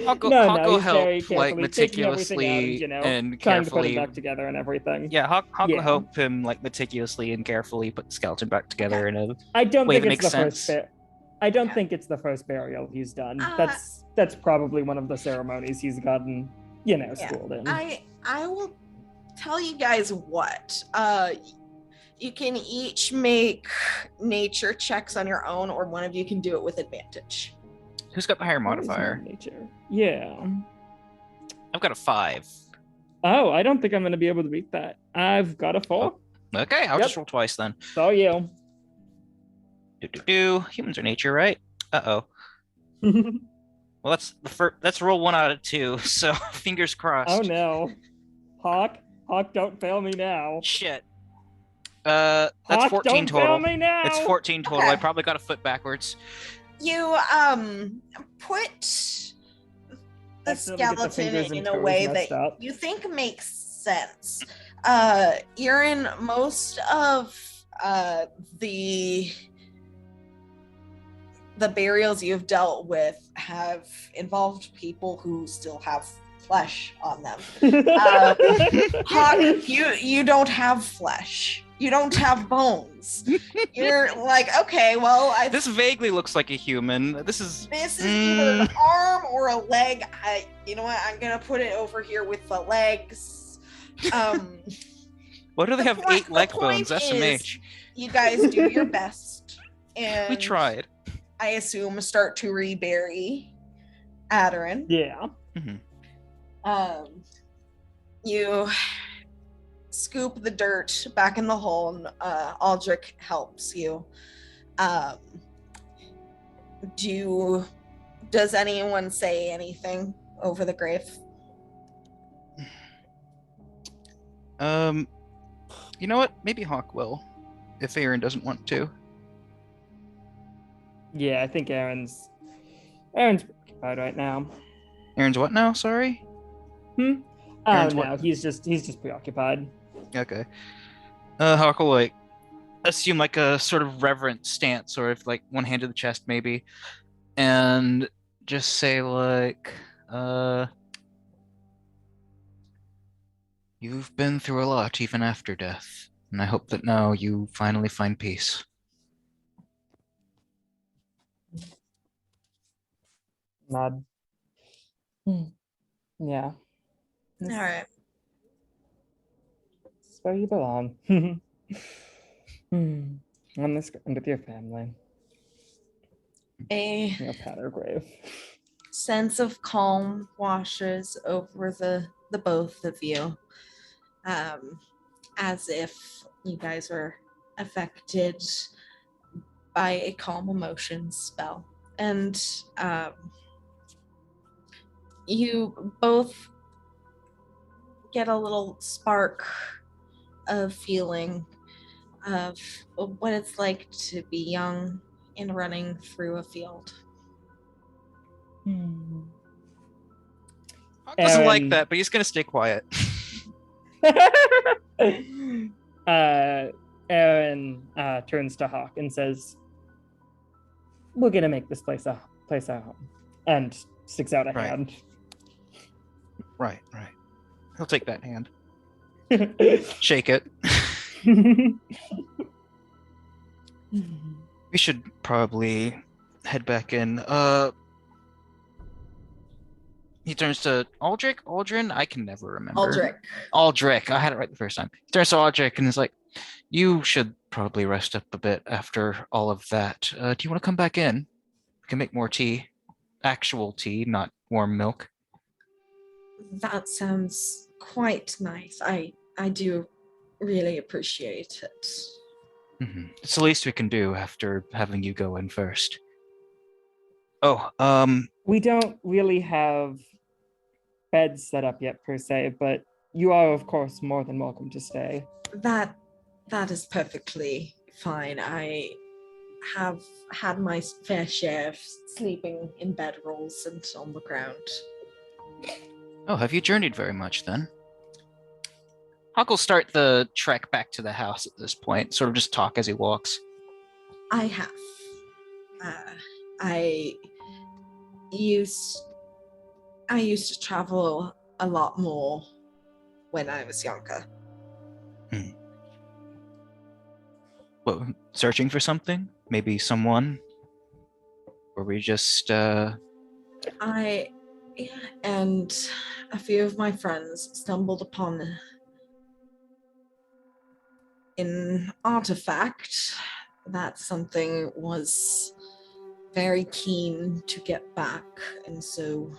Hawk will he's very help, like, carefully taking everything meticulously out and trying to put carefully. it back together and everything. Yeah, Hawk Yeah. will help him, like, meticulously and carefully put the skeleton back together in a I don't way think that it's makes the sense. first. I don't think it's the first burial he's done. That's probably one of the ceremonies he's gotten, schooled in. I will tell you guys what. You can each make nature checks on your own, or one of you can do it with advantage. Who's got the higher What is modifier? my nature? Yeah. I've got a 5. Oh, I don't think I'm going to be able to beat that. I've got a 4. Okay, I'll Yep. just roll twice then. So you. Humans are nature, right? Uh-oh. Well, let's roll 1 out of 2, so fingers crossed. Oh no. Hawk, don't fail me now. Shit. That's Hawk, 14 don't total. fail me now. It's 14 total. Okay. I probably got a foot backwards. You put the Accidentally get the skeleton fingers and in a toes way messed that up. you think makes sense. You're in most of the burials you've dealt with have involved people who still have flesh on them. Hawk, you don't have flesh. You don't have bones. You're like, okay, well, This vaguely looks like a human. This is either an arm or a leg. You know what? I'm gonna put it over here with the legs. Why do they have 8 leg bones? SMH. You guys do your best, and We tried. I assume start to rebury Aderin. Yeah. You scoop the dirt back in the hole, and Aldrich helps you. Does anyone say anything over the grave? You know what? Maybe Hawk will, if Aaron doesn't want to. Yeah, I think Aaron's preoccupied right now. Aaron's what now? Sorry. Oh Aaron's no, what? he's just preoccupied. Okay. Hawk will like assume like a sort of reverent stance, or if like one hand to the chest maybe, and just say like, you've been through a lot even after death. And I hope that now you finally find peace. Nod. Yeah. All right. This is where you belong. On this ground with your family. A Your pat her grave. sense of calm washes over the both of you, as if you guys were affected by a calm emotion spell, and you both get a little spark of feeling of what it's like to be young and running through a field. Hawk doesn't like Aaron- that, but he's gonna stay quiet. Aaron turns to Hawk and says, "We're gonna make this place our home," and sticks out a Right. hand. Right. He'll take that hand. Shake it. We should probably head back in. He turns to Aldrin? I can never remember. Aldrich. I had it right the first time. He turns to Aldrich and is like, you should probably rest up a bit after all of that. Do you want to come back in? We can make more tea. Actual tea, not warm milk. That sounds quite nice. I do really appreciate it. Mm-hmm. It's the least we can do after having you go in first. Oh, We don't really have beds set up yet per se, but you are of course more than welcome to stay. That is perfectly fine. I have had my fair share of sleeping in bedrolls and on the ground. Oh, have you journeyed very much then? Hawk will start the trek back to the house at this point, sort of just talk as he walks. I have. I used to travel a lot more when I was younger. What, searching for something? Maybe someone? Or we just, I and a few of my friends stumbled upon an artifact that something was very keen to get back, and so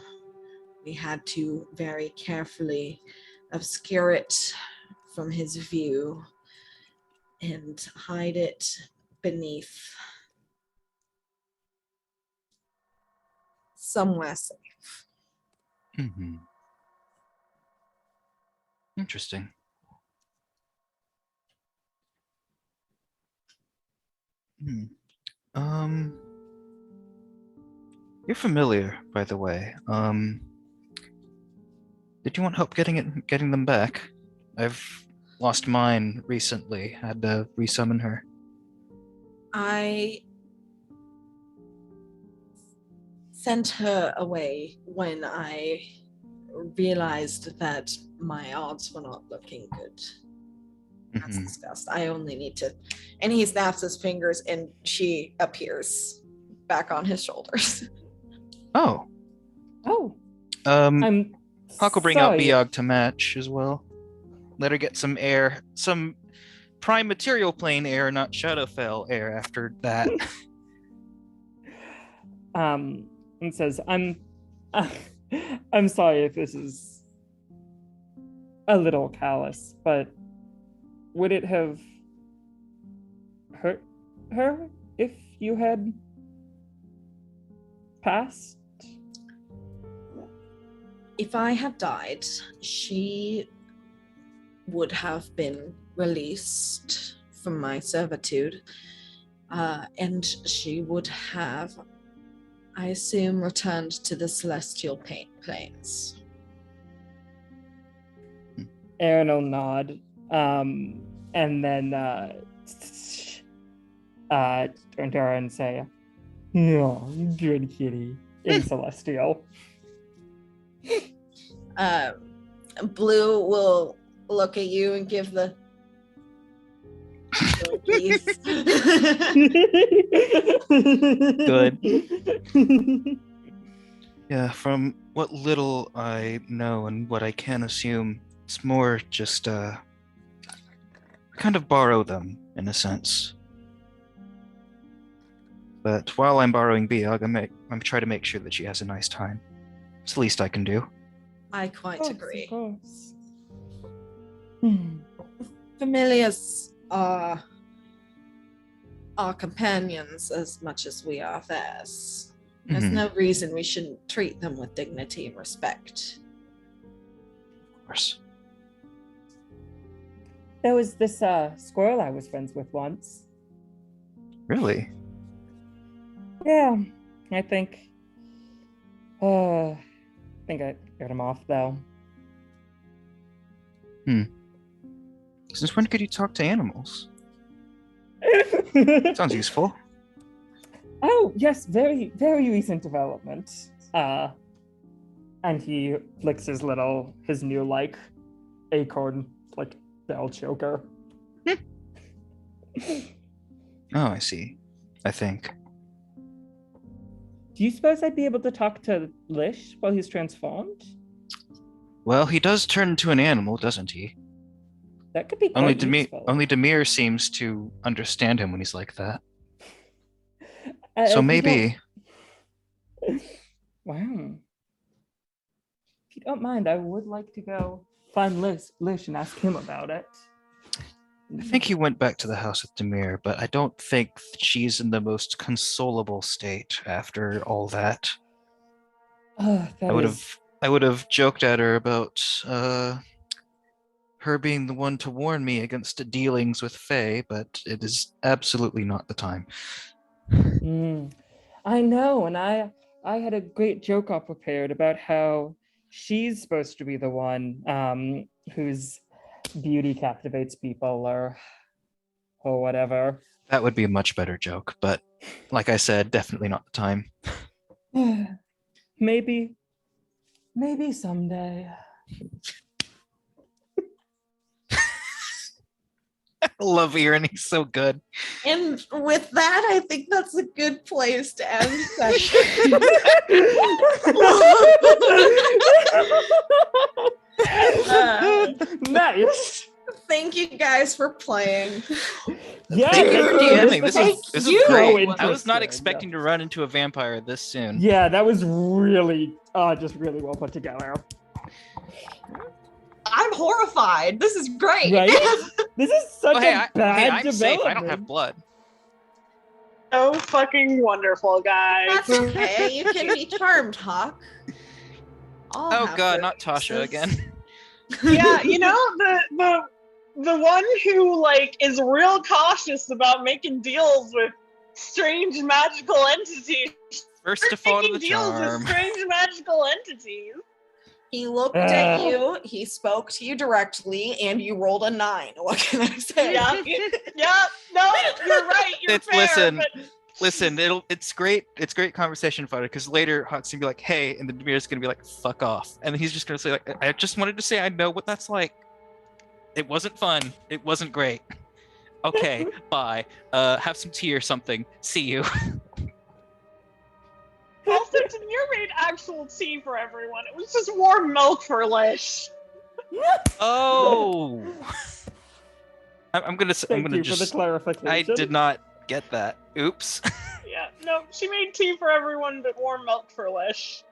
we had to very carefully obscure it from his view and hide it beneath somewhere safe. Mm-hmm. Interesting. You're familiar, by the way. Did you want help getting them back? I've lost mine recently. Had to resummon her. I sent her away when I realized that my odds were not looking good. That's discussed. I only need to. And he snaps his fingers and she appears back on his shoulders. Oh. I'm Hawk will bring out sorry. Biog to match as well. Let her get some air, some prime material plane air, not Shadowfell air after that. And says, I'm sorry if this is a little callous, but would it have hurt her if you had passed? If I had died, she would have been released from my servitude, and she would have, I assume, returned to the celestial planes. Aaron will nod, and then turn to her and say, "Oh, good kitty," in celestial. Blue will look at you and give the Peace. Good. Yeah, from what little I know and what I can assume, it's more just kind of borrow them in a sense. But while I'm borrowing Biog, I'm trying to make sure that she has a nice time. It's the least I can do. I quite agree. Of course. Familiars are our companions as much as we are theirs. There's no reason we shouldn't treat them with dignity and respect. Of course. There was this squirrel I was friends with once. Really? Yeah, I think I got him off though. Since when could you talk to animals? Sounds useful. Oh yes, very very recent development. And he flicks his new like acorn like bell choker. Oh, I see. I think. Do you suppose I'd be able to talk to Lish while he's transformed? Well, he does turn into an animal, doesn't he? That could be quite useful. Only Demir seems to understand him when he's like that. If So you maybe. Wow. If you don't mind, I would like to go find Lish and ask him about it. I think he went back to the house with Demir, but I don't think she's in the most consolable state after all that. I would have joked at her about her being the one to warn me against dealings with Fae, but it is absolutely not the time. I know, and I had a great joke all prepared about how she's supposed to be the one whose beauty captivates people or whatever. That would be a much better joke, but like I said, definitely not the time. Maybe someday. I love Ian, he's so good. And with that, I think that's a good place to end session. Nice. Thank you guys for playing. Yeah, Thank you for DMing. This is great. I was not interesting. expecting to run into a vampire this soon. Yeah, that was really just really well put together. I'm horrified. This is great. Right? This is such a bad I'm development. safe. I don't have blood. So fucking wonderful, guys. That's okay. You can be charmed, Hawk. Oh god, not Tasha again. Yeah, you know, the one who like is real cautious about making deals with strange magical entities. First to fall to the deals charm. with strange magical entities. He looked at you, he spoke to you directly, and you rolled a 9. What can I say? Yeah, no, you're right. You're fair. Listen, it's great conversation fodder because later Hawk's gonna be like, hey, and then Demir's gonna be like, fuck off. And he's just gonna say, like, I just wanted to say I know what that's like. It wasn't fun. It wasn't great. Okay, bye. Have some tea or something. See you. Also, Demir made actual tea for everyone. It was just warm milk for Lish. Oh. I'm gonna Thank you just. for the clarification. I did not get that. Oops. Yeah, no, she made tea for everyone, but warm milk for Lish.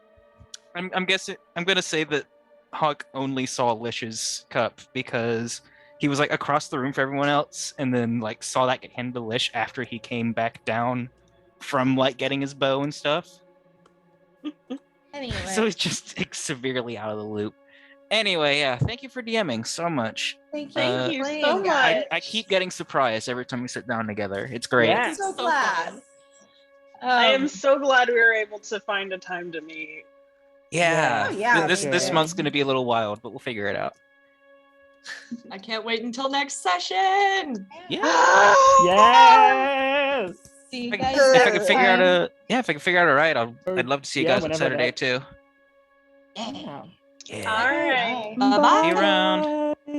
I'm guessing. I'm gonna say that Hawk only saw Lish's cup because he was like across the room for everyone else, and then like saw that get handed to Lish after he came back down from like getting his bow and stuff. Anyway. So he's just like, severely out of the loop. Anyway, yeah, thank you for DMing so much. Thank you for so much. guys. I keep getting surprised every time we sit down together. It's great. Yeah. I'm so So glad. fun. I am so glad we were able to find a time to meet. Yeah. Oh, yeah, This okay. month's gonna be a little wild, but we'll figure it out. I can't wait until next session. Yeah. Yes. See you If guys I next can figure out time. if I can figure out a ride, I'd love to see you Yeah, guys on whenever Saturday that- too. Yeah. Yeah. All right. Bye-bye. See you around.